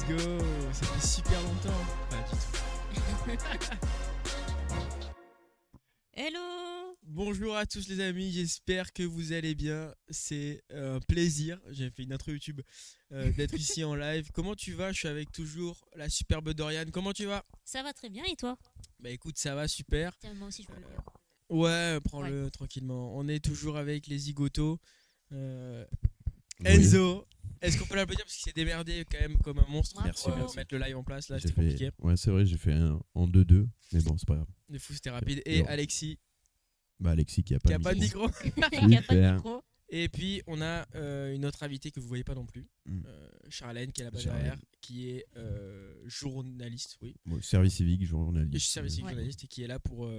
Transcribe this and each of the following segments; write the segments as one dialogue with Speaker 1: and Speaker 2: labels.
Speaker 1: Let's go. Ça fait super longtemps. Pas du tout.
Speaker 2: Hello.
Speaker 1: Bonjour à tous les amis, j'espère que vous allez bien. C'est un plaisir, j'ai fait une intro YouTube, d'être ici en live. Comment tu vas? Je suis avec toujours la superbe Dorian. Comment tu vas?
Speaker 2: Ça va très bien et toi?
Speaker 1: Bah écoute, ça va super.
Speaker 2: Tiens, moi aussi je veux le faire.
Speaker 1: Ouais, prends-le tranquillement. On est toujours avec les zigotos.
Speaker 3: Oui.
Speaker 1: Enzo, est-ce qu'on peut l'applaudir parce qu'il s'est démerdé quand même comme un monstre?
Speaker 2: Bravo.
Speaker 1: Merci de mettre le live en place, là
Speaker 3: J'ai
Speaker 1: c'était
Speaker 3: fait-
Speaker 1: compliqué.
Speaker 3: Ouais, c'est vrai, j'ai fait un en 2-2, mais bon, c'est pas grave.
Speaker 1: Du coup c'était rapide. Et
Speaker 3: Non.
Speaker 1: Alexis
Speaker 3: Bah, Alexis qui a
Speaker 1: qui
Speaker 3: pas
Speaker 1: a
Speaker 3: de
Speaker 1: pas de
Speaker 3: micro.
Speaker 1: micro.
Speaker 2: Il n'y a pas de
Speaker 3: Super.
Speaker 2: micro.
Speaker 1: Et puis on a une autre invitée que vous voyez pas non plus, Charlène qui est là-bas
Speaker 3: Charlène.
Speaker 1: derrière, qui est journaliste, oui,
Speaker 3: Bon, service civique,
Speaker 1: et je
Speaker 3: journaliste.
Speaker 1: suis service civique
Speaker 2: Ouais.
Speaker 1: journaliste et qui est là pour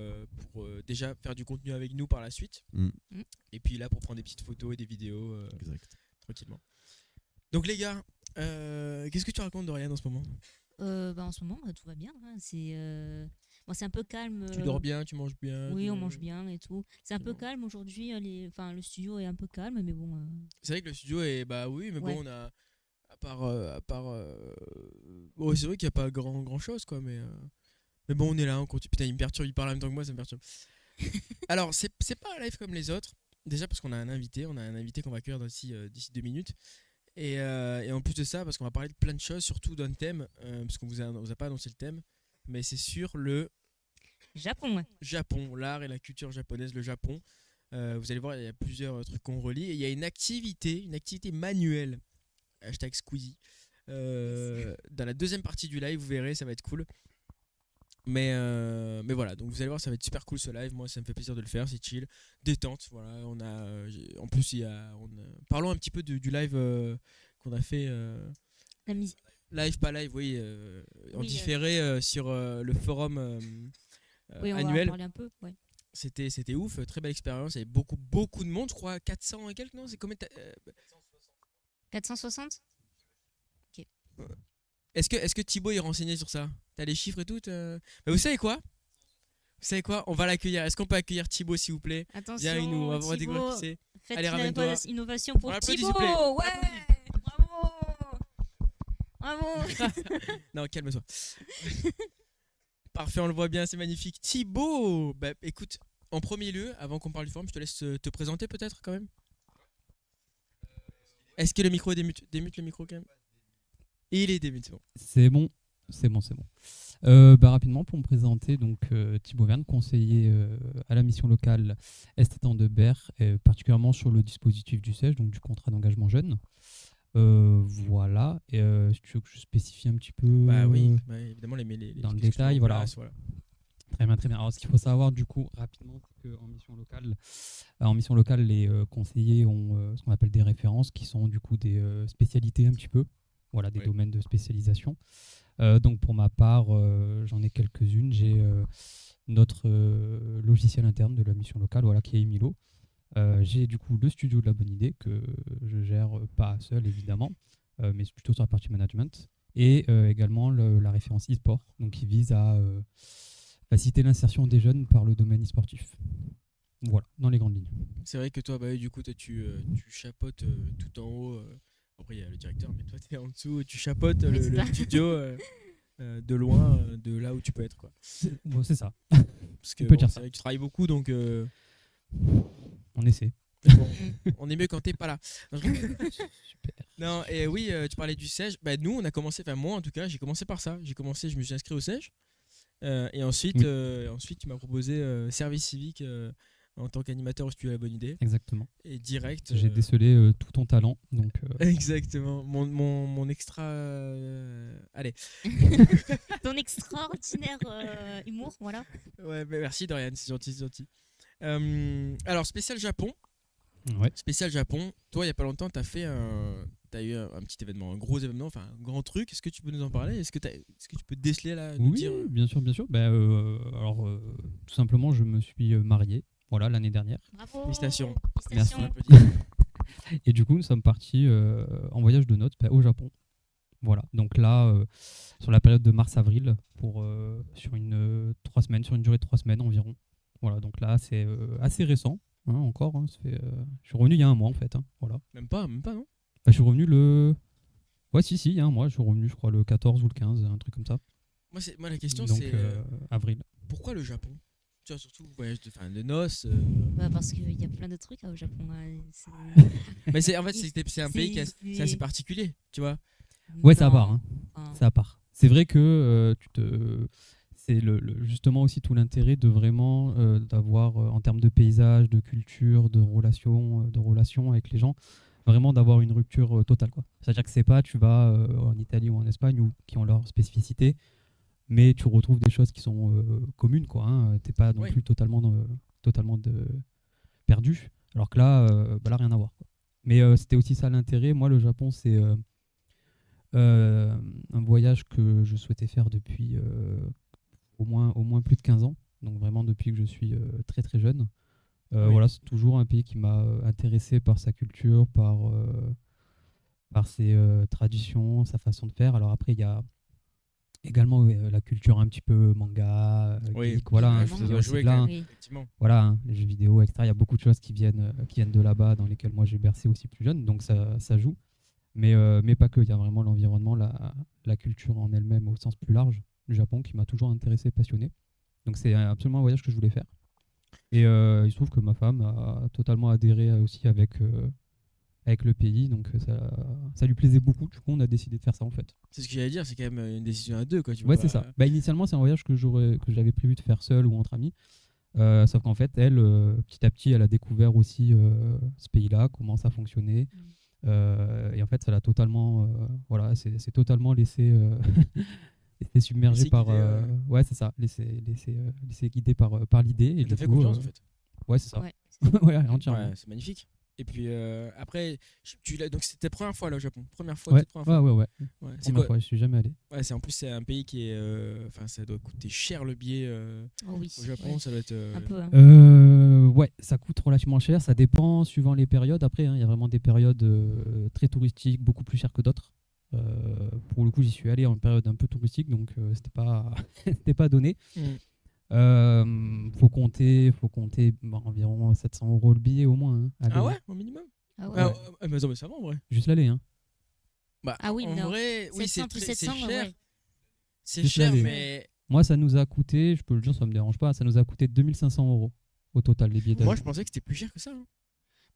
Speaker 1: déjà faire du contenu avec nous par la suite,
Speaker 3: Mm.
Speaker 1: et puis là pour prendre des petites photos et des vidéos
Speaker 3: Exact.
Speaker 1: tranquillement. Donc les gars, qu'est-ce que tu racontes Dorian en ce moment?
Speaker 2: En ce moment, tout va bien. Hein. C'est un peu calme.
Speaker 1: Tu dors bien, tu manges bien?
Speaker 2: Oui, on mange bien et tout. C'est un peu
Speaker 1: Bon.
Speaker 2: calme aujourd'hui. Le studio est un peu calme, mais bon.
Speaker 1: C'est vrai que le studio est bah oui, mais
Speaker 2: Ouais.
Speaker 1: bon on a bon, c'est vrai qu'il n'y a pas grand chose quoi, mais bon on est là, on continue. Putain il me perturbe, il parle en même temps que moi, ça me perturbe. Alors c'est pas un live comme les autres, déjà parce qu'on a un invité qu'on va accueillir d'ici 2 minutes, et en plus de ça parce qu'on va parler de plein de choses, surtout d'un thème, parce qu'on vous a pas annoncé le thème, mais c'est sur le
Speaker 2: Japon. Ouais.
Speaker 1: Japon, l'art et la culture japonaise, le Japon. Vous allez voir, il y a plusieurs trucs qu'on relie. Et il y a une activité manuelle, hashtag Squeezie. Dans la deuxième partie du live, vous verrez, ça va être cool. Mais voilà, donc vous allez voir, ça va être super cool ce live. Moi, ça me fait plaisir de le faire, c'est chill, détente. Voilà, en plus, parlons un petit peu du live qu'on a fait.
Speaker 2: La musique.
Speaker 1: Live, pas live, oui, en
Speaker 2: Oui,
Speaker 1: différé sur le forum
Speaker 2: Oui, on va en
Speaker 1: annuel.
Speaker 2: parler un peu. Ouais.
Speaker 1: C'était ouf, très belle expérience. Il y avait beaucoup de monde, je crois 400 et quelques, non? C'est combien
Speaker 2: 460.
Speaker 1: Est-ce que Thibaut est renseigné sur ça? T'as les chiffres et tout Bah, vous savez quoi? On va l'accueillir. Est-ce qu'on peut accueillir Thibaut s'il vous plaît?
Speaker 2: Attention.
Speaker 1: Viens, on va
Speaker 2: Thibaut,
Speaker 1: découvrir qui c'est.
Speaker 2: faites
Speaker 1: Allez,
Speaker 2: une
Speaker 1: ramène-toi.
Speaker 2: innovation
Speaker 1: On
Speaker 2: pour
Speaker 1: l'applaudit,
Speaker 2: Thibaut.
Speaker 1: s'il vous plaît.
Speaker 2: Ouais. Bravo.
Speaker 1: Non, calme-toi. Parfait, on le voit bien, c'est magnifique. Thibaut, bah écoute, en premier lieu, avant qu'on parle du forum, je te laisse te présenter peut-être quand même. Est-ce que le micro est démute? Démute le micro quand même. Il est démute, c'est bon.
Speaker 4: C'est bon. Rapidement, pour me présenter, donc Thibaut Verne, conseiller à la mission locale Est-Étang de Berre, particulièrement sur le dispositif du CEJ, donc du contrat d'engagement jeune. Voilà. Et si tu veux que je spécifie un petit peu
Speaker 1: Bah oui, évidemment les
Speaker 4: dans le
Speaker 1: discussions
Speaker 4: détail,
Speaker 1: en
Speaker 4: voilà.
Speaker 1: place, voilà.
Speaker 4: Très bien. Alors, ce qu'il faut savoir, du coup, rapidement, c'est qu'en mission locale, les conseillers ont ce qu'on appelle des références, qui sont du coup des spécialités un petit peu, voilà, des
Speaker 1: Ouais.
Speaker 4: domaines de spécialisation. Donc, pour ma part, j'en ai quelques-unes. J'ai notre logiciel interne de la mission locale, voilà, qui est Emilo. J'ai du coup le studio de la bonne idée, que je gère pas seul, évidemment, mais plutôt sur la partie management. Et également la référence e-sport, donc qui vise à faciliter l'insertion des jeunes par le domaine e-sportif. Voilà, dans les grandes lignes.
Speaker 1: C'est vrai que toi, bah, du coup, tu chapeautes tout en haut. Après, il y a le directeur, mais toi, tu es en dessous et tu chapeautes
Speaker 2: Oui, c'est
Speaker 1: le
Speaker 2: ça.
Speaker 1: studio de loin, de là où tu peux être, quoi.
Speaker 4: Bon, c'est ça,
Speaker 1: Parce que
Speaker 4: On peut dire
Speaker 1: c'est
Speaker 4: ça.
Speaker 1: vrai que tu travailles beaucoup, donc
Speaker 4: on essaie.
Speaker 1: bon, on est mieux quand t'es pas là. Non, je rigole.
Speaker 4: Super.
Speaker 1: Non, et oui, tu parlais du CEJ. Bah, nous, on a commencé, enfin, moi en tout cas, j'ai commencé par ça. Je me suis inscrit au CEJ. Et ensuite,
Speaker 4: Oui.
Speaker 1: tu m'as proposé service civique en tant qu'animateur au studio La Bonne Idée.
Speaker 4: Exactement.
Speaker 1: Et direct.
Speaker 4: J'ai décelé tout ton talent, donc
Speaker 1: Exactement. Mon extra. Allez.
Speaker 2: Ton extraordinaire humour, voilà.
Speaker 1: Ouais, bah, merci Dorian, c'est gentil. Alors, spécial Japon.
Speaker 4: ouais.
Speaker 1: Spécial Japon. Toi, il y a pas longtemps, t'as eu un petit événement, un gros événement, enfin un grand truc. Est-ce que tu peux nous en parler? Est-ce que tu peux déceler là, nous
Speaker 4: Oui,
Speaker 1: dire
Speaker 4: bien sûr. Tout simplement, je me suis marié, voilà, l'année dernière.
Speaker 2: Bravo.
Speaker 1: Félicitations.
Speaker 4: Merci.
Speaker 1: On applaudit.
Speaker 4: Et du coup, nous sommes partis en voyage de noces au Japon. Voilà, donc là, sur la période de mars-avril, sur une durée de 3 semaines environ. Voilà, donc là, c'est assez récent, hein, encore. Hein, je suis revenu il y a un mois, en fait. Hein, voilà.
Speaker 1: Même pas, non?
Speaker 4: Bah, je suis revenu le Ouais, si, hein, moi je suis revenu, je crois, le 14 ou le 15, un truc comme ça.
Speaker 1: Moi, la question,
Speaker 4: Donc
Speaker 1: c'est
Speaker 4: avril.
Speaker 1: pourquoi le Japon? Tu vois, surtout voyage de noces.
Speaker 2: Bah, parce qu'il y a plein de trucs au Japon. Hein.
Speaker 1: Mais en fait, c'est un pays qui c'est assez particulier, tu vois.
Speaker 4: Ouais, c'est à
Speaker 2: Non.
Speaker 4: part. Hein.
Speaker 2: Enfin,
Speaker 4: C'est à part. C'est vrai que c'est justement aussi tout l'intérêt de vraiment d'avoir, en termes de paysage, de culture, de relations avec les gens, vraiment d'avoir une rupture totale, quoi. C'est-à-dire que c'est pas, tu vas en Italie ou en Espagne qui ont leur spécificité, mais tu retrouves des choses qui sont communes, quoi. Hein. T'es pas non
Speaker 1: Ouais.
Speaker 4: plus totalement perdu. Alors que là, là, rien à voir, quoi. Mais c'était aussi ça l'intérêt. Moi, le Japon, c'est un voyage que je souhaitais faire depuis au moins plus de 15 ans. Donc vraiment depuis que je suis très très jeune.
Speaker 1: Oui.
Speaker 4: Voilà, c'est toujours un pays qui m'a intéressé par sa culture, par ses traditions, sa façon de faire. Alors après, il y a également la culture un petit peu manga,
Speaker 1: Oui,
Speaker 4: geek, voilà, hein,
Speaker 2: je
Speaker 4: ça
Speaker 2: dois
Speaker 4: vient aussi
Speaker 1: jouer
Speaker 4: de là,
Speaker 1: quand
Speaker 4: hein.
Speaker 1: même,
Speaker 2: oui.
Speaker 1: effectivement.
Speaker 4: Voilà, hein, les jeux vidéo, etc. Il y a beaucoup de choses qui viennent de là-bas, dans lesquelles moi j'ai bercé aussi plus jeune, donc ça joue. Mais pas que, il y a vraiment l'environnement, la culture en elle-même au sens plus large du Japon qui m'a toujours intéressé, passionné. Donc c'est absolument un voyage que je voulais faire. Et il se trouve que ma femme a totalement adhéré aussi avec le pays, donc ça lui plaisait beaucoup. Du coup, on a décidé de faire ça en fait.
Speaker 1: C'est ce que j'allais dire, c'est quand même une décision à deux, quoi. Tu
Speaker 4: Ouais,
Speaker 1: peux
Speaker 4: c'est
Speaker 1: pas-
Speaker 4: ça. Bah, initialement, c'est un voyage que j'avais prévu de faire seul ou entre amis. Sauf qu'en fait, elle, petit à petit, elle a découvert aussi ce pays-là, comment ça fonctionnait. Et en fait, ça l'a totalement, voilà, c'est totalement laissé, laissé submerger
Speaker 1: Laissé
Speaker 4: par,
Speaker 1: guider,
Speaker 4: ouais, c'est ça, laissé guider par l'idée. Et
Speaker 1: Elle
Speaker 4: du
Speaker 1: t'a fait
Speaker 4: coup,
Speaker 1: confiance, en fait.
Speaker 4: ouais, c'est ça.
Speaker 2: Ouais.
Speaker 4: Ouais, entièrement.
Speaker 1: Ouais, c'est magnifique. Et puis après, donc c'était ta première fois là au Japon. Première fois,
Speaker 4: Ouais,
Speaker 1: peut-être première
Speaker 4: ouais,
Speaker 1: fois.
Speaker 4: ouais.
Speaker 1: Ouais. C'est
Speaker 4: Première
Speaker 1: quoi?
Speaker 4: fois, je suis jamais allé.
Speaker 1: Ouais, en plus c'est un pays qui est, enfin ça doit coûter cher le billet
Speaker 2: Oh oui.
Speaker 1: au Japon,
Speaker 2: Ouais.
Speaker 1: ça doit être.
Speaker 2: Un peu. Hein.
Speaker 4: Ouais, ça coûte relativement cher. Ça dépend suivant les périodes. Après, hein, il y a vraiment des périodes très touristiques, beaucoup plus chères que d'autres. Pour le coup, j'y suis allé en période un peu touristique, donc c'était pas, c'était pas donné. Faut compter environ 700 € le billet au moins. Hein, aller,
Speaker 1: Ah ouais, au minimum.
Speaker 2: Ah ouais.
Speaker 1: Ah, mais non, mais ça va en vrai.
Speaker 4: Juste l'aller. Hein.
Speaker 1: Bah,
Speaker 2: Ah oui,
Speaker 1: en
Speaker 2: non.
Speaker 1: vrai, oui,
Speaker 2: 700 plus
Speaker 1: c'est
Speaker 2: 700,
Speaker 1: cher.
Speaker 2: ouais.
Speaker 1: C'est
Speaker 4: Juste
Speaker 1: cher,
Speaker 4: l'aller.
Speaker 1: mais
Speaker 4: Moi, ça nous a coûté, je peux le dire, ça me dérange pas, ça nous a coûté 2500 € au total, les billets d'avion.
Speaker 1: moi je pensais que c'était plus cher que ça. Hein.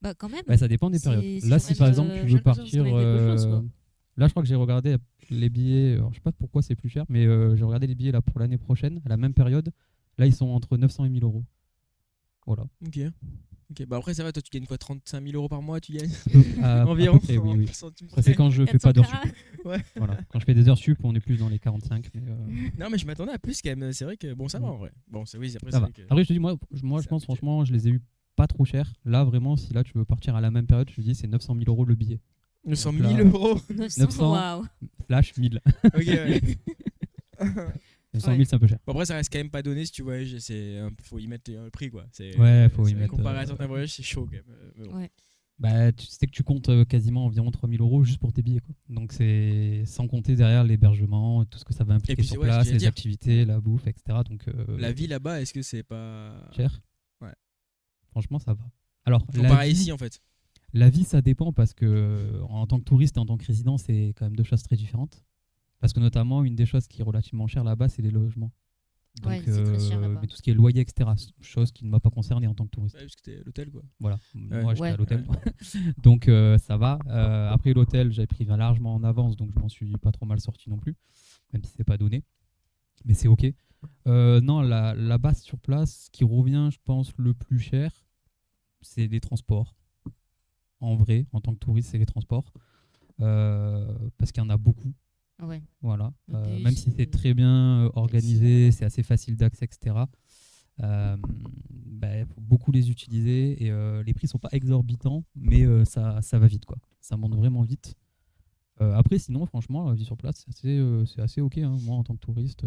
Speaker 2: Bah quand même.
Speaker 4: Bah, ça dépend des
Speaker 2: C'est-
Speaker 4: périodes.
Speaker 2: c'est
Speaker 4: Là, si
Speaker 2: vraiment,
Speaker 4: par exemple tu veux
Speaker 1: cher que ça,
Speaker 4: partir,
Speaker 2: c'est quelque chose, quoi.
Speaker 4: là, je crois que j'ai regardé les billets. Alors, je sais pas pourquoi c'est plus cher, mais j'ai regardé les billets là pour l'année prochaine, à la même période. Là, ils sont entre 900 et 1000 €. Voilà.
Speaker 1: Ok. Ok, bah après ça va, toi tu gagnes quoi, 35 000 € par mois, tu gagnes
Speaker 4: À
Speaker 1: environ.
Speaker 4: peu près, oui,
Speaker 1: en
Speaker 4: oui.
Speaker 1: pourcentage
Speaker 4: Ça, c'est
Speaker 1: près.
Speaker 4: quand je fais
Speaker 2: 400
Speaker 4: pas d'heures sup.
Speaker 2: carats.
Speaker 4: Voilà. Quand je fais des heures sup, on est plus dans les 45. Mais,
Speaker 1: Non, mais je m'attendais à plus quand même. C'est vrai que bon, ça va en vrai. Bon, c'est oui, après
Speaker 4: ça
Speaker 1: c'est
Speaker 4: va.
Speaker 1: vrai que.
Speaker 4: Après, je te dis, moi
Speaker 1: c'est
Speaker 4: je
Speaker 1: un
Speaker 4: pense
Speaker 1: budget.
Speaker 4: franchement, je les ai eu pas trop cher. Là, vraiment, si là tu veux partir à la même période, je te dis, c'est 900 000 € le billet.
Speaker 1: 900
Speaker 4: Donc
Speaker 1: 000
Speaker 4: là,
Speaker 1: €.
Speaker 2: 900. Waouh.
Speaker 4: Flash 1000.
Speaker 1: Ok, ouais.
Speaker 4: 900
Speaker 1: Ouais.
Speaker 4: 000, c'est un peu cher.
Speaker 1: Bon, après, ça reste quand même pas donné si tu voyages. Faut y mettre le prix quoi.
Speaker 4: Ouais, faut y mettre,
Speaker 1: Comparé à certains voyages, c'est chaud quand même. Mais bon.
Speaker 2: Ouais.
Speaker 4: Bah, tu sais que tu comptes quasiment environ 3000 € juste pour tes billets, quoi. Donc, c'est sans compter derrière l'hébergement, tout ce que ça va impliquer
Speaker 1: puis,
Speaker 4: sur
Speaker 1: ouais, ce que
Speaker 4: place,
Speaker 1: j'allais
Speaker 4: les
Speaker 1: dire.
Speaker 4: activités, la bouffe, etc. Donc,
Speaker 1: La vie là-bas, est-ce que c'est pas.
Speaker 4: cher.
Speaker 1: Ouais.
Speaker 4: Franchement, ça va. Alors,
Speaker 1: Comparé ici en fait.
Speaker 4: la vie, ça dépend parce que en tant que touriste et en tant que résident, c'est quand même deux choses très différentes. Parce que notamment, une des choses qui est relativement chère là-bas, c'est les logements. Donc,
Speaker 2: Ouais, c'est très cher là-bas.
Speaker 4: mais tout ce qui est loyer, etc., chose qui ne m'a pas concerné en tant que touriste.
Speaker 1: Ouais, parce que t'es à l'hôtel quoi.
Speaker 4: Voilà, moi j'étais
Speaker 2: Ouais.
Speaker 4: à l'hôtel. Donc ça va. Après l'hôtel, j'avais pris largement en avance, donc je m'en suis pas trop mal sorti non plus, même si c'est pas donné. Mais c'est ok. Non, la base sur place, ce qui revient, je pense, le plus cher, c'est les transports. En vrai, en tant que touriste, c'est les transports. Parce qu'il y en a beaucoup.
Speaker 2: Ouais.
Speaker 4: Voilà.
Speaker 2: Le bus,
Speaker 4: Même si c'est très bien organisé, c'est assez facile d'accès, etc. Il faut beaucoup les utiliser et les prix sont pas exorbitants, mais ça va vite, quoi. Ça monte vraiment vite. Après, sinon, franchement, la vie sur place, c'est assez ok. Hein. Moi, en tant que touriste,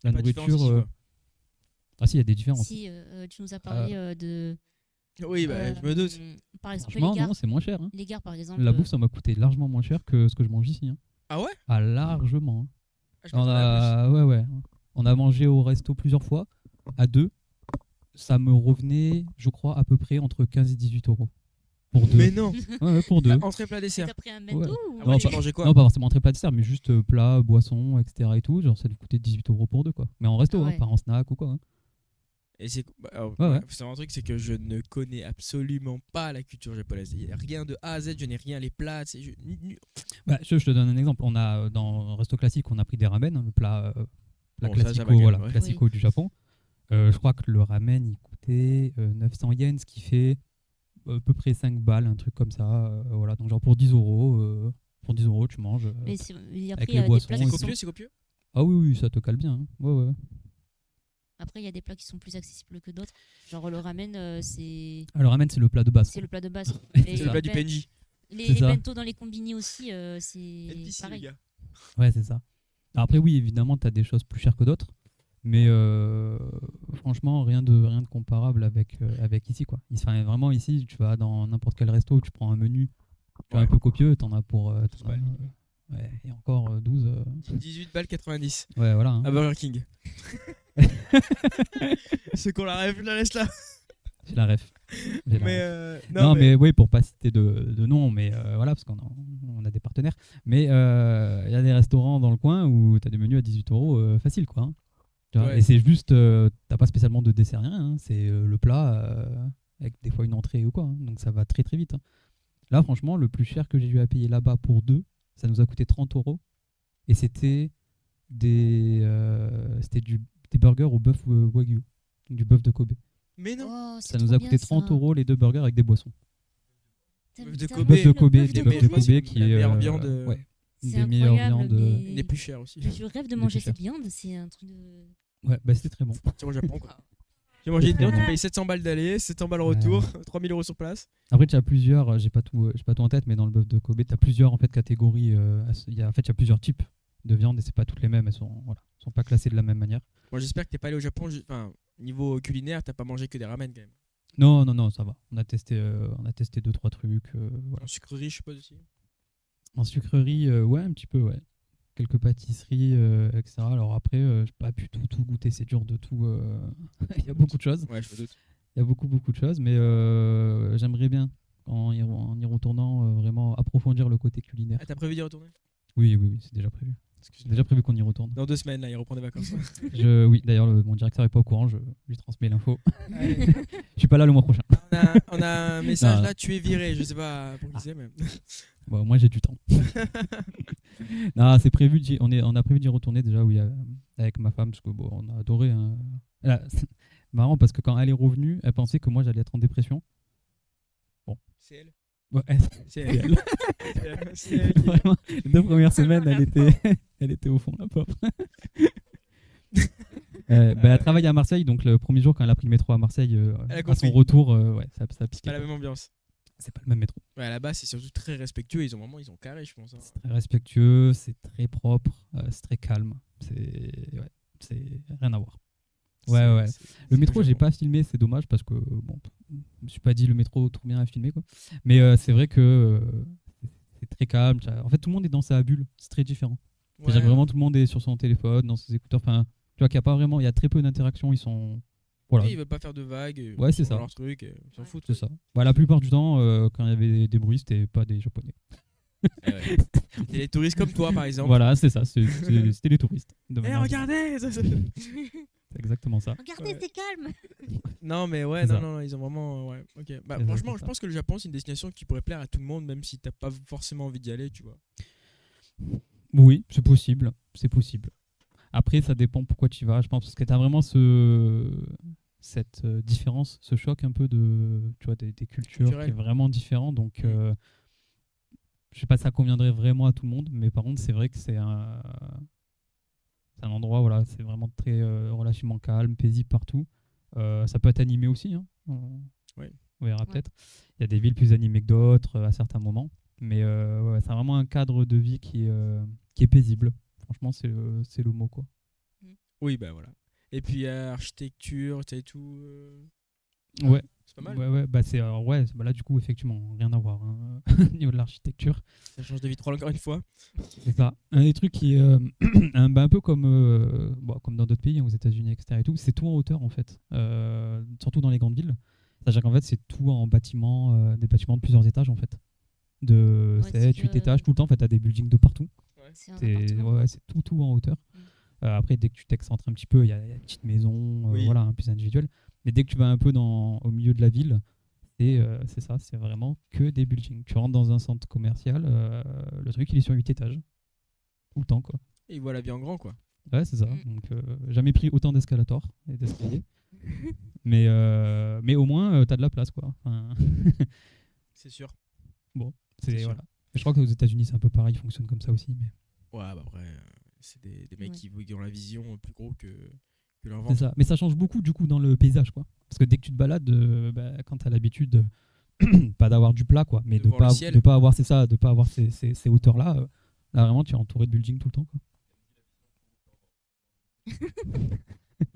Speaker 4: la
Speaker 1: Pas de différence
Speaker 4: nourriture.
Speaker 1: ici, quoi.
Speaker 4: Ah si, il y a des différences.
Speaker 2: Si tu nous as parlé de.
Speaker 1: Oui, bah, je me doute.
Speaker 2: Par exemple,
Speaker 4: Franchement,
Speaker 2: les gares.
Speaker 4: non, c'est moins cher. Hein.
Speaker 2: Les gares, par exemple.
Speaker 4: La bouffe, ça m'a coûté largement moins cher que ce que je mange ici. Hein.
Speaker 1: Ah ouais?
Speaker 4: Ah, largement. Hein.
Speaker 1: Ah, je m'attendais à
Speaker 4: Ouais. On a mangé au resto plusieurs fois, à deux. Ça me revenait, je crois, à peu près entre 15 et 18 €. Pour deux.
Speaker 1: Mais non.
Speaker 4: Ouais, pour deux.
Speaker 1: Entrée plat dessert.
Speaker 2: T'as pris un bento
Speaker 4: Ouais.
Speaker 2: ou
Speaker 1: Après,
Speaker 4: Non,
Speaker 1: tu
Speaker 4: pas-
Speaker 1: mangeais quoi?
Speaker 4: Non, pas forcément entrée plat dessert, mais juste plat, boisson, etc. et tout. Genre, ça lui coûtait 18 € pour deux, quoi. Mais en resto,
Speaker 2: Ah
Speaker 4: hein,
Speaker 2: ouais.
Speaker 4: pas en snack ou quoi. Hein.
Speaker 1: Et c'est alors,
Speaker 4: Ouais, ouais.
Speaker 1: faut savoir un truc, c'est que je ne connais absolument pas la culture japonaise. Il y a rien de A à Z, je n'ai rien, les plats,
Speaker 4: Bah, je te donne un exemple. On a, dans Resto Classique, on a pris des ramen, hein, le plat, plat
Speaker 1: Bon, ça va
Speaker 4: classico,
Speaker 1: quand même,
Speaker 4: voilà,
Speaker 1: ouais.
Speaker 4: classico du Japon. Je crois que le ramen, il coûtait 900 yens, ce qui fait à peu près 5 balles, un truc comme ça. Voilà, donc genre pour 10 € pour 10 €, tu manges.
Speaker 2: Mais après,
Speaker 4: Avec
Speaker 2: il y a
Speaker 4: les
Speaker 2: des
Speaker 4: boissons,
Speaker 2: plats
Speaker 1: C'est
Speaker 2: qui
Speaker 4: c'est
Speaker 2: sont...
Speaker 1: copieux, c'est copieux.
Speaker 4: Ah oui, oui, ça te cale bien. Hein. Ouais, ouais.
Speaker 2: Après, il y a des plats qui sont plus accessibles que d'autres. Genre le ramen, c'est
Speaker 4: Alors, ramen, c'est le plat de base.
Speaker 2: c'est le plat de base.
Speaker 1: C'est le plat du PNJ.
Speaker 2: Les
Speaker 4: C'est ça.
Speaker 2: bento dans les combini aussi, c'est
Speaker 1: NPC, les
Speaker 2: pareil.
Speaker 1: gars.
Speaker 4: Ouais, c'est ça. Alors après, oui, évidemment, tu as des choses plus chères que d'autres. Mais franchement, rien de comparable avec ici, quoi. Enfin, vraiment, ici, tu vas dans n'importe quel resto, tu prends un menu tu vois, un peu copieux, t'en as pour... t'en as,
Speaker 1: balles.
Speaker 4: ouais, et encore 12...
Speaker 1: 18 balles 90.
Speaker 4: ouais, voilà. Hein.
Speaker 1: À Burger King. Ceux qu'on la rêve, la laisse là.
Speaker 4: J'ai la ref. J'ai la
Speaker 1: Mais
Speaker 4: ref.
Speaker 1: non,
Speaker 4: Non, mais oui, pour pas citer de nom, mais voilà, parce on a des partenaires. Mais il y a des restaurants dans le coin où tu as des menus à 18 € facile, quoi. Hein. Tu vois,
Speaker 1: Ouais.
Speaker 4: et c'est juste, t'as pas spécialement de dessert, rien. Hein. C'est le plat avec des fois une entrée ou quoi. Hein. Donc ça va très très vite. Hein. Là, franchement, le plus cher que j'ai eu à payer là-bas pour deux, ça nous a coûté 30 €. Et c'était des burgers au bœuf wagyu, du bœuf de Kobe.
Speaker 1: mais non.
Speaker 2: Oh, c'est
Speaker 4: Ça nous
Speaker 2: trop
Speaker 4: a
Speaker 2: bien,
Speaker 4: coûté 30
Speaker 2: ça.
Speaker 4: €, les deux burgers avec des boissons.
Speaker 2: T'as-
Speaker 1: Bœuf de
Speaker 2: t'as
Speaker 1: Kobe.
Speaker 2: mangé
Speaker 4: Bœuf de
Speaker 2: le
Speaker 4: Kobe,
Speaker 2: bœuf
Speaker 4: des
Speaker 2: de
Speaker 4: bœufs de
Speaker 2: Kobe
Speaker 4: Kobe qui
Speaker 1: la
Speaker 4: est
Speaker 1: meilleure viande,
Speaker 4: ouais, une
Speaker 2: C'est
Speaker 4: des meilleures
Speaker 2: incroyable,
Speaker 4: viandes.
Speaker 2: mais-
Speaker 1: Les plus chers aussi.
Speaker 2: Je rêve de
Speaker 4: Des
Speaker 2: manger
Speaker 4: plus
Speaker 2: cette viande, c'est un truc de...
Speaker 4: Ouais, bah c'était très bon.
Speaker 1: C'est au Japon quoi. J'ai mangé
Speaker 4: C'est
Speaker 1: dedans,
Speaker 4: très
Speaker 1: tu
Speaker 4: bon.
Speaker 1: payes 700 balles d'aller, 700 balles retour, 3000 € sur place.
Speaker 4: Après, tu as plusieurs, j'ai pas tout en tête, mais dans le bœuf de Kobe, tu as plusieurs en fait catégories. Il y a plusieurs types de viande et c'est pas toutes les mêmes. Elles sont pas classées de la même manière.
Speaker 1: Bon, j'espère que t'es pas allé au Japon. Enfin, niveau culinaire, t'as pas mangé que des ramen quand même.
Speaker 4: Non, ça va. On a testé 2-3 trucs. Voilà.
Speaker 1: En sucrerie, je suppose aussi.
Speaker 4: En sucrerie, ouais, un petit peu, ouais. Quelques pâtisseries, etc. Alors après, j'ai pas pu tout goûter. C'est dur de tout. Il y a beaucoup de choses.
Speaker 1: Ouais, je me doute.
Speaker 4: Il y a beaucoup de choses, mais j'aimerais bien, en y retournant, vraiment approfondir le côté culinaire.
Speaker 1: Ah, t'as prévu d'y retourner?
Speaker 4: Oui, c'est déjà prévu. C'est déjà prévu qu'on y retourne.
Speaker 1: Dans 2 semaines, là, il reprend des vacances.
Speaker 4: Oui, d'ailleurs, mon directeur est pas au courant, je lui transmets l'info.
Speaker 1: Allez.
Speaker 4: Je suis pas là le mois prochain.
Speaker 1: On a un message
Speaker 4: Non.
Speaker 1: là, tu es viré. Je sais pas pour qui c'est, mais.
Speaker 4: Bon, moi, j'ai du temps. Non, c'est prévu. On a prévu d'y retourner déjà, oui, avec ma femme, parce que bon, on a adoré. Hein. C'est marrant parce que quand elle est revenue, elle pensait que moi, j'allais être en dépression.
Speaker 1: C'est elle.
Speaker 4: Ouais,
Speaker 1: C'est elle. C'est elle.
Speaker 4: vraiment, les 2 premières semaines, elle était au fond, la pauvre. Elle travaille à Marseille, donc le premier jour, quand elle a pris le métro à Marseille,
Speaker 1: Elle a
Speaker 4: à
Speaker 1: compris.
Speaker 4: son retour, ouais, ça piquait.
Speaker 1: Pas la même ambiance.
Speaker 4: C'est pas le même métro.
Speaker 1: Ouais, là-bas, c'est surtout très respectueux. Ils ont carré, je pense. Hein.
Speaker 4: C'est très respectueux, c'est très propre, c'est très calme. C'est rien à voir. Ouais. Le métro, j'ai pas filmé, c'est dommage parce que bon, je me suis pas dit le métro trop bien à filmer quoi. Mais c'est vrai que c'est très calme. En fait, tout le monde est dans sa bulle. C'est très différent. C'est-à-dire que vraiment tout le monde est sur son téléphone, dans ses écouteurs. Enfin, tu vois qu'il y a pas vraiment, il y a très peu d'interactions. Ils sont voilà.
Speaker 1: Oui, ils veulent pas faire de vagues.
Speaker 4: Ouais, c'est
Speaker 1: ils font
Speaker 4: ça.
Speaker 1: leur truc, ils s'en foutent.
Speaker 4: C'est ça. Bah, la plupart du temps, quand il y avait des bruits, c'était pas des Japonais.
Speaker 1: Ouais. C'était les touristes comme toi, par exemple.
Speaker 4: Voilà, c'est ça. C'était les touristes. de
Speaker 1: Eh,
Speaker 4: manière
Speaker 1: regardez
Speaker 4: C'est exactement ça.
Speaker 2: Regardez,
Speaker 1: Ouais.
Speaker 2: c'est calme.
Speaker 1: Non, mais ouais,
Speaker 4: C'est ça.
Speaker 1: non, ils ont vraiment. Ouais, ok. Bah,
Speaker 4: C'est
Speaker 1: franchement,
Speaker 4: ça.
Speaker 1: je pense que le Japon, c'est une destination qui pourrait plaire à tout le monde, même si t'as pas forcément envie d'y aller, tu vois.
Speaker 4: Oui, c'est possible. C'est possible. Après, ça dépend pourquoi tu y vas. Je pense parce que tu as vraiment cette différence, ce choc un peu tu vois, des cultures
Speaker 1: Culturel.
Speaker 4: qui est vraiment différent. Donc, je sais pas si ça conviendrait vraiment à tout le monde, mais par contre, c'est vrai que c'est un endroit, voilà, c'est vraiment très relativement calme, paisible partout. Ça peut être animé aussi. Hein.
Speaker 1: Ouais.
Speaker 4: On verra
Speaker 2: Ouais.
Speaker 4: peut-être. Il y a des villes plus animées que d'autres à certains moments. Mais ouais, c'est vraiment un cadre de vie qui est paisible. Franchement, c'est le mot, quoi.
Speaker 1: Oui, bah voilà. Et puis, architecture, tu sais, tout.
Speaker 4: Ouais.
Speaker 1: C'est pas mal.
Speaker 4: Ouais, bah là du coup effectivement rien à voir hein, au niveau de l'architecture,
Speaker 1: Ça change de vitrole encore une fois.
Speaker 4: c'est ça. Un des trucs qui est un peu comme comme dans d'autres pays, hein, aux États-Unis, etc. et tout, c'est tout en hauteur en fait, surtout dans les grandes villes. C'est-à-dire qu'en fait, c'est tout en bâtiment, des bâtiments de plusieurs étages en fait. De
Speaker 2: Ouais,
Speaker 4: 7,
Speaker 2: c'est
Speaker 4: 8
Speaker 2: que-
Speaker 4: étages, tout le temps, en fait, t'as des buildings de partout.
Speaker 2: C'est un
Speaker 4: C'est
Speaker 2: appartement.
Speaker 4: ouais, c'est tout en hauteur.
Speaker 2: Mm.
Speaker 4: Après, dès que tu t'excentres un petit peu, il y a des petites maisons,
Speaker 1: Oui.
Speaker 4: voilà, plus individuelles. Mais dès que tu vas un peu au milieu de la ville, c'est ça, c'est vraiment que des buildings. Tu rentres dans un centre commercial, le truc il est sur 8 étages. Tout le temps, quoi.
Speaker 1: Et voilà la vie en grand, quoi.
Speaker 4: Ouais, c'est ça.
Speaker 2: Mm.
Speaker 4: Donc, jamais pris autant d'escalators et d'escaliers. Mais au moins, t'as de la place, quoi. Enfin,
Speaker 1: C'est sûr.
Speaker 4: c'est,
Speaker 1: C'est sûr.
Speaker 4: voilà. Je crois qu'aux États-Unis, c'est un peu pareil, ils fonctionnent comme ça aussi. Mais...
Speaker 1: Ouais, bah après, c'est des mecs
Speaker 2: Ouais.
Speaker 1: qui ont la vision plus gros que leur
Speaker 4: C'est
Speaker 1: ventre.
Speaker 4: ça. Mais ça change beaucoup, du coup, dans le paysage, quoi. Parce que dès que tu te balades, quand t'as l'habitude, pas d'avoir du plat, quoi, mais
Speaker 1: De
Speaker 4: de
Speaker 1: voir le
Speaker 4: pas,
Speaker 1: ciel.
Speaker 4: de pas avoir, c'est ça, de pas avoir ces hauteurs-là, là, vraiment, tu es entouré de buildings tout le temps, quoi.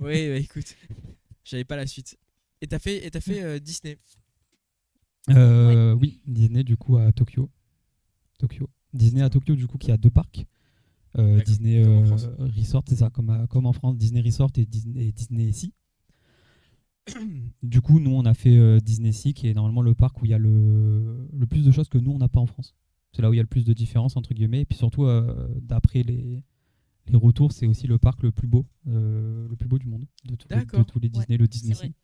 Speaker 1: Oui, bah écoute, j'avais pas la suite. Et t'as fait Disney.
Speaker 4: Oui, Disney, du coup, à Tokyo. Disney à Tokyo, du coup, qui a 2 parcs.
Speaker 1: D'accord,
Speaker 4: Disney
Speaker 1: comme en France.
Speaker 4: Resort, c'est ça, comme en France, Disney Resort et Disney Sea. Du coup, nous, on a fait Disney Sea, qui est normalement le parc où il y a le plus de choses que nous, on n'a pas en France. C'est là où il y a le plus de différences, entre guillemets. Et puis surtout, d'après les retours, c'est aussi le parc le plus beau du monde, de
Speaker 1: D'accord.
Speaker 4: tous les
Speaker 2: Ouais,
Speaker 4: Disney, le Disney
Speaker 2: c'est
Speaker 4: Sea.
Speaker 2: vrai.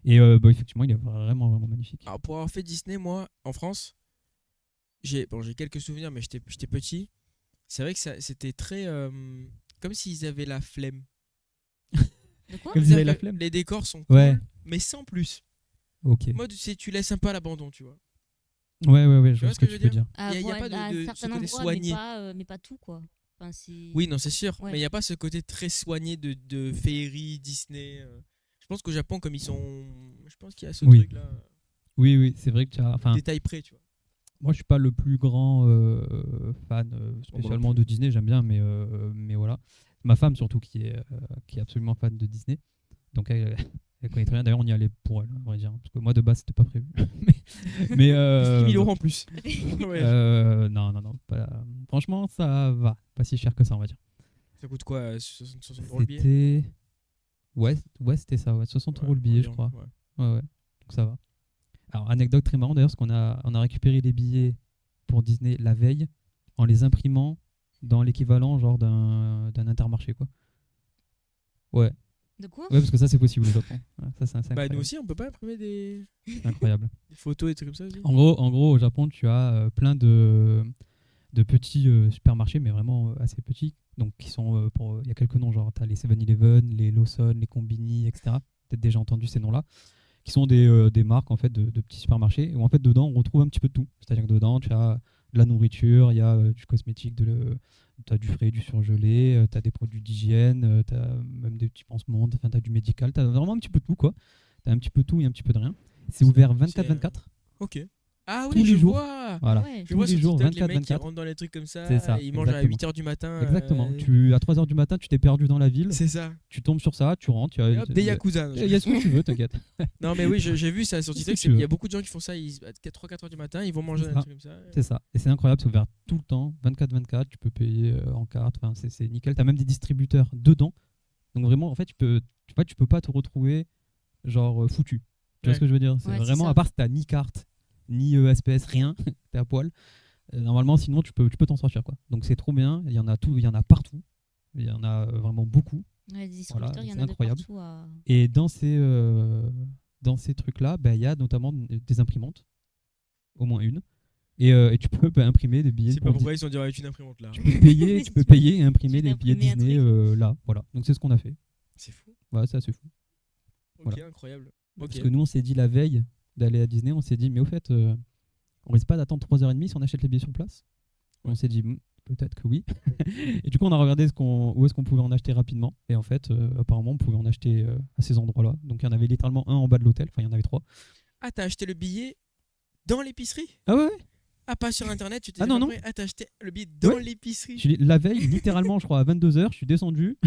Speaker 4: Et effectivement, il est vraiment, vraiment magnifique.
Speaker 1: Alors pour avoir fait Disney, moi, en France, j'ai quelques souvenirs, mais j'étais petit. C'est vrai que c'était très comme s'ils avaient la flemme.
Speaker 2: De quoi?
Speaker 4: Comme
Speaker 1: C'est-à-dire
Speaker 4: vous avez la
Speaker 1: que
Speaker 4: flemme.
Speaker 1: les décors sont cool,
Speaker 4: Ouais,
Speaker 1: mais sans plus.
Speaker 4: ok.
Speaker 1: Moi, tu laisses un peu à l'abandon, tu vois.
Speaker 4: Ouais, je
Speaker 1: vois
Speaker 4: vois
Speaker 1: ce
Speaker 4: ce que
Speaker 1: que je
Speaker 4: tu
Speaker 1: veux
Speaker 4: veux dire.
Speaker 1: Il y a pas
Speaker 2: À
Speaker 1: de ce
Speaker 2: certains
Speaker 1: côté
Speaker 2: endroits,
Speaker 1: soigné.
Speaker 2: mais pas tout, quoi. Enfin,
Speaker 1: Oui, non, c'est sûr.
Speaker 2: Ouais.
Speaker 1: Mais il n'y a pas ce côté très soigné de féerie, Disney. Je pense qu'au Japon, comme ils sont. Je pense qu'il y a ce
Speaker 4: Oui.
Speaker 1: truc-là.
Speaker 4: Oui, c'est vrai que tu as. Enfin,
Speaker 1: Détail près, tu vois.
Speaker 4: moi, je suis pas le plus grand fan spécialement
Speaker 1: plus.
Speaker 4: de Disney. J'aime bien, mais voilà. Ma femme surtout qui est absolument fan de Disney. Donc elle connaît très bien. D'ailleurs, on y allait pour elle, on va dire, parce que moi de base c'était pas prévu. mais
Speaker 1: 10 000 € en plus. Ouais.
Speaker 4: non, franchement, ça va. Pas si cher que ça, on va dire.
Speaker 1: Ça coûte quoi 60 € le billet
Speaker 4: C'était. Ouais, c'était ça, ouais. 60 € le billet, je
Speaker 1: environ,
Speaker 4: crois.
Speaker 1: ouais.
Speaker 4: Ouais. Donc ça va. Alors, anecdote très marrante d'ailleurs, parce on a récupéré les billets pour Disney la veille en les imprimant dans l'équivalent genre d'un Intermarché, quoi. Ouais,
Speaker 2: De quoi?
Speaker 4: parce que ça c'est possible au Japon. Ouais, ça c'est
Speaker 1: Bah,
Speaker 4: incroyable.
Speaker 1: nous aussi, on peut pas imprimer des
Speaker 4: Incroyable.
Speaker 1: photos et trucs comme ça aussi.
Speaker 4: En gros, au Japon, tu as plein de petits supermarchés, mais vraiment assez petits. Donc, qui sont il y a quelques noms, genre tu as les 7-Eleven, les Lawson, les Combini, etc. Peut-être déjà entendu ces noms-là, qui sont des marques en fait de petits supermarchés où en fait dedans on retrouve un petit peu de tout. C'est-à-dire que dedans tu as de la nourriture, il y a du cosmétique, tu as du frais, du surgelé, tu as des produits d'hygiène, tu as même des petits pansements, enfin tu as du médical, tu as vraiment un petit peu de tout, quoi. Tu as un petit peu de tout et un petit peu de rien. C'est ouvert 24/24.
Speaker 1: Ok. Ah
Speaker 4: Tous
Speaker 1: oui,
Speaker 4: les
Speaker 1: je
Speaker 4: jours.
Speaker 1: vois.
Speaker 4: Voilà.
Speaker 2: Ouais.
Speaker 1: Je
Speaker 4: Tous
Speaker 1: vois
Speaker 4: les
Speaker 1: sur
Speaker 4: jours,
Speaker 1: TikTok les mecs qui
Speaker 4: 24/24.
Speaker 1: rentrent dans les trucs comme ça.
Speaker 4: C'est ça,
Speaker 1: Et ils mangent à
Speaker 4: exactement.
Speaker 1: 8h du matin.
Speaker 4: Exactement. À 3h du matin, tu t'es perdu dans la ville,
Speaker 1: C'est ça.
Speaker 4: tu tombes sur ça, tu rentres.
Speaker 1: Et hop, des Yakuza.
Speaker 4: Il y a ce que tu veux, t'inquiète.
Speaker 1: Non, mais oui, j'ai vu ça sur
Speaker 4: Si
Speaker 1: TikTok.
Speaker 4: tu
Speaker 1: Il
Speaker 4: veux.
Speaker 1: y a beaucoup de gens qui font ça. À 3-4h du matin, ils vont manger
Speaker 4: C'est
Speaker 1: un
Speaker 4: ça.
Speaker 1: truc comme ça.
Speaker 4: C'est ça. Et c'est incroyable, c'est ouvert tout le temps, 24/24. Tu peux payer en carte, enfin, c'est nickel. Tu as même des distributeurs dedans. Donc vraiment, en fait, tu peux pas te retrouver genre foutu. Tu vois
Speaker 1: Ouais.
Speaker 4: ce que je veux dire? C'est
Speaker 2: Ouais, c'est
Speaker 4: vraiment,
Speaker 2: ça.
Speaker 4: à part si t'as ni carte, ni SPS, rien, t'es à poil. Normalement, sinon, tu peux t'en sortir, quoi. Donc c'est trop bien. Il y en a partout. Il y en a vraiment beaucoup.
Speaker 2: Ouais, des distributeurs,
Speaker 4: Voilà,
Speaker 2: il y en
Speaker 4: c'est
Speaker 2: a de
Speaker 4: incroyable.
Speaker 2: partout.
Speaker 4: Et dans ces trucs-là, il y a notamment des imprimantes, au moins une. Et tu peux imprimer des billets
Speaker 1: Je sais pas
Speaker 4: pour
Speaker 1: pourquoi ils sont dit avec une imprimante là.
Speaker 4: tu peux payer et imprimer
Speaker 2: Tu
Speaker 4: des
Speaker 2: peux
Speaker 4: billets
Speaker 2: imprimer un
Speaker 4: Disney là. Voilà. Donc c'est ce qu'on a fait.
Speaker 1: C'est fou.
Speaker 4: Ouais, c'est assez fou.
Speaker 1: Ok,
Speaker 4: Voilà.
Speaker 1: incroyable.
Speaker 4: Parce
Speaker 1: Ok.
Speaker 4: que nous, on s'est dit la veille d'aller à Disney, on s'est dit, mais au fait, on risque pas d'attendre 3h30 si on achète les billets sur place. On s'est dit, peut-être que oui. Et du coup, on a regardé où est-ce qu'on pouvait en acheter rapidement. Et en fait, apparemment, on pouvait en acheter à ces endroits-là. Donc il y en avait littéralement un en bas de l'hôtel. Enfin, il y en avait 3.
Speaker 1: Ah, t'as acheté le billet dans l'épicerie?
Speaker 4: Ah ouais.
Speaker 1: Ah, pas sur internet, tu t'es
Speaker 4: Ah non, non.
Speaker 1: Ah, t'as acheté le billet dans
Speaker 4: Ouais.
Speaker 1: l'épicerie.
Speaker 4: La veille, littéralement, je crois, à 22h, je suis descendu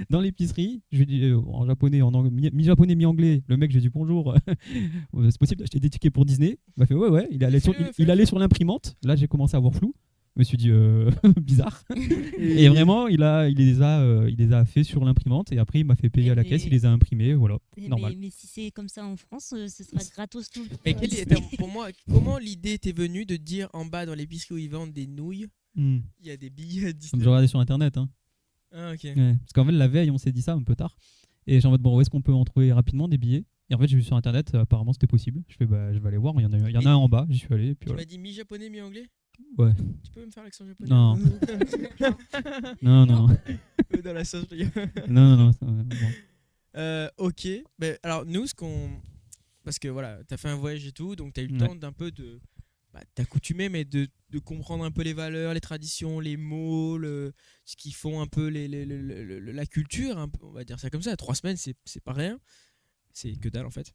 Speaker 4: dans l'épicerie. Je lui ai dit en japonais, en anglais, mi-japonais, mi-anglais. Le mec, j'ai dit bonjour. C'est possible d'acheter des tickets pour Disney? Il m'a fait ouais. Il allait sur l'imprimante. Là, j'ai commencé à avoir flou. Je me suis dit bizarre. Et vraiment, il les a fait sur l'imprimante et après il m'a fait payer à la
Speaker 2: Mais-
Speaker 4: caisse, il les a imprimés, voilà, normal.
Speaker 2: Mais si c'est comme ça en France, ce sera gratos tout le temps.
Speaker 1: Mais pour moi, comment l'idée t'est venue de dire en bas dans l'épicerie où ils vendent des nouilles,
Speaker 4: Hmm.
Speaker 1: il y a des billets à
Speaker 4: Comme
Speaker 1: 19
Speaker 4: je regardais sur internet. Hein.
Speaker 1: Ah, ok.
Speaker 4: Ouais. Parce qu'en fait, la veille, on s'est dit ça un peu tard. Et j'ai en mode, bon, où est-ce qu'on peut en trouver rapidement des billets? Et en fait, j'ai vu sur internet, apparemment c'était possible. Je fais, bah, je vais aller voir. Il y en a un en bas, j'y suis allé. Et puis
Speaker 1: Tu
Speaker 4: voilà.
Speaker 1: m'as dit mi-japonais, mi-anglais?
Speaker 4: Ouais.
Speaker 1: Tu peux me faire l'accent japonais?
Speaker 4: Non. Non, non, non.
Speaker 1: Dans la sauce, je rigole.
Speaker 4: Non, non, non. Bon.
Speaker 1: Ok. Ben, alors, nous, parce que voilà, t'as fait un voyage et tout, donc t'as eu le
Speaker 4: Ouais.
Speaker 1: temps d'un peu de t'accoutumer, mais de comprendre un peu les valeurs, les traditions, les mots, ce qu'ils font un peu la culture, un peu, on va dire ça comme ça. 3 semaines, c'est pas rien. C'est que dalle en fait.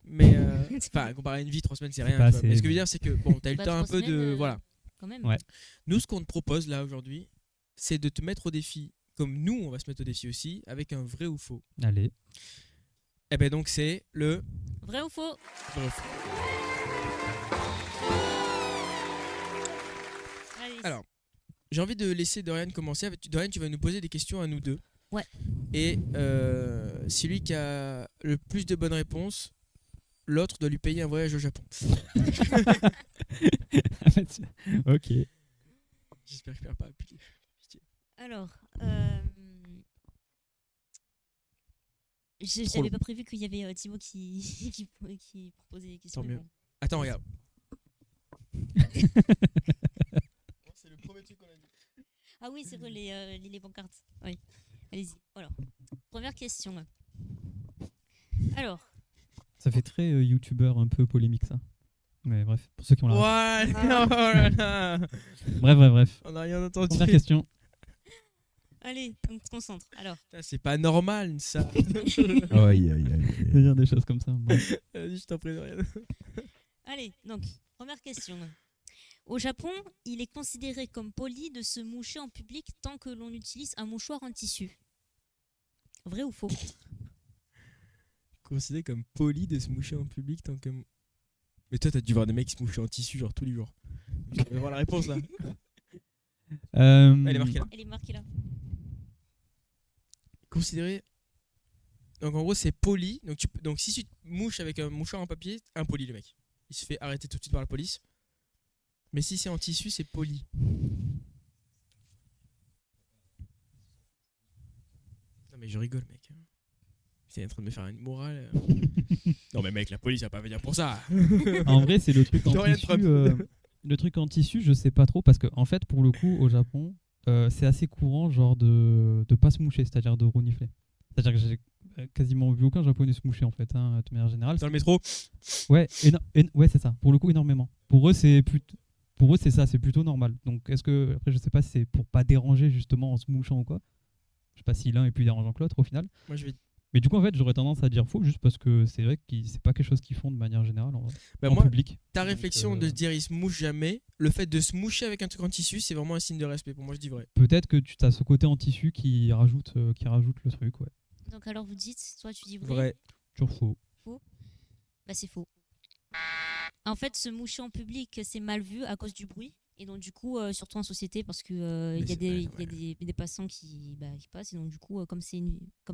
Speaker 1: Mais, enfin, comparé à une vie, 3 semaines, c'est rien.
Speaker 4: pas
Speaker 1: tu vois. Mais
Speaker 4: assez,
Speaker 1: ce que je veux dire, c'est que bon, t'as eu le
Speaker 2: Bah,
Speaker 1: temps un
Speaker 2: 3
Speaker 1: peu de.
Speaker 2: semaines,
Speaker 1: Voilà.
Speaker 2: Quand même.
Speaker 4: Ouais.
Speaker 1: Nous, ce qu'on te propose là aujourd'hui, c'est de te mettre au défi, comme nous, on va se mettre au défi aussi, avec un vrai ou faux.
Speaker 4: Allez.
Speaker 1: Et ben donc, c'est le
Speaker 2: Vrai ou faux?
Speaker 1: vrai ou faux.
Speaker 2: Allez.
Speaker 1: Alors, j'ai envie de laisser Dorian commencer. Dorian, tu vas nous poser des questions à nous deux.
Speaker 2: Ouais.
Speaker 1: Et celui qui a le plus de bonnes réponses, l'autre doit lui payer un voyage au Japon.
Speaker 4: Ok.
Speaker 1: J'espère que je perds pas. Pitié.
Speaker 2: Alors,
Speaker 1: Trop
Speaker 2: j'avais
Speaker 1: long.
Speaker 2: pas prévu qu'il y avait Thibaut qui proposait des questions.
Speaker 1: Tant
Speaker 2: mais
Speaker 1: mieux.
Speaker 2: bon.
Speaker 1: Attends, regarde. C'est le premier truc qu'on a dit.
Speaker 2: Ah oui, c'est vrai, les pancartes. Oui. Allez-y. Alors, première question. Alors,
Speaker 4: Ça fait très youtubeur un peu polémique ça. Mais bref, pour ceux qui ont la.
Speaker 1: Voilà. Oh là là.
Speaker 4: Bref.
Speaker 1: On n'a rien entendu.
Speaker 4: Première question.
Speaker 2: allez, on se concentre. Alors,
Speaker 1: Putain, c'est pas normal ça.
Speaker 3: Aïe, aïe, aïe.
Speaker 4: Je vais dire des choses comme ça. Bref.
Speaker 1: Vas-y, je t'en prie, Dorian.
Speaker 2: allez, donc, première question. Au Japon, il est considéré comme poli de se moucher en public tant que l'on utilise un mouchoir en tissu. Vrai ou faux?
Speaker 1: Considéré comme poli de se moucher en public tant que. Mais toi, t'as dû voir des mecs qui se mouchent en tissu genre tous les jours. Je vais voir la réponse là. Elle est marquée là.
Speaker 2: Elle est marquée là.
Speaker 1: Considéré. Donc en gros, c'est poli. Donc si tu te mouches avec un mouchoir en papier, impoli le mec. Il se fait arrêter tout de suite par la police. Mais si c'est en tissu, c'est poli. Non mais je rigole, mec. T'es en train de me faire une morale. Non mais mec, la police va pas venir pour ça.
Speaker 4: En vrai, c'est le truc en
Speaker 1: Dorian
Speaker 4: tissu.
Speaker 1: Trump.
Speaker 4: Le truc en tissu, je sais pas trop parce que en fait, pour le coup, au Japon, c'est assez courant, genre de pas se moucher, c'est-à-dire de renifler. C'est-à-dire que j'ai quasiment vu aucun japonais se moucher en fait, hein, de manière générale.
Speaker 1: Dans le métro.
Speaker 4: Ouais, ouais, c'est ça. Pour le coup, énormément. Pour eux, c'est ça, c'est plutôt normal. Donc, est-ce que après, je sais pas si c'est pour pas déranger justement en se mouchant ou quoi. Je sais pas si l'un est plus dérangeant que l'autre au final.
Speaker 1: Moi je vais.
Speaker 4: Mais du coup, en fait, j'aurais tendance à dire faux juste parce que c'est vrai que c'est pas quelque chose qu'ils font de manière générale
Speaker 1: Bah
Speaker 4: en
Speaker 1: moi,
Speaker 4: public.
Speaker 1: ta
Speaker 4: Donc,
Speaker 1: réflexion de se dire il se mouche jamais, le fait de se moucher avec un truc en tissu, c'est vraiment un signe de respect. Pour moi, je dis vrai.
Speaker 4: Peut-être que tu as ce côté en tissu qui rajoute le truc, ouais.
Speaker 2: Donc alors vous dites, toi tu dis vrai.
Speaker 1: Vrai.
Speaker 4: Toujours faux.
Speaker 2: Bah c'est faux. En fait, se moucher en public, c'est mal vu à cause du bruit. Et donc du coup, surtout en société, parce que
Speaker 1: Mais
Speaker 2: il y a
Speaker 1: c'est
Speaker 2: des,
Speaker 1: pas normal.
Speaker 2: il y a des passants qui passent. Et donc du coup, comme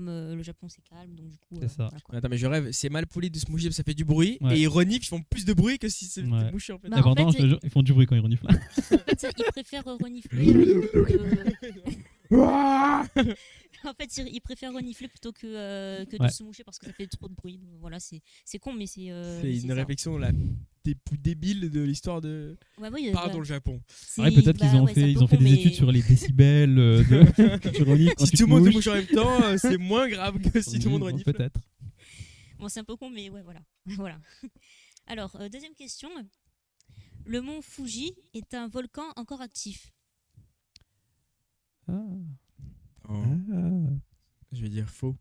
Speaker 2: le Japon c'est calme, donc du coup.
Speaker 4: C'est ça.
Speaker 2: voilà, quoi.
Speaker 1: Attends, mais je rêve, c'est mal poli de se moucher parce que ça fait du bruit.
Speaker 4: Ouais.
Speaker 1: Et ils reniflent, ils font plus de bruit que si c'était
Speaker 4: Ouais.
Speaker 1: mouché en fait.
Speaker 2: Bah,
Speaker 4: Et
Speaker 2: en
Speaker 4: pourtant,
Speaker 2: fait,
Speaker 4: je te jure, ils font du bruit quand ils reniflent.
Speaker 2: En fait, ils préfèrent renifler. En fait, ils préfèrent renifler plutôt que de
Speaker 4: Ouais.
Speaker 2: se moucher parce que ça fait trop de bruit. Donc, voilà, c'est con, mais c'est.
Speaker 1: C'est
Speaker 2: c'est
Speaker 1: une
Speaker 2: ça.
Speaker 1: réflexion la des plus débiles de l'histoire de.
Speaker 2: Ouais, oui,
Speaker 1: Pardon,
Speaker 2: bah,
Speaker 1: le Japon.
Speaker 4: Ouais, peut-être qu'ils ont
Speaker 2: ouais, c'est un
Speaker 4: fait,
Speaker 2: peu
Speaker 4: ils ont fait
Speaker 2: con,
Speaker 4: des
Speaker 2: mais-
Speaker 4: études sur les décibels tu renifles quand
Speaker 1: Si
Speaker 4: tu
Speaker 1: tout
Speaker 4: te
Speaker 1: le monde te
Speaker 4: mouches.
Speaker 1: mouche en même temps, c'est moins grave que si tout le monde
Speaker 4: Oui,
Speaker 1: renifle.
Speaker 4: Peut-être.
Speaker 2: Bon, c'est un peu con, mais ouais, voilà. Voilà. Alors, deuxième question. Le mont Fuji est un volcan encore actif.
Speaker 4: Ah.
Speaker 1: Oh, je vais dire faux.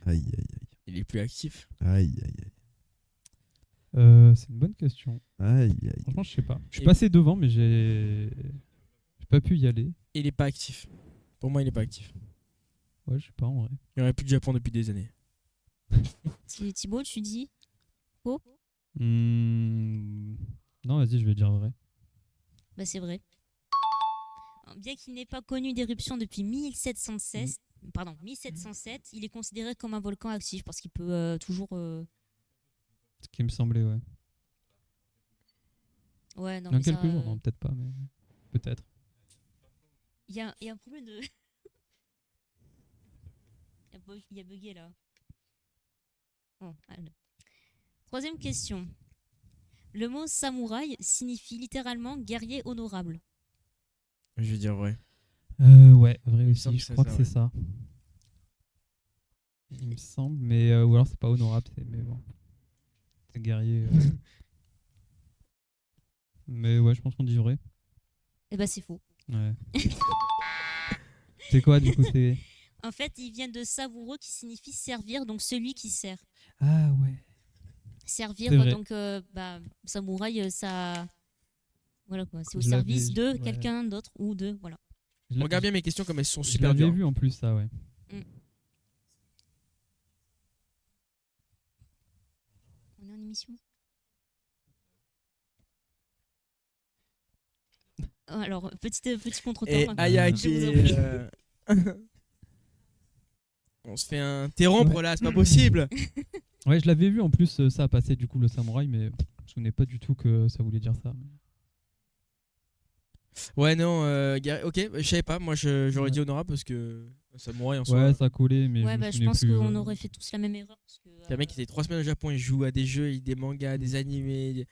Speaker 3: Aïe, aïe,
Speaker 1: Il est plus actif.
Speaker 3: aïe. Aïe, aïe,
Speaker 4: C'est une bonne question.
Speaker 3: aïe. Aïe, aïe.
Speaker 4: Franchement, je sais pas. Je suis
Speaker 1: Et-
Speaker 4: passé devant, mais j'ai pas pu y aller.
Speaker 1: Il est pas actif. Pour moi, il est pas actif.
Speaker 4: Ouais, je sais pas en vrai.
Speaker 1: Il n'y aurait plus de Japon depuis des années.
Speaker 2: Thibaut, tu dis
Speaker 4: Non, vas-y, je vais dire vrai.
Speaker 2: bah c'est vrai. Bien qu'il n'ait pas connu d'éruption depuis 1707, il est considéré comme un volcan actif parce qu'il peut toujours.
Speaker 4: Ce qui me semblait, ouais.
Speaker 2: Ouais, non,
Speaker 4: Dans
Speaker 2: mais ça,
Speaker 4: quelques jours, non, peut-être pas, mais peut-être.
Speaker 2: il y a un problème de. Il y a bugué là. Bon, allez. Troisième question. Le mot samouraï signifie littéralement guerrier honorable.
Speaker 1: Je vais dire vrai.
Speaker 4: Ouais, vrai
Speaker 1: me
Speaker 4: aussi,
Speaker 1: semble
Speaker 4: je
Speaker 1: que
Speaker 4: crois
Speaker 1: c'est
Speaker 4: que
Speaker 1: ça,
Speaker 4: c'est ça. Il me semble, mais ou alors c'est pas honorable, mais bon. C'est guerrier. Mais ouais, je pense qu'on dit vrai.
Speaker 2: Eh ben c'est faux.
Speaker 4: Ouais. C'est quoi du coup c'est...
Speaker 2: En fait, il vient de savoureux qui signifie servir, donc celui qui sert.
Speaker 4: Ah ouais.
Speaker 2: Servir,
Speaker 4: C'est vrai.
Speaker 2: donc samouraï, ça. Voilà quoi, c'est au
Speaker 4: Je l'avais-
Speaker 2: service de
Speaker 4: ouais.
Speaker 2: quelqu'un d'autre ou de. Voilà.
Speaker 1: Regarde bien mes questions comme elles sont
Speaker 4: Je
Speaker 1: super
Speaker 4: l'avais
Speaker 1: dures.
Speaker 4: vu en plus ça, ouais.
Speaker 2: On est en émission. Alors, petit contre-temps.
Speaker 1: Et
Speaker 2: hein.
Speaker 1: Aya
Speaker 2: Je
Speaker 1: qui
Speaker 2: vous en
Speaker 1: est,
Speaker 2: prie.
Speaker 1: On se fait interrompre
Speaker 4: Ouais.
Speaker 1: là, c'est pas possible.
Speaker 4: Ouais, je l'avais vu en plus ça passer du coup le samouraï, mais je me souvenais pas du tout que ça voulait dire ça.
Speaker 1: Ouais, non, ok, je savais pas. Moi, j'aurais
Speaker 4: Ouais.
Speaker 1: dit honorable parce que samouraï en soi.
Speaker 4: Ouais, ça collait, mais
Speaker 2: Ouais,
Speaker 4: je me
Speaker 2: je
Speaker 4: souvenais
Speaker 2: pense
Speaker 4: plus.
Speaker 2: qu'on aurait fait tous la même erreur. Parce que,
Speaker 1: Le mec, il était 3 semaines au Japon, il joue à des jeux, il des mangas, des animés.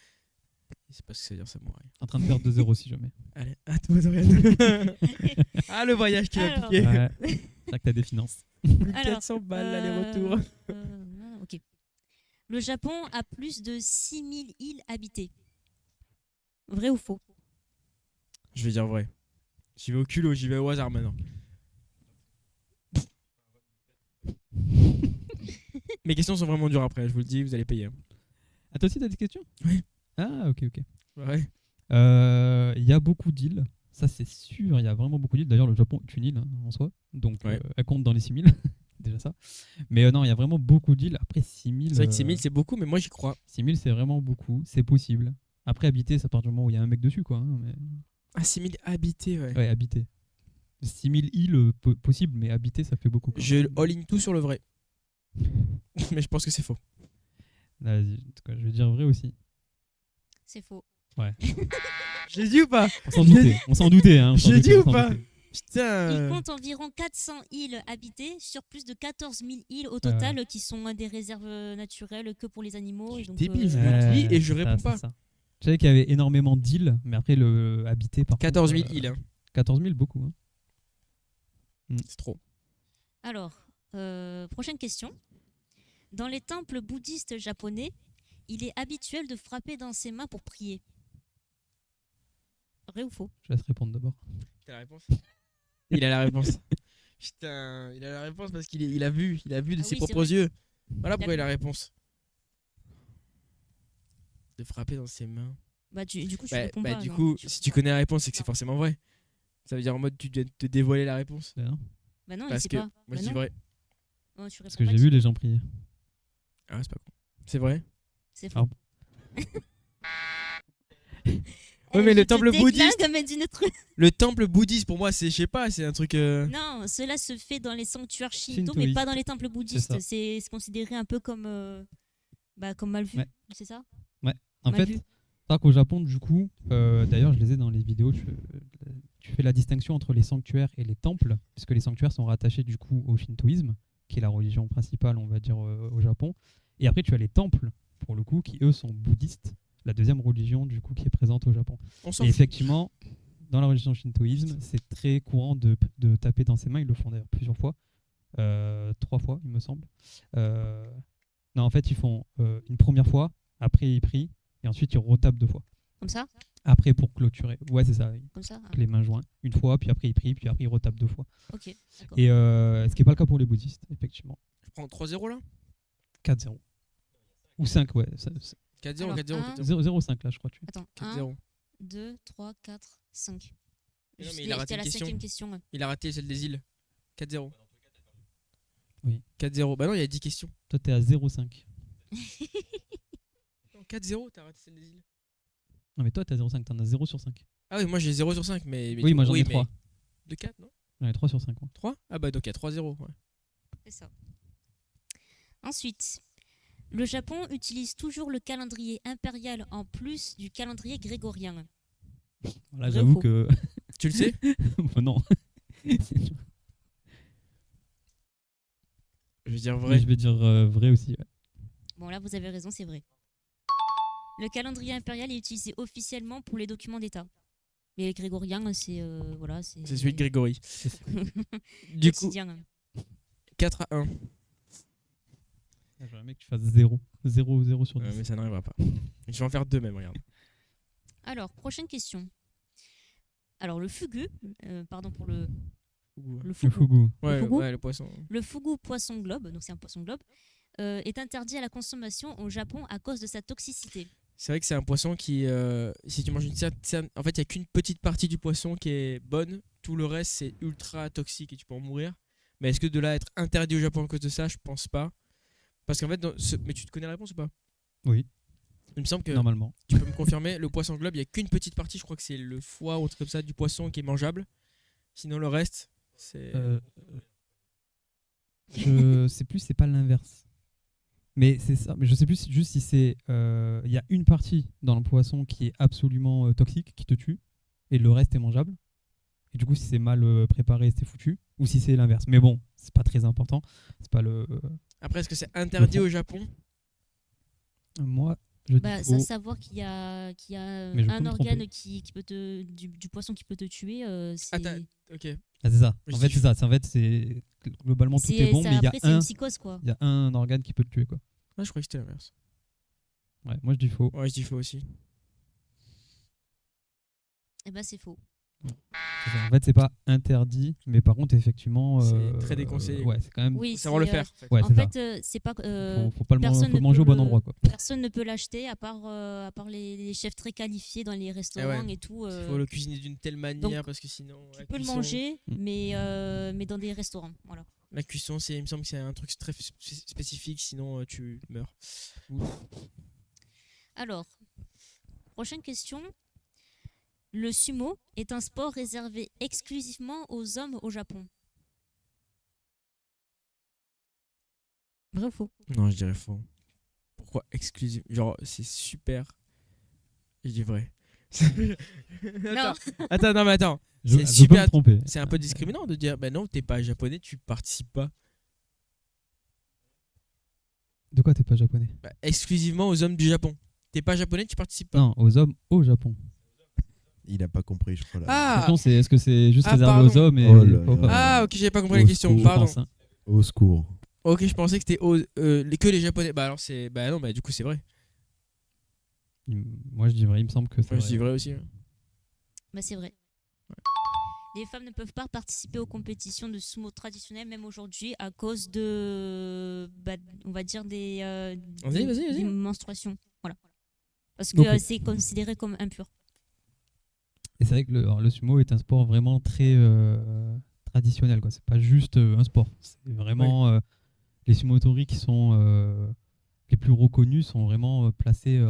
Speaker 1: Il sait pas ce que ça veut dire samouraï.
Speaker 4: En train de perdre 2-0 si jamais.
Speaker 1: Allez, à toi, Dorian. Ah, le voyage qui va
Speaker 2: Alors,
Speaker 1: piquer.
Speaker 4: Ouais. C'est vrai que t'as des finances.
Speaker 2: Alors,
Speaker 1: 400 balles l'aller-retour.
Speaker 2: Ok. Le Japon a plus de 6000 îles habitées. Vrai ou faux?
Speaker 1: Je vais dire vrai. J'y vais au culot, j'y vais au hasard maintenant. Mes questions sont vraiment dures après, je vous le dis, vous allez payer.
Speaker 4: Ah, toi aussi t'as des questions?
Speaker 1: Oui.
Speaker 4: Ah, ok.
Speaker 1: Ouais.
Speaker 4: Il y a beaucoup d'îles, ça c'est sûr, il y a vraiment beaucoup d'îles. D'ailleurs, le Japon est une île en soi, donc
Speaker 1: Ouais.
Speaker 4: elle compte dans les 6000, déjà ça. Mais non, il y a vraiment beaucoup d'îles. Après 6000,
Speaker 1: C'est vrai que 6000 c'est beaucoup, mais moi j'y crois.
Speaker 4: 6000 c'est vraiment beaucoup, c'est possible. Après, habiter, c'est à partir du moment où il y a un mec dessus, quoi. Hein, mais...
Speaker 1: Ah, 6000 habités, ouais.
Speaker 4: Ouais, habiter. 6000 îles possibles, mais habiter, ça fait beaucoup. Quoi.
Speaker 1: Je all-in tout sur le vrai. Mais je pense que c'est faux.
Speaker 4: Vas-y, en tout cas, je vais dire vrai aussi.
Speaker 2: C'est faux.
Speaker 1: J'ai dit ou pas?
Speaker 4: On s'en doutait, on s'en doutait. Hein, on s'en
Speaker 1: J'ai
Speaker 4: doutait,
Speaker 1: dit
Speaker 4: on
Speaker 1: ou
Speaker 4: s'en
Speaker 1: pas?
Speaker 4: doutait.
Speaker 2: Il
Speaker 1: Putain.
Speaker 2: compte environ 400 îles habitées sur plus de 14 000 îles au total qui sont des réserves naturelles que pour les animaux. Et donc,
Speaker 1: Débile, je le dis et je réponds pas.
Speaker 4: Ça. Je savais qu'il y avait énormément d'îles, mais après, le habité par
Speaker 1: 14 000
Speaker 4: contre,
Speaker 1: îles, hein.
Speaker 4: 14 000, beaucoup. Hein.
Speaker 1: C'est trop.
Speaker 2: Alors, prochaine question. Dans les temples bouddhistes japonais, il est habituel de frapper dans ses mains pour prier. Vrai ou faux?
Speaker 4: Je laisse répondre d'abord.
Speaker 1: T'as la réponse? Il a la réponse. Putain, il a la réponse parce qu'il a vu de
Speaker 2: Ah
Speaker 1: ses
Speaker 2: oui, c'est
Speaker 1: propres
Speaker 2: vrai.
Speaker 1: yeux. Voilà pourquoi
Speaker 2: vu.
Speaker 1: il a la réponse. De frapper dans ses mains.
Speaker 2: Bah, du coup, tu réponds pas.
Speaker 1: Du
Speaker 2: non.
Speaker 1: coup, si tu connais la réponse, c'est que c'est forcément vrai. Ça veut dire en mode tu viens de te dévoiler la réponse.
Speaker 4: Non,
Speaker 2: Bah non, il
Speaker 1: Parce
Speaker 2: sait
Speaker 1: que
Speaker 2: pas.
Speaker 1: moi je
Speaker 2: Bah
Speaker 1: dis
Speaker 2: non.
Speaker 1: vrai.
Speaker 2: Non, tu
Speaker 4: parce
Speaker 2: réponds
Speaker 4: que
Speaker 2: pas,
Speaker 4: j'ai
Speaker 2: tu
Speaker 4: vu
Speaker 2: sais
Speaker 4: les
Speaker 2: pas.
Speaker 4: gens prier.
Speaker 1: Ah, c'est pas con. C'est vrai.
Speaker 2: C'est
Speaker 4: Ah
Speaker 2: faux.
Speaker 1: Ouais, mais
Speaker 2: je
Speaker 1: le
Speaker 2: te
Speaker 1: temple
Speaker 2: décline
Speaker 1: bouddhiste-
Speaker 2: comme d'une truc.
Speaker 1: Le temple bouddhiste pour moi, c'est, je sais pas, c'est un truc.
Speaker 2: Non, cela se fait dans les sanctuaires shinto, mais
Speaker 4: Shintoïstes.
Speaker 2: pas dans les temples bouddhistes.
Speaker 4: ça.
Speaker 2: C'est considéré un peu comme, comme mal vu.
Speaker 4: Ouais.
Speaker 2: C'est ça?
Speaker 4: En
Speaker 2: Mal
Speaker 4: fait,
Speaker 2: vu.
Speaker 4: c'est qu'au Japon, du coup, d'ailleurs, je les ai dans les vidéos, tu fais la distinction entre les sanctuaires et les temples, puisque les sanctuaires sont rattachés du coup au shintoïsme, qui est la religion principale, on va dire, au Japon. Et après, tu as les temples, pour le coup, qui eux sont bouddhistes, la deuxième religion du coup qui est présente au Japon.
Speaker 1: On s'en
Speaker 4: Et
Speaker 1: fout.
Speaker 4: effectivement, dans la religion shintoïsme, c'est très courant de taper dans ses mains. Ils le font d'ailleurs plusieurs fois, 3 fois, il me semble. Non, en fait, ils font une première fois, après ils prient, et ensuite ils retapent 2 fois.
Speaker 2: Comme ça?
Speaker 4: Après pour clôturer. Ouais, c'est ça.
Speaker 2: Comme ça? Ah,
Speaker 4: Avec les mains jointes. Une fois, puis après ils prient, puis après ils retapent 2 fois.
Speaker 2: ok, d'accord.
Speaker 4: Et ce qui n'est pas le cas pour les bouddhistes, effectivement.
Speaker 1: Je prends 3-0 là
Speaker 4: 4-0. Ou 5, ouais.
Speaker 1: 4-0,
Speaker 2: Alors,
Speaker 1: 4-0,
Speaker 2: un-
Speaker 1: 4-0.
Speaker 4: 0-5 là, je crois.
Speaker 2: Attends, 1,
Speaker 1: 4-0.
Speaker 2: 2, 3, 4, 5.
Speaker 1: Mais non, mais il a raté
Speaker 2: C'était
Speaker 1: une
Speaker 2: la
Speaker 1: question.
Speaker 2: 5e question. Ouais.
Speaker 1: Il a raté celle des îles. 4-0.
Speaker 4: Oui.
Speaker 1: 4-0. Bah non, il y a 10 questions.
Speaker 4: Toi, t'es à 0-5.
Speaker 1: Non, 4-0, t'as raté celle des îles.
Speaker 4: Non, mais toi, t'es à 0,5. T'en as 0 sur 5.
Speaker 1: Ah oui, moi j'ai 0 sur 5, mais
Speaker 4: Oui, moi j'en ai
Speaker 1: mais
Speaker 4: 3.
Speaker 1: de 4, non?
Speaker 4: J'en ai 3 sur 5.
Speaker 1: 3? Ah bah donc il y a 3-0. Ouais.
Speaker 2: C'est ça. Ensuite, le Japon utilise toujours le calendrier impérial en plus du calendrier grégorien.
Speaker 4: Là,
Speaker 2: Vrai ou
Speaker 4: j'avoue
Speaker 2: faux?
Speaker 4: que.
Speaker 1: Tu le sais?
Speaker 4: Non.
Speaker 1: Je veux dire
Speaker 4: Mais
Speaker 1: vrai.
Speaker 4: je vais dire vrai aussi. Ouais.
Speaker 2: Bon, là, vous avez raison, c'est vrai. Le calendrier impérial est utilisé officiellement pour les documents d'État. Mais le grégorien, c'est voilà, c'est
Speaker 1: C'est celui de Grégory. Du coup,
Speaker 2: quotidien.
Speaker 1: 4-1.
Speaker 4: J'aimerais bien que tu fasses 0. 0 sur 10.
Speaker 1: Mais ça n'arrivera pas. Je vais en faire 2 même, regarde.
Speaker 2: Alors, prochaine question. Alors, le fugu, pardon pour le
Speaker 4: Le
Speaker 2: fugu.
Speaker 4: fugu.
Speaker 1: Ouais,
Speaker 2: fugu
Speaker 1: ouais, le poisson.
Speaker 2: Le fugu poisson globe, donc c'est un poisson globe, est interdit à la consommation au Japon à cause de sa toxicité.
Speaker 1: C'est vrai que c'est un poisson qui, si tu manges une certaine... En fait, il n'y a qu'une petite partie du poisson qui est bonne. Tout le reste, c'est ultra toxique et tu peux en mourir. Mais est-ce que de là à être interdit au Japon à cause de ça, je pense pas. Parce qu'en fait, mais tu te connais la réponse ou pas?
Speaker 4: Oui,
Speaker 1: Il me semble que
Speaker 4: normalement.
Speaker 1: tu peux me confirmer, le poisson globe, il n'y a qu'une petite partie, je crois que c'est le foie ou un truc comme ça, du poisson qui est mangeable. Sinon, le reste, c'est...
Speaker 4: Je sais plus, c'est pas l'inverse. Mais c'est ça. Mais je sais plus juste si c'est. Il y a une partie dans le poisson qui est absolument toxique, qui te tue, et le reste est mangeable. Et du coup, si c'est mal préparé, c'est foutu. Ou si c'est l'inverse. Mais bon, c'est pas très important. C'est pas le.
Speaker 1: Après, est-ce que c'est interdit au Japon?
Speaker 4: Moi, je dis
Speaker 2: Bah,
Speaker 4: faux.
Speaker 2: ça savoir qu'il y a
Speaker 4: Mais je peux
Speaker 2: un
Speaker 4: me
Speaker 2: organe
Speaker 4: tromper.
Speaker 2: qui peut du poisson qui peut te tuer, c'est
Speaker 1: Attends, ok.
Speaker 4: Ah, c'est ça.
Speaker 1: Je
Speaker 4: En fait,
Speaker 1: dis
Speaker 4: c'est ça. En fait, c'est globalement tout est bon,
Speaker 2: ça-
Speaker 4: mais
Speaker 2: après c'est une psychose quoi.
Speaker 4: il y a un organe qui peut te tuer, quoi.
Speaker 1: Ah, je croyais que c'était l'inverse.
Speaker 4: Ouais, moi je dis faux.
Speaker 1: Ouais, je dis faux aussi.
Speaker 2: Et bah c'est faux.
Speaker 4: C'est ça. En fait, c'est pas interdit, mais par contre, effectivement.
Speaker 1: C'est très déconseillé.
Speaker 4: Ouais, c'est quand même.
Speaker 2: Oui,
Speaker 1: Faut savoir le
Speaker 2: c'est,
Speaker 1: faire. en fait.
Speaker 4: Ouais,
Speaker 2: en
Speaker 4: c'est ça.
Speaker 2: fait, c'est pas
Speaker 4: Faut pas le
Speaker 2: personne
Speaker 4: faut
Speaker 2: ne
Speaker 4: manger
Speaker 2: peut
Speaker 4: au bon
Speaker 2: le-
Speaker 4: endroit, quoi.
Speaker 2: personne ne peut l'acheter à part les chefs très qualifiés dans les restaurants et tout.
Speaker 1: Il faut le cuisiner d'une telle manière parce que sinon.
Speaker 2: Tu peux le manger, mais dans des restaurants. Voilà.
Speaker 1: La cuisson, il me semble que c'est un truc très spécifique, sinon tu meurs.
Speaker 2: Alors, prochaine question. Le sumo est un sport réservé exclusivement aux hommes au Japon. Vrai ou faux?
Speaker 1: Non, je dirais faux. Pourquoi exclusif? Genre, c'est super. Je dis vrai. Attends, non, mais attends.
Speaker 4: Je
Speaker 1: C'est
Speaker 4: peux
Speaker 1: super.
Speaker 4: me tromper.
Speaker 1: C'est un peu discriminant de dire, bah non, t'es pas japonais, tu participes pas.
Speaker 4: De quoi t'es pas japonais?
Speaker 1: Bah, exclusivement aux hommes du Japon. T'es pas japonais, tu participes pas.
Speaker 4: Non, aux hommes au Japon.
Speaker 3: Il a pas compris, je crois. Là.
Speaker 1: Ah,
Speaker 4: La question, c'est est-ce que c'est juste
Speaker 1: Ah,
Speaker 4: réservé aux
Speaker 1: pardon.
Speaker 4: hommes et
Speaker 3: Oh là
Speaker 4: aux
Speaker 3: là.
Speaker 4: femmes?
Speaker 1: ah, ok, j'avais pas compris la
Speaker 3: Au
Speaker 1: question.
Speaker 3: secours.
Speaker 4: Je
Speaker 1: Pardon.
Speaker 4: pense, hein.
Speaker 3: Au secours.
Speaker 1: Ok, je pensais que c'était que les japonais. Bah alors c'est. Bah non, bah du coup c'est vrai.
Speaker 4: Moi, je dis vrai. Il me semble que c'est
Speaker 1: Moi, je
Speaker 4: vrai.
Speaker 1: dis vrai aussi. Hein.
Speaker 2: Bah, c'est vrai. Les femmes ne peuvent pas participer aux compétitions de sumo traditionnelles, même aujourd'hui, à cause de, on va dire, des
Speaker 1: Vas-y.
Speaker 2: menstruations. Voilà. Parce que
Speaker 4: Ok.
Speaker 2: c'est considéré comme impur.
Speaker 4: Et c'est vrai que le sumo est un sport vraiment très traditionnel, quoi. C'est pas juste un sport. C'est vraiment les sumotori qui sont les plus reconnus sont vraiment placés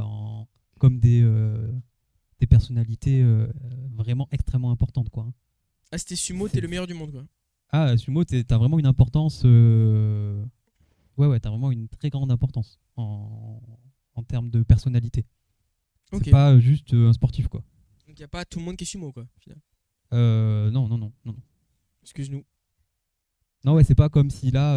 Speaker 4: comme des personnalités vraiment extrêmement importantes, quoi.
Speaker 1: Ah, c'était sumo, t'es le meilleur du monde quoi.
Speaker 4: Ah, sumo, t'as vraiment une importance. Ouais, t'as vraiment une très grande importance en termes de personnalité.
Speaker 1: Ok.
Speaker 4: C'est pas juste un sportif, quoi.
Speaker 1: Donc y a pas tout le monde qui est sumo quoi. Au final.
Speaker 4: Non.
Speaker 1: Excuse-nous.
Speaker 4: Non, ouais, c'est pas comme si là,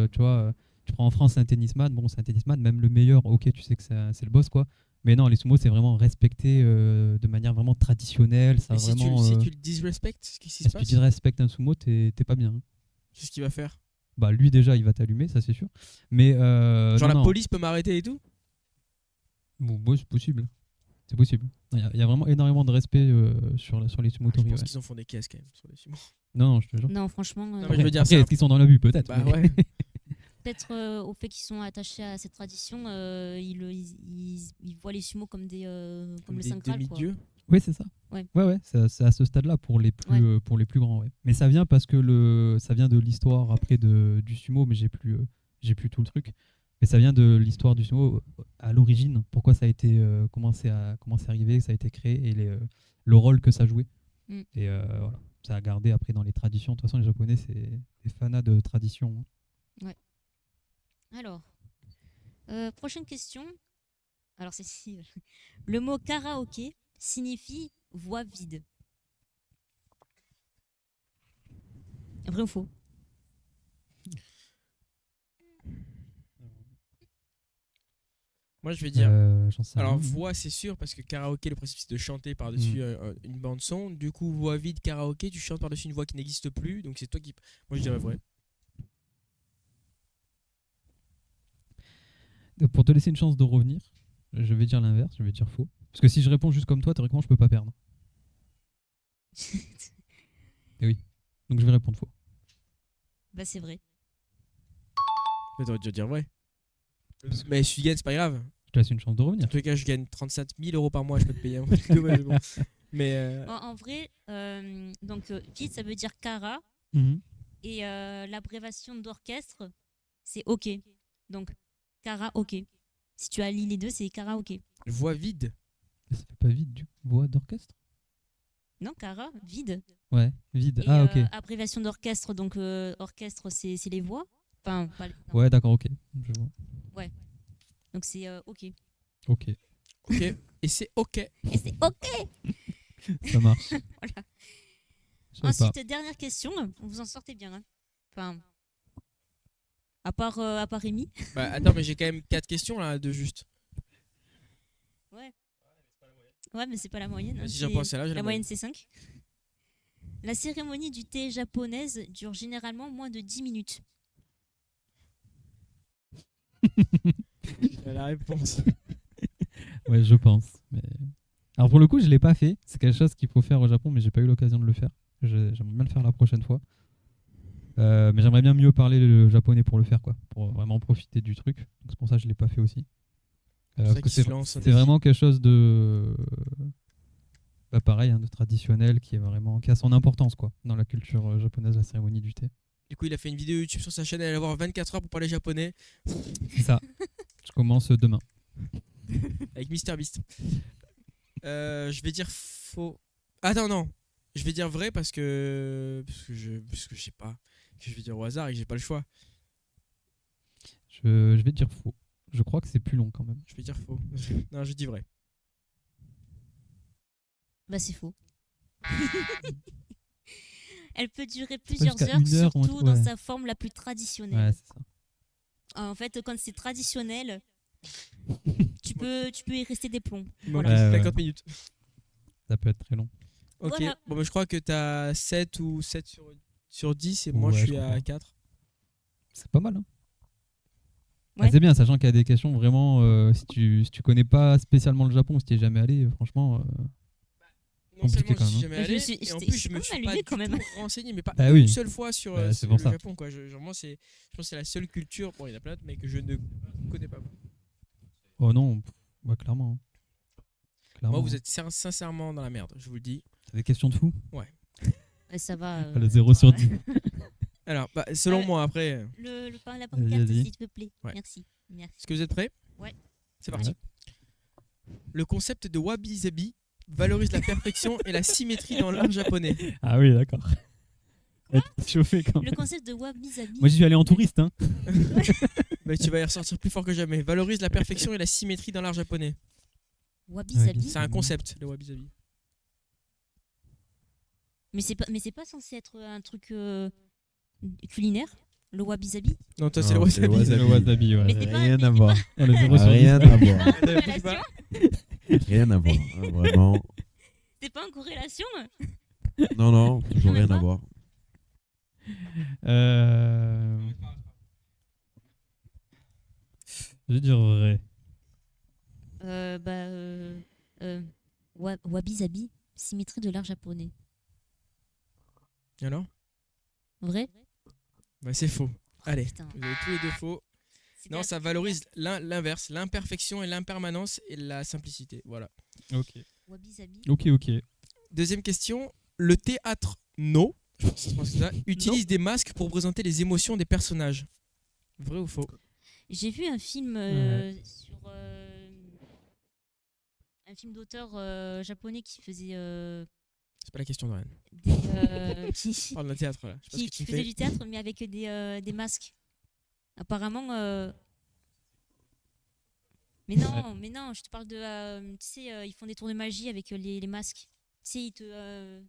Speaker 4: tu vois, tu prends en France un tennisman, bon, c'est un tennisman, même le meilleur, ok, tu sais que c'est le boss, quoi. Mais non, les sumo, c'est vraiment respecté de manière vraiment traditionnelle. Ça
Speaker 1: Et si
Speaker 4: vraiment,
Speaker 1: tu le disrespectes, qu'est-ce qui se
Speaker 4: si tu
Speaker 1: passe?
Speaker 4: disrespectes un sumo, t'es pas bien, hein.
Speaker 1: Qu'est-ce qu'il va faire?
Speaker 4: Bah, lui, déjà, il va t'allumer, ça, c'est sûr. Mais.
Speaker 1: Genre
Speaker 4: non,
Speaker 1: la
Speaker 4: non.
Speaker 1: police peut m'arrêter et tout?
Speaker 4: Bon, c'est possible. C'est possible. Il y a vraiment énormément de respect sur les
Speaker 1: Je
Speaker 4: sumotori.
Speaker 1: pense
Speaker 4: Ouais.
Speaker 1: qu'ils en font des caisses quand même sur les sumo.
Speaker 4: Non, je te jure.
Speaker 2: Non, franchement,
Speaker 1: mais
Speaker 4: Après,
Speaker 1: je veux dire,
Speaker 4: après,
Speaker 1: c'est un-
Speaker 4: est-ce qu'ils sont dans l'abus, peut-être.
Speaker 1: Bah
Speaker 4: mais-
Speaker 1: ouais.
Speaker 2: peut-être au fait qu'ils sont attachés à cette tradition, ils voient les sumo comme comme le
Speaker 1: des
Speaker 2: Saint Graal, quoi.
Speaker 1: demi-dieux.
Speaker 4: Oui, c'est ça.
Speaker 2: Ouais.
Speaker 4: C'est à ce stade-là pour les plus grands. Ouais. Mais ça vient parce que ça vient de l'histoire après du sumo, mais j'ai plus tout le truc. Mais ça vient de l'histoire du sumo à l'origine. Pourquoi ça a été comment c'est arrivé, ça a été créé et le rôle que ça jouait.
Speaker 2: Mm.
Speaker 4: Et voilà. ça a gardé après dans les traditions. De toute façon, les Japonais, c'est des fanas de tradition.
Speaker 2: Alors, prochaine question. Alors, c'est si. Le mot karaoké signifie voix vide. Vrai ou faux?
Speaker 1: Moi, je vais dire.
Speaker 4: J'en sais
Speaker 1: Alors,
Speaker 4: rien.
Speaker 1: voix, c'est sûr, parce que karaoké, le principe, c'est de chanter par-dessus une bande-son. Du coup, voix vide, karaoké, tu chantes par-dessus une voix qui n'existe plus. Donc, c'est toi qui. Moi, je dirais vrai.
Speaker 4: Pour te laisser une chance de revenir, je vais dire l'inverse, je vais dire faux. Parce que si je réponds juste comme toi, théoriquement, je peux pas perdre. Donc je vais répondre faux.
Speaker 2: Bah, c'est vrai.
Speaker 1: Mais t'aurais dû dire vrai. Mais si tu gagnes, c'est pas grave.
Speaker 4: Je te laisse une chance de revenir.
Speaker 1: En tout cas, je gagne 37 000 euros par mois, je peux te payer. Dommage, bon. Mais
Speaker 2: En vrai, donc vide, ça veut dire kara.
Speaker 4: Mhm.
Speaker 2: Et l'abréviation d'orchestre, c'est OK. Donc, karaoké. Si tu allies les deux, c'est karaoké.
Speaker 1: voix vide.
Speaker 4: Ça fait pas vide du coup. Voix d'orchestre?
Speaker 2: Non, kara, vide.
Speaker 4: Ouais, vide.
Speaker 2: Et
Speaker 4: Ah ok.
Speaker 2: abréviation d'orchestre, donc orchestre, c'est les voix. Enfin, pas les- non.
Speaker 4: Ouais, d'accord, ok. Je vois.
Speaker 2: Donc, c'est OK.
Speaker 4: Ok,
Speaker 1: Ok. Et c'est ok.
Speaker 2: Et c'est OK.
Speaker 4: ça marche.
Speaker 2: Voilà.
Speaker 4: Je savais pas.
Speaker 2: Ensuite, dernière question. Vous en sortez bien. Hein. Enfin, à part Rémi.
Speaker 1: Bah, attends, mais j'ai quand même 4 questions là de juste.
Speaker 2: Ouais, mais c'est pas la moyenne. Hein.
Speaker 1: Si j'en pense à là, j'ai
Speaker 2: La moyenne, c'est 5. La cérémonie du thé japonaise dure généralement moins de 10 minutes.
Speaker 1: La réponse.
Speaker 4: Ouais, je pense. Mais... Alors pour le coup, je l'ai pas fait. C'est quelque chose qu'il faut faire au Japon, mais j'ai pas eu l'occasion de le faire. J'aimerais bien le faire la prochaine fois. Mais j'aimerais bien mieux parler le japonais pour le faire, quoi, pour vraiment profiter du truc. Donc c'est pour ça que je l'ai pas fait aussi. Parce que c'est vraiment quelque chose de, bah, pareil, hein, de traditionnel qui a son importance, quoi, dans la culture japonaise, la cérémonie du thé.
Speaker 1: Du coup, il a fait une vidéo YouTube sur sa chaîne, elle va avoir 24 heures pour parler japonais
Speaker 4: C'est ça. Je commence demain.
Speaker 1: avec MrBeast. Je vais dire faux. Attends, non. Je vais dire vrai parce que je sais pas. Que je vais dire au hasard et que j'ai pas le choix.
Speaker 4: Je vais dire faux. Je crois que c'est plus long quand même.
Speaker 1: Je vais dire faux. Non, je dis vrai.
Speaker 2: Bah, c'est faux. Elle peut durer plusieurs
Speaker 4: jusqu'à
Speaker 2: heures,
Speaker 4: 1 heure,
Speaker 2: surtout
Speaker 4: ouais.
Speaker 2: dans sa forme la plus traditionnelle.
Speaker 4: Ouais, c'est ça.
Speaker 2: En fait, quand c'est traditionnel, tu peux y rester des plombs.
Speaker 1: Voilà.
Speaker 4: Ouais, ouais.
Speaker 1: 50 minutes.
Speaker 4: Ça peut être très long.
Speaker 1: Ok.
Speaker 2: Voilà.
Speaker 1: Bon, bah, je crois que t'as 7 ou 7 sur 10 et moi
Speaker 4: Ouais,
Speaker 1: je suis
Speaker 4: je
Speaker 1: à
Speaker 4: crois.
Speaker 1: 4.
Speaker 4: C'est pas mal, hein.
Speaker 2: Ouais.
Speaker 4: Ah, c'est bien, sachant qu'il y a des questions vraiment, si tu connais pas spécialement le Japon, si tu es jamais allé, franchement.
Speaker 1: Non
Speaker 4: Compliqué
Speaker 1: seulement
Speaker 4: quand
Speaker 1: je suis
Speaker 4: même,
Speaker 1: jamais
Speaker 2: hein.
Speaker 1: allé,
Speaker 2: Je
Speaker 1: et en
Speaker 2: suis-
Speaker 1: plus
Speaker 2: je
Speaker 1: je
Speaker 2: suis
Speaker 1: me
Speaker 2: pas
Speaker 1: suis
Speaker 2: mal
Speaker 1: pas
Speaker 2: allumée
Speaker 1: du
Speaker 2: quand même.
Speaker 1: tout renseigné, mais pas
Speaker 4: Bah
Speaker 1: une
Speaker 4: oui.
Speaker 1: seule fois sur
Speaker 4: Bah, c'est
Speaker 1: le
Speaker 4: pour ça.
Speaker 1: Japon, quoi. Vraiment, je pense que c'est la seule culture, bon il y en a plein d'autres, mais que je ne connais pas.
Speaker 4: Oh non, bah, clairement. Hein. Clairement.
Speaker 1: Moi vous êtes sincèrement dans la merde, je vous le dis.
Speaker 4: T'as des questions de fou?
Speaker 2: Ouais, ça va.
Speaker 4: Le 0 sur 10.
Speaker 1: Alors, bah, selon
Speaker 2: Ouais.
Speaker 1: moi après,
Speaker 2: La
Speaker 4: Vas-y,
Speaker 2: pancarte,
Speaker 4: vas-y.
Speaker 2: s'il te plaît.
Speaker 1: Ouais.
Speaker 2: Merci.
Speaker 1: est-ce que vous êtes prêts?
Speaker 2: Ouais.
Speaker 1: C'est parti. Le concept de wabi-sabi valorise la perfection et la symétrie dans l'art japonais.
Speaker 4: Ah oui, d'accord. Chauffé quand
Speaker 2: Le
Speaker 4: même.
Speaker 2: concept de wabi-sabi.
Speaker 4: Moi, j'y suis allé en touriste. Hein.
Speaker 1: Mais tu vas y ressortir plus fort que jamais. Valorise la perfection et la symétrie dans l'art japonais.
Speaker 2: Wabi-sabi.
Speaker 1: C'est un concept, le wabi-sabi.
Speaker 2: Mais c'est pas censé être un truc culinaire, le wabi-sabi.
Speaker 1: Non, toi c'est le
Speaker 3: Non, c'est le
Speaker 1: wasabi.
Speaker 3: wasabi.
Speaker 4: Le wasabi, ouais.
Speaker 2: Mais c'est pas
Speaker 3: Rien
Speaker 2: mais
Speaker 3: à
Speaker 2: c'est
Speaker 3: voir.
Speaker 4: Oh, le 0 sur 10.
Speaker 3: Rien à voir.
Speaker 2: pas en corrélation.
Speaker 3: Rien à voir. Hein, vraiment.
Speaker 2: C'est pas en corrélation.
Speaker 3: Non, non, toujours
Speaker 2: Même
Speaker 3: rien à
Speaker 2: pas.
Speaker 3: voir.
Speaker 4: Je vais dire vrai.
Speaker 2: Wabi-sabi, symétrie de l'art japonais.
Speaker 1: Et alors?
Speaker 2: Vrai?
Speaker 1: Bah, c'est faux. Allez,
Speaker 2: Putain.
Speaker 1: vous avez tous les deux faux.
Speaker 2: C'était
Speaker 1: Non,
Speaker 2: un
Speaker 1: ça
Speaker 2: truc
Speaker 1: valorise l'inverse, l'imperfection et l'impermanence et la simplicité. Voilà.
Speaker 4: Ok.
Speaker 2: Wabi-sabi.
Speaker 4: Ok.
Speaker 1: Deuxième question. Le théâtre No, je pense que c'est ça, utilise des masques pour présenter les émotions des personnages. Vrai ou faux?
Speaker 2: J'ai vu un film
Speaker 4: Ouais.
Speaker 2: sur un film d'auteur japonais qui faisait
Speaker 1: C'est pas la question de rien.
Speaker 2: qui,
Speaker 1: On parle d'un théâtre là. Je sais pas ce
Speaker 2: qui,
Speaker 1: que tu
Speaker 2: qui
Speaker 1: me
Speaker 2: faisait
Speaker 1: fais.
Speaker 2: du théâtre, mais avec des masques. Apparemment. Mais non, je te parle de. Tu sais, ils font des tours de magie avec les masques. Tu sais, ils te.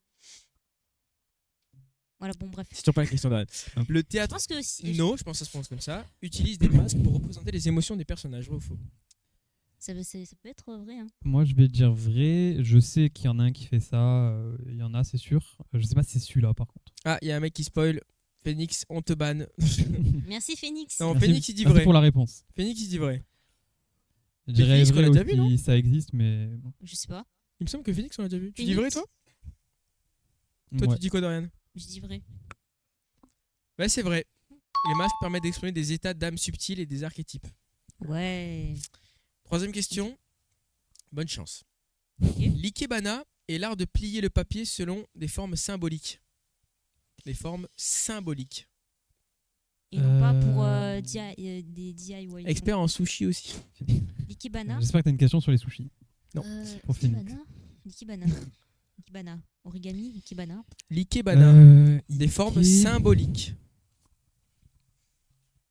Speaker 2: Voilà, bon, bref.
Speaker 1: C'est toujours pas la question de rien. Le
Speaker 2: Je
Speaker 1: théâtre,
Speaker 2: pense que si.
Speaker 1: non, je pense que ça se prononce comme ça, utilise des masques pour représenter les émotions des personnages, vrai ou faux?
Speaker 2: Ça peut être vrai. Hein.
Speaker 4: Moi, je vais dire vrai. Je sais qu'il y en a un qui fait ça. Il y en a, c'est sûr. Je sais pas si c'est celui-là, par contre.
Speaker 1: Ah, il y a un mec qui spoil. Phoenix, on te banne.
Speaker 2: Merci, Phoenix.
Speaker 1: Non,
Speaker 4: Merci-
Speaker 1: Phoenix, il dit
Speaker 4: merci
Speaker 1: vrai.
Speaker 4: pour la réponse.
Speaker 1: Phoenix, il dit vrai.
Speaker 4: Je dirais
Speaker 1: Phoenix, qu'on
Speaker 4: vrai
Speaker 1: a déjà
Speaker 4: aussi,
Speaker 1: vu, non
Speaker 4: ça existe, mais bon.
Speaker 2: Je sais pas.
Speaker 1: Il me semble que Phoenix, on l'a déjà vu. Tu dis
Speaker 2: Phoenix.
Speaker 1: vrai, toi? Toi,
Speaker 4: Ouais.
Speaker 1: tu dis quoi, Dorian?
Speaker 2: Je dis vrai.
Speaker 1: Ouais, c'est vrai. Les masques permettent d'exprimer des états d'âme subtils et des archétypes.
Speaker 2: Ouais.
Speaker 1: Troisième question. Bonne chance.
Speaker 2: Ok.
Speaker 1: L'ikebana est l'art de plier le papier selon des formes symboliques. Des formes symboliques.
Speaker 2: Et non pas pour des DIY.
Speaker 1: Expert en sushi aussi.
Speaker 2: L'ikebana.
Speaker 4: J'espère que tu as une question sur les sushis.
Speaker 1: Non.
Speaker 4: Pour Phoenix.
Speaker 2: L'ikebana. L'ikebana. Origami, Ikebana.
Speaker 1: L'ikebana. Des formes
Speaker 4: Ike-
Speaker 1: symboliques.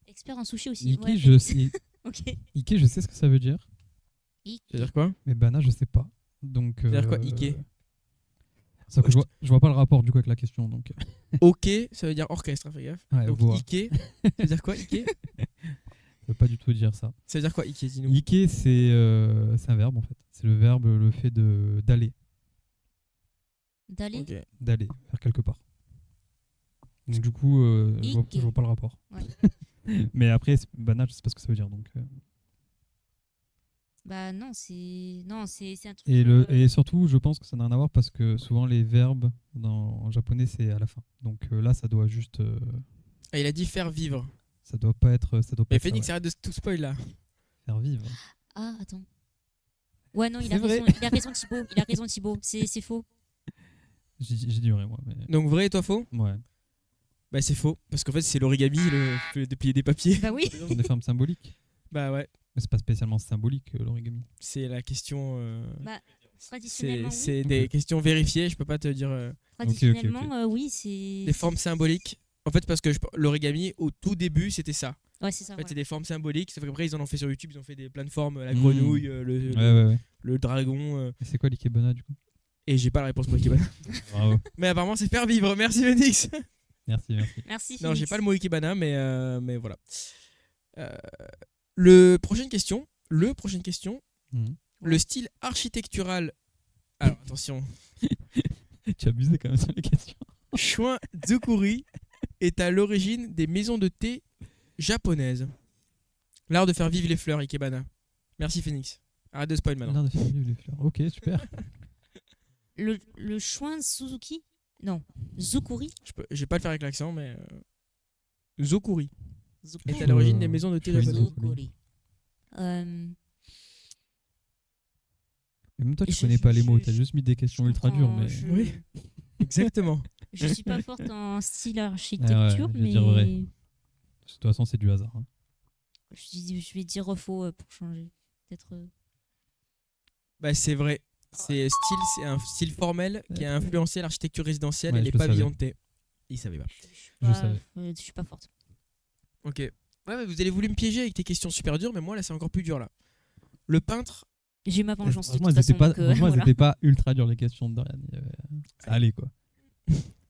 Speaker 2: Expert en sushi aussi.
Speaker 4: Ike,
Speaker 2: Ouais,
Speaker 4: je
Speaker 2: Phoenix.
Speaker 4: sais,
Speaker 2: Ok.
Speaker 4: Ike, je sais ce que ça veut dire.
Speaker 1: C'est-à-dire quoi?
Speaker 4: Mais Bana, je sais pas. Donc.
Speaker 1: C'est-à-dire quoi, Ike?
Speaker 4: Ça que je vois pas le rapport du coup avec la question. Donc.
Speaker 1: Ok, ça veut dire orchestre, fais gaffe.
Speaker 4: Ouais,
Speaker 1: Donc
Speaker 4: voix.
Speaker 1: Ike, ça veut dire quoi, Ike?
Speaker 4: Ça veut pas du tout dire ça.
Speaker 1: Ça veut dire quoi, Ike, dis-nous?
Speaker 4: Ike, c'est un verbe en fait. C'est le verbe, le fait d'aller.
Speaker 2: D'aller.
Speaker 1: Ok.
Speaker 4: D'aller vers quelque part. Donc du coup,
Speaker 2: Ike.
Speaker 4: je vois pas le rapport.
Speaker 2: Ouais.
Speaker 4: Mais après, Bana, je sais pas ce que ça veut dire. Donc,
Speaker 2: Bah non, c'est un truc.
Speaker 4: et surtout, je pense que ça n'a rien à voir parce que souvent les verbes en japonais, c'est à la fin. Donc là, ça doit juste.
Speaker 1: Ah, il a dit faire vivre.
Speaker 4: Ça doit pas être. Ça doit pas
Speaker 1: Mais
Speaker 4: être ça,
Speaker 1: Phoenix,
Speaker 4: ouais.
Speaker 1: arrête de tout spoil là.
Speaker 4: Faire vivre.
Speaker 2: Ah, attends. Ouais, non, il
Speaker 4: C'est
Speaker 2: a
Speaker 4: vrai.
Speaker 2: raison. Il a raison, Thibaut. Il a raison, Thibaut. C'est faux.
Speaker 4: J'ai dit vrai, moi. Mais...
Speaker 1: Donc vrai et toi faux?
Speaker 4: Ouais.
Speaker 1: Bah c'est faux. Parce qu'en fait, c'est l'origami, le déplier des papiers.
Speaker 2: Bah oui.
Speaker 4: Ce sont des formes symboliques.
Speaker 1: Bah ouais,
Speaker 4: Mais c'est pas spécialement symbolique, l'origami.
Speaker 1: c'est la question.
Speaker 2: Bah, traditionnellement, oui.
Speaker 1: C'est des questions vérifiées, je peux pas te dire.
Speaker 2: Traditionnellement, oui, c'est.
Speaker 1: Des formes symboliques. En fait, parce que l'origami, au tout début, c'était ça.
Speaker 2: Ouais, c'est ça.
Speaker 1: En fait, c'est
Speaker 2: voilà.
Speaker 1: des formes symboliques. Sauf qu'après, ils en ont fait sur YouTube, ils ont fait plein de formes, la
Speaker 4: Mmh.
Speaker 1: grenouille,
Speaker 4: Ouais.
Speaker 1: le dragon.
Speaker 4: Et c'est quoi l'ikebana du coup?
Speaker 1: Et j'ai pas la réponse pour Ikebana.
Speaker 4: Bravo.
Speaker 1: Mais apparemment, c'est faire vivre. Merci, Phoenix.
Speaker 4: Merci.
Speaker 2: Merci.
Speaker 1: Non, j'ai
Speaker 2: Phoenix.
Speaker 1: pas le mot Ikebana, mais voilà. Le prochaine question.
Speaker 4: Mhm.
Speaker 1: Le style architectural. Alors, attention.
Speaker 4: Tu as abusé quand même sur les questions.
Speaker 1: Shuin Zukuri est à l'origine des maisons de thé japonaises. L'art de faire vivre les fleurs, Ikebana. Merci, Phoenix. Arrête de spoil maintenant.
Speaker 4: L'art de faire vivre les fleurs. Ok, super.
Speaker 2: Le Shuin Suzuki. Non, Zukuri.
Speaker 1: Je vais pas le faire avec l'accent, mais. Zokuri est à
Speaker 4: Je-
Speaker 1: l'origine des maisons de thé
Speaker 4: je suis
Speaker 1: japonaises.
Speaker 4: désolé.
Speaker 2: Euh,
Speaker 4: Et même toi, tu
Speaker 2: Je-
Speaker 4: connais pas les mots.
Speaker 2: je-
Speaker 4: T'as juste mis des questions
Speaker 2: je
Speaker 4: ultra dures.
Speaker 2: comprends,
Speaker 4: Mais...
Speaker 1: Oui. Exactement.
Speaker 2: Je suis pas forte en style
Speaker 4: Ah ouais,
Speaker 2: architecture,
Speaker 4: je vais dire vrai.
Speaker 2: mais
Speaker 4: De toute façon, c'est du hasard. Hein.
Speaker 2: je vais dire faux pour changer. Peut-être.
Speaker 1: Bah, c'est vrai. C'est un style formel qui a influencé l'architecture résidentielle
Speaker 4: Ouais,
Speaker 1: et
Speaker 4: je
Speaker 1: les
Speaker 4: le savais.
Speaker 1: pavillons de thé. Il savait pas.
Speaker 4: Je savais.
Speaker 2: Je suis pas forte.
Speaker 1: Ok. Ouais, mais vous avez voulu me piéger avec tes questions super dures, mais moi là c'est encore plus dur là. Le peintre.
Speaker 2: J'ai ma vengeance de
Speaker 4: Franchement,
Speaker 2: toute
Speaker 4: elles étaient
Speaker 2: façon.
Speaker 4: pas,
Speaker 2: donc,
Speaker 4: franchement, elles
Speaker 2: voilà.
Speaker 4: étaient pas ultra dures les questions de Dorian. Ça allait quoi.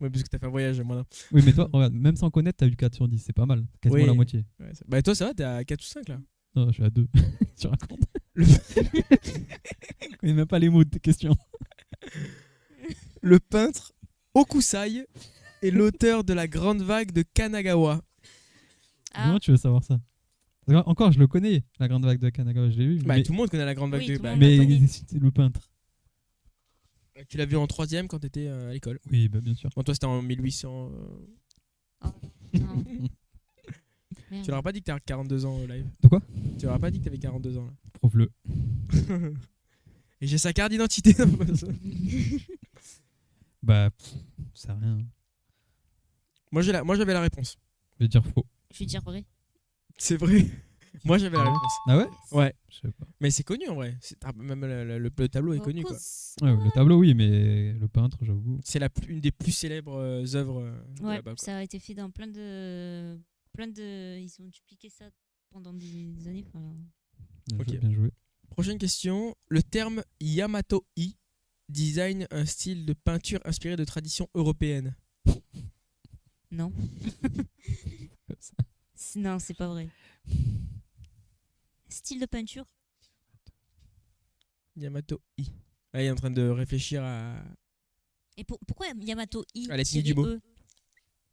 Speaker 1: Ouais, parce que t'as fait un voyage, moi. Non.
Speaker 4: Oui, mais toi, regarde, même sans connaître, t'as eu 4 sur 10. C'est pas mal. Quasiment
Speaker 1: Oui.
Speaker 4: la moitié.
Speaker 1: Ouais, bah toi ça va, t'es à 4 ou 5 là.
Speaker 4: Non, je suis à 2. Tu racontes.
Speaker 1: Le,
Speaker 4: Je connais même pas les mots de tes questions.
Speaker 1: le peintre Okusai est l'auteur de la grande vague de Kanagawa.
Speaker 2: Ah,
Speaker 4: Comment tu veux savoir ça? Parce que encore, je le connais, la grande vague de Kanagawa, je l'ai vu.
Speaker 1: Bah,
Speaker 4: mais
Speaker 1: tout le monde connaît la grande vague
Speaker 2: Oui,
Speaker 1: de.
Speaker 2: tout le
Speaker 1: bah,
Speaker 2: monde
Speaker 4: mais
Speaker 2: la connaît.
Speaker 4: c'est le peintre.
Speaker 1: tu l'as vu en 3ème quand t'étais à l'école.
Speaker 4: Oui, bah, bien sûr.
Speaker 1: Bon, toi c'était en 1800.
Speaker 2: non.
Speaker 1: Tu leur as pas dit que t'as 42 ans au live.
Speaker 4: De quoi?
Speaker 1: Tu leur as pas dit que t'avais 42 ans là.
Speaker 4: Prouve-le.
Speaker 1: Et j'ai sa carte d'identité.
Speaker 4: Bah, c'est rien.
Speaker 1: Moi j'avais la réponse.
Speaker 4: Je vais dire faux.
Speaker 2: Je vais dire vrai.
Speaker 1: C'est vrai. Moi, j'avais la réponse.
Speaker 4: Ah ouais?
Speaker 1: Ouais,
Speaker 4: Je sais pas.
Speaker 1: mais c'est connu en vrai. Même le tableau est connu, quoi.
Speaker 4: Ouais, le tableau, oui, mais le peintre, j'avoue.
Speaker 1: C'est une des plus célèbres œuvres de
Speaker 2: Ouais,
Speaker 1: là-bas, quoi.
Speaker 2: ça a été fait dans plein de. Ils ont dupliqué ça pendant des années. Enfin,
Speaker 4: Bien
Speaker 1: Ok.
Speaker 4: joué, bien joué.
Speaker 1: Prochaine question. Le terme Yamato-i design un style de peinture inspiré de traditions européennes.
Speaker 2: non. Non, c'est pas vrai. Style de peinture?
Speaker 1: Yamato-i. Là, il est en train de réfléchir à.
Speaker 2: Et pourquoi Yamato I
Speaker 1: À l'ethnie du mot.
Speaker 2: E?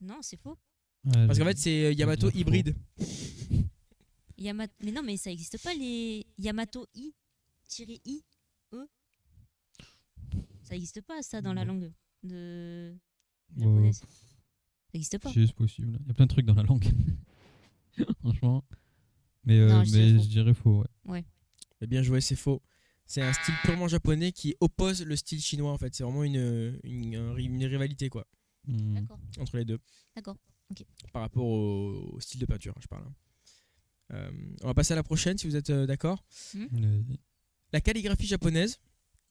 Speaker 2: Non, c'est faux.
Speaker 4: Ouais,
Speaker 1: Parce
Speaker 4: j'ai-
Speaker 1: qu'en fait, c'est Yamato
Speaker 4: dire faux.
Speaker 1: hybride.
Speaker 2: Mais non, mais ça n'existe pas les Yamato I I E. Ça n'existe pas ça dans la
Speaker 4: Bon.
Speaker 2: langue de
Speaker 4: Ouais.
Speaker 2: japonaise. Ça n'existe pas.
Speaker 4: Si, c'est possible. Il y a plein de trucs dans la langue. Franchement. Mais,
Speaker 2: Non, je dirais faux.
Speaker 4: je dirais faux, ouais.
Speaker 1: Mais bien joué, c'est faux. C'est un style purement japonais qui oppose le style chinois en fait. C'est vraiment une rivalité quoi
Speaker 4: Hmm.
Speaker 2: D'accord.
Speaker 1: entre les deux.
Speaker 2: D'accord.
Speaker 1: Par rapport au style de peinture, je parle. On va passer à la prochaine si vous êtes d'accord.
Speaker 4: Vas-y.
Speaker 1: La calligraphie japonaise,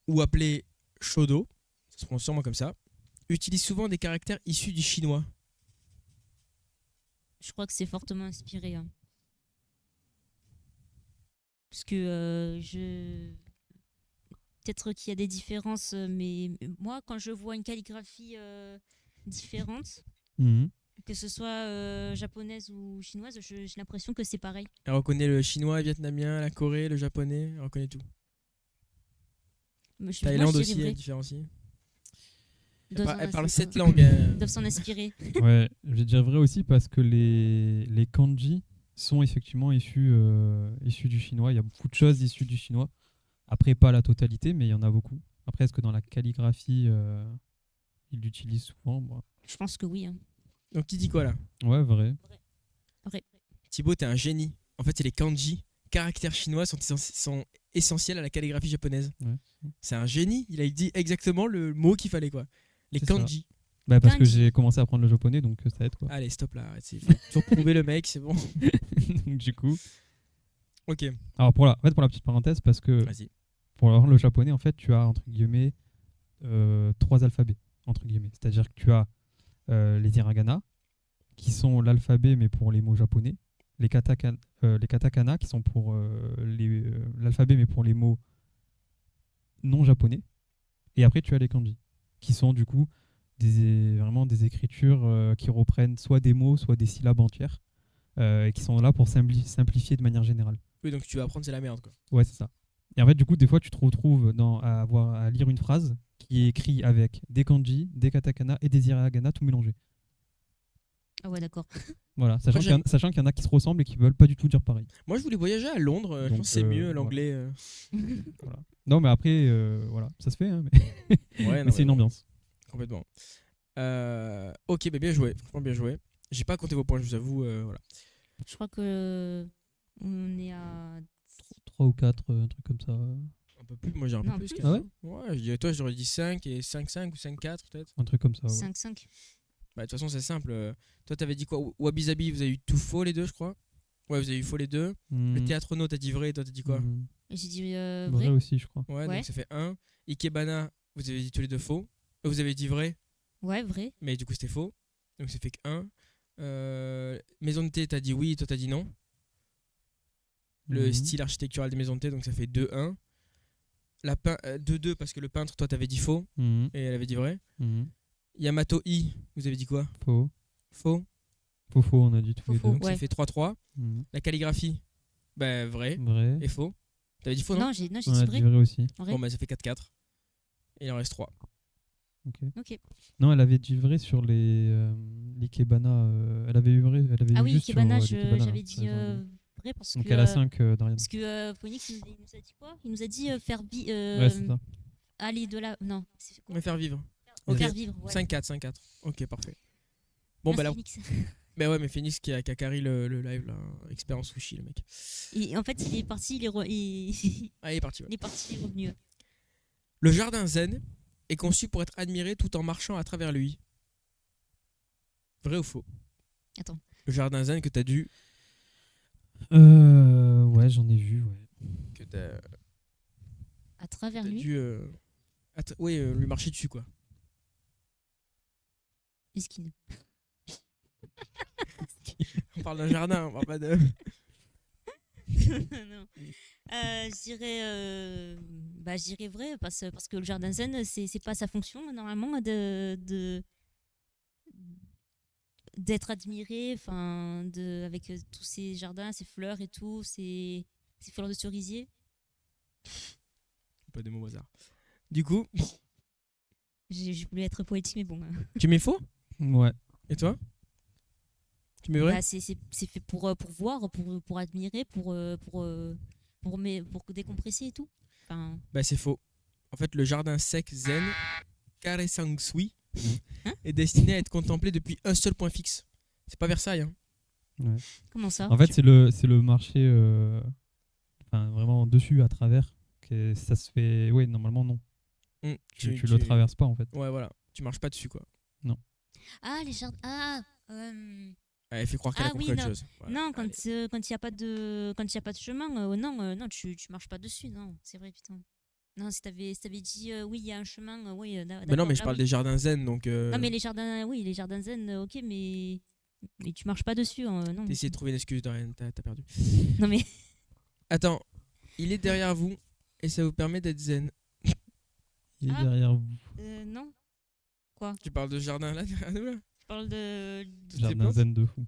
Speaker 1: ou appelée shodo, ça se prononce sûrement comme ça, utilise souvent des caractères issus du chinois.
Speaker 2: Je crois que c'est fortement inspiré. Hein. Parce que peut-être qu'il y a des différences, mais moi, quand je vois une calligraphie différente,
Speaker 4: Mhm.
Speaker 2: que ce soit japonaise ou chinoise, j'ai l'impression que c'est pareil.
Speaker 1: Elle reconnaît le chinois, le vietnamien, la Corée, le japonais, elle reconnaît tout.
Speaker 2: Moi,
Speaker 1: Thaïlande
Speaker 2: je
Speaker 1: aussi,
Speaker 2: dirais
Speaker 1: elle
Speaker 2: vrai.
Speaker 1: différencie.
Speaker 2: Doivent
Speaker 1: Elle
Speaker 2: s'en-
Speaker 1: parle 7 langues. Hein.
Speaker 2: doivent s'en inspirer.
Speaker 4: Ouais, je dirais vrai aussi parce que les kanji sont effectivement issus du chinois. Il y a beaucoup de choses issues du chinois. Après, pas la totalité, mais il y en a beaucoup. Après, est-ce que dans la calligraphie, ils l'utilisent souvent? Bah,
Speaker 2: Je pense que oui. Hein.
Speaker 1: Donc qui dit quoi là?
Speaker 4: ouais, vrai.
Speaker 1: Thibaut, t'es un génie. En fait, c'est les kanji, caractères chinois, sont essentiels à la calligraphie japonaise.
Speaker 4: Ouais.
Speaker 1: C'est un génie. Il a dit exactement le mot qu'il fallait quoi. Les
Speaker 4: C'est ça.
Speaker 1: kanji.
Speaker 4: Bah, parce que
Speaker 2: Kanji.
Speaker 4: j'ai commencé à apprendre le japonais, donc ça aide, quoi.
Speaker 1: Allez, stop là. Arrête, faut toujours prouver le mec, c'est bon.
Speaker 4: Donc, du coup.
Speaker 1: Ok,
Speaker 4: Alors, pour la petite parenthèse, parce que
Speaker 1: vas-y.
Speaker 4: pour avoir le japonais, en fait, tu as, entre guillemets, 3 alphabets, entre guillemets. C'est-à-dire que tu as les hiragana, qui sont l'alphabet, mais pour les mots japonais. Les katakana, qui sont pour l'alphabet, mais pour les mots non japonais. Et après, tu as les kanji, qui sont du coup vraiment des écritures qui reprennent soit des mots, soit des syllabes entières, et qui sont là pour simplifier de manière générale.
Speaker 1: Oui, donc tu vas apprendre, c'est la merde quoi.
Speaker 4: Ouais, c'est ça. Et en fait, du coup, des fois, tu te retrouves à lire une phrase qui est écrite avec des kanji, des katakana et des hiragana tout mélangés.
Speaker 2: Ah ouais, d'accord.
Speaker 4: Voilà,
Speaker 1: Moi,
Speaker 4: sachant qu'il y en a qui se ressemblent et qui veulent pas du tout dire pareil.
Speaker 1: Moi, je voulais voyager à Londres. Je
Speaker 4: Donc,
Speaker 1: pense que c'est mieux
Speaker 4: voilà.
Speaker 1: l'anglais.
Speaker 4: Voilà. Non, mais après, voilà, ça se fait, hein, mais,
Speaker 1: Ouais,
Speaker 4: mais c'est une ambiance.
Speaker 1: Complètement. Ok, bah bien joué. Franchement, bien joué. J'ai pas compté vos points, je vous avoue. Voilà.
Speaker 2: Je crois que on est à
Speaker 4: 3 ou 4, un truc comme ça.
Speaker 1: Un peu plus. Moi, j'ai un
Speaker 2: Non,
Speaker 1: peu plus.
Speaker 2: plus.
Speaker 1: quand
Speaker 4: Ah
Speaker 1: même. Ouais, je dirais toi, j'aurais dit 5 et 5-5 ou 5-4 peut-être.
Speaker 4: Un truc comme ça. Ouais.
Speaker 2: 5-5.
Speaker 1: Bah, de toute façon, c'est simple. Toi, t'avais dit quoi? Wabi Sabi, vous avez eu tout faux les deux, je crois. Ouais, vous avez eu faux les deux. Le théâtre no, t'as dit vrai, toi, t'as dit quoi?
Speaker 2: J'ai dit
Speaker 4: Vrai
Speaker 2: vrai.
Speaker 4: aussi, je crois.
Speaker 1: Ouais,
Speaker 2: Ouais.
Speaker 1: donc ça fait 1. Ikebana, vous avez dit tous les deux faux. Vous avez dit vrai,
Speaker 2: Ouais, vrai.
Speaker 1: mais du coup, c'était faux. Donc ça fait que 1. Maison de thé, t'as dit oui, toi, t'as dit non. Le
Speaker 4: Mhm.
Speaker 1: style architectural des maisons de thé, donc ça fait 2-1. 2-2 parce que le peintre, toi, t'avais dit faux
Speaker 4: Mhm.
Speaker 1: et elle avait dit vrai.
Speaker 4: Mhm.
Speaker 1: Yamato I, vous avez dit quoi?
Speaker 4: Faux.
Speaker 1: Faux.
Speaker 4: Faux, on a dit tous les
Speaker 2: Faux.
Speaker 4: deux.
Speaker 1: Donc ça
Speaker 2: Ouais.
Speaker 1: fait 3-3.
Speaker 4: Mhm.
Speaker 1: La calligraphie, bah vrai
Speaker 4: Vrai.
Speaker 1: et faux. T'avais dit faux, non?
Speaker 2: Non, j'ai
Speaker 4: On
Speaker 2: dit
Speaker 4: a
Speaker 2: vrai.
Speaker 4: dit vrai aussi.
Speaker 2: Vrai.
Speaker 1: Bon, bah ça fait 4-4. Et il en reste 3.
Speaker 2: Ok.
Speaker 4: Non, elle avait dit vrai sur l'Ikebana. Elle avait eu vrai. Elle avait
Speaker 2: Ah
Speaker 4: eu
Speaker 2: oui,
Speaker 4: juste
Speaker 2: Ikebana,
Speaker 4: sur, l'Ikebana,
Speaker 2: j'avais
Speaker 4: là.
Speaker 2: dit vrai parce
Speaker 4: Donc
Speaker 2: que.
Speaker 4: elle a 5 Darian.
Speaker 2: Parce que Phoenix il nous a dit quoi? Il nous a dit
Speaker 4: Ouais, c'est ça.
Speaker 2: aller de là. Non, c'est
Speaker 1: On
Speaker 2: quoi?
Speaker 1: va faire vivre.
Speaker 2: Faire
Speaker 1: Ok.
Speaker 2: vivre. Ouais.
Speaker 1: 5-4, 5-4. Ok, parfait. Bon, bah là.
Speaker 2: Phoenix.
Speaker 1: Bah ouais, mais Phoenix qui a carry le live là. Expérience sushi, le mec.
Speaker 2: Et en fait, il est parti, il
Speaker 1: Allez, il est parti. Ouais.
Speaker 2: est parti, il est revenu.
Speaker 1: Le jardin zen est conçu pour être admiré tout en marchant à travers lui. Vrai ou faux?
Speaker 2: Attends.
Speaker 1: Le jardin zen que t'as dû.
Speaker 4: Ouais, j'en ai vu, ouais.
Speaker 1: Que t'as
Speaker 2: À travers
Speaker 1: t'as
Speaker 2: lui,
Speaker 1: dû lui marcher dessus, quoi.
Speaker 2: Esquine.
Speaker 1: On parle d'un jardin, on parle pas de...
Speaker 2: Non. Je dirais vrai parce que le jardin zen c'est pas sa fonction normalement d'être admiré avec tous ces jardins, ces fleurs et tout, ces fleurs de cerisier.
Speaker 1: Pas des mots au hasard. Du coup,
Speaker 2: Je voulais être poétique mais bon.
Speaker 1: tu mets faux?
Speaker 4: Ouais.
Speaker 1: Et toi? Tu mets vrai?
Speaker 2: Bah, c'est fait pour voir, pour admirer, pour décompresser et tout. Enfin,
Speaker 1: Bah c'est faux. En fait, le jardin sec zen Karesangsui
Speaker 2: Hein
Speaker 1: est destiné à être contemplé depuis un seul point fixe. C'est pas Versailles, hein.
Speaker 2: comment ça?
Speaker 4: En fait, c'est le marché, vraiment dessus, à travers. Que ça se fait. Oui, normalement, non. Tu le traverses pas, en fait.
Speaker 1: Ouais, voilà. Tu marches pas dessus, quoi.
Speaker 2: Ah, les jardins. Ah,
Speaker 1: Elle fait croire qu'elle a
Speaker 2: Ah
Speaker 1: compris
Speaker 2: oui,
Speaker 1: autre
Speaker 2: non.
Speaker 1: chose. Voilà.
Speaker 2: non,
Speaker 1: Allez.
Speaker 2: quand il y a pas de chemin, non, tu marches pas dessus, non, c'est vrai, putain. Non, si t'avais dit oui, il y a un chemin, oui, d'accord.
Speaker 1: Mais non, mais je
Speaker 2: là,
Speaker 1: parle
Speaker 2: oui.
Speaker 1: des jardins zen, donc
Speaker 2: Non, mais les jardins zen, ok, mais tu marches pas dessus, non.
Speaker 1: t'essayes de trouver une excuse, Dorian, t'as perdu.
Speaker 2: Non, mais
Speaker 1: Attends, il est derrière vous et ça vous permet d'être zen.
Speaker 4: Il est
Speaker 2: Ah.
Speaker 4: derrière vous.
Speaker 2: non,
Speaker 1: Tu parles de ce jardin là derrière nous là?
Speaker 2: je parle de
Speaker 1: Toutes ces
Speaker 4: Jardin
Speaker 1: plantes.
Speaker 4: zen de fou.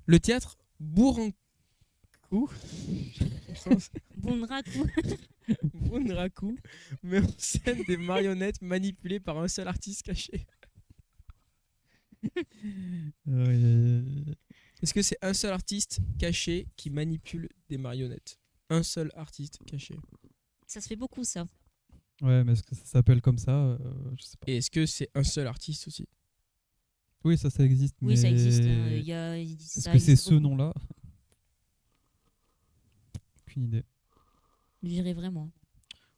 Speaker 1: Le théâtre Buranku
Speaker 2: Bunraku.
Speaker 1: Bunraku met en scène des marionnettes manipulées par un seul artiste caché. Est-ce que c'est un seul artiste caché qui manipule des marionnettes? Un seul artiste caché.
Speaker 2: Ça se fait beaucoup, ça.
Speaker 4: Ouais, mais est-ce que ça s'appelle comme ça? Je sais pas.
Speaker 1: Et est-ce que c'est un seul artiste aussi?
Speaker 4: Oui, ça existe.
Speaker 2: Oui, ça
Speaker 4: mais
Speaker 2: existe.
Speaker 4: Est-ce
Speaker 2: Ça
Speaker 4: que c'est
Speaker 2: existe
Speaker 4: ce
Speaker 2: beaucoup.
Speaker 4: nom-là? Aucune idée.
Speaker 2: Je dirais vraiment.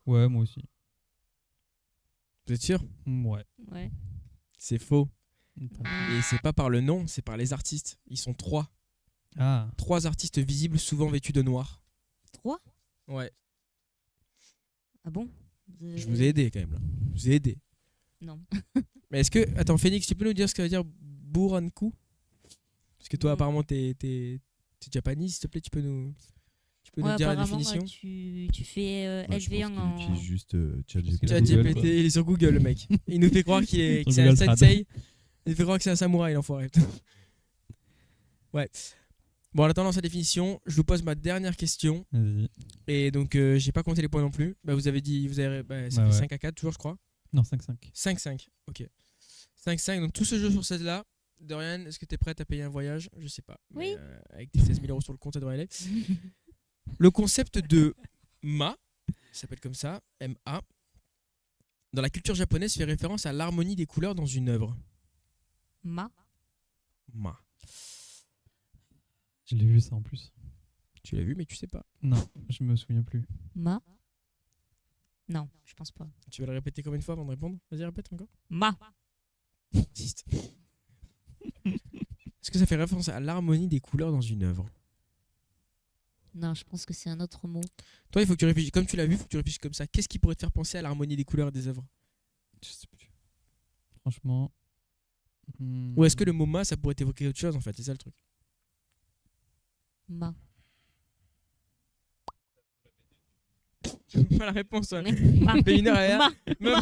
Speaker 4: Ouais, moi aussi.
Speaker 1: Vous êtes sûr?
Speaker 4: Ouais.
Speaker 2: Ouais.
Speaker 1: C'est faux.
Speaker 4: Attends.
Speaker 1: Et c'est pas par le nom, c'est par les artistes. Ils sont trois.
Speaker 4: Ah,
Speaker 1: 3 artistes visibles, souvent vêtus de noir.
Speaker 2: 3?
Speaker 1: Ouais.
Speaker 2: Ah bon?
Speaker 1: Je vous ai aidé quand même là. Je vous ai aidé.
Speaker 2: Non.
Speaker 1: Mais est-ce que... Attends, Phoenix, tu peux nous dire ce que veut dire Buranku? Parce que toi,
Speaker 2: Non.
Speaker 1: apparemment, t'es japonais, s'il te plaît, tu peux nous
Speaker 2: Ouais,
Speaker 1: dire la
Speaker 2: apparemment,
Speaker 1: définition?
Speaker 2: tu fais
Speaker 3: Moi, je pense
Speaker 2: LV1
Speaker 3: qu'il
Speaker 2: en.
Speaker 3: utilise juste ChatGPT.
Speaker 1: ChatGPT,
Speaker 4: Google, quoi.
Speaker 1: il est sur Google, le mec. Il nous fait croire qu'il est, que
Speaker 4: Sur
Speaker 1: c'est un
Speaker 4: Google Trad.
Speaker 1: sensei. Il nous fait croire que c'est un samouraï, l'enfoiré. Ouais. Bon, en attendant sa définition, je vous pose ma dernière question.
Speaker 4: vas-y.
Speaker 1: Et donc, j'ai pas compté les points non plus. Bah, vous avez dit, ça
Speaker 4: Bah
Speaker 1: fait
Speaker 4: ouais.
Speaker 1: 5-4, toujours, je crois.
Speaker 4: Non, 5-5.
Speaker 1: 5-5, ok. 5-5, donc tout ce jeu sur celle-là. Dorian, est-ce que t'es prête à payer un voyage? Je sais pas.
Speaker 2: Oui.
Speaker 1: Mais, avec tes 16 000 € sur le compte, ça devrait aller. Le concept de ma, ça s'appelle comme ça, M-A, dans la culture japonaise fait référence à l'harmonie des couleurs dans une œuvre.
Speaker 2: Ma.
Speaker 1: Ma.
Speaker 4: Je l'ai vu ça en plus.
Speaker 1: Tu l'as vu, mais tu sais pas.
Speaker 4: Non, je me souviens plus.
Speaker 2: Ma. Non, je pense pas.
Speaker 1: Tu vas le répéter combien de fois avant de répondre? Vas-y, répète encore.
Speaker 2: Ma.
Speaker 1: Insiste. Est-ce que ça fait référence à l'harmonie des couleurs dans une œuvre?
Speaker 2: Non, je pense que c'est un autre mot.
Speaker 1: Toi, il faut que tu réfléchisses. Comme tu l'as vu, il faut que tu réfléchisses comme ça. Qu'est-ce qui pourrait te faire penser à l'harmonie des couleurs des œuvres?
Speaker 4: Je sais plus. Franchement.
Speaker 1: Ou est-ce que le mot ma, ça pourrait t'évoquer autre chose en fait? C'est ça le truc.
Speaker 2: Ma.
Speaker 1: Pas la réponse. Ouais.
Speaker 2: Ma.
Speaker 1: Fait une heure et
Speaker 2: Ma.
Speaker 1: Même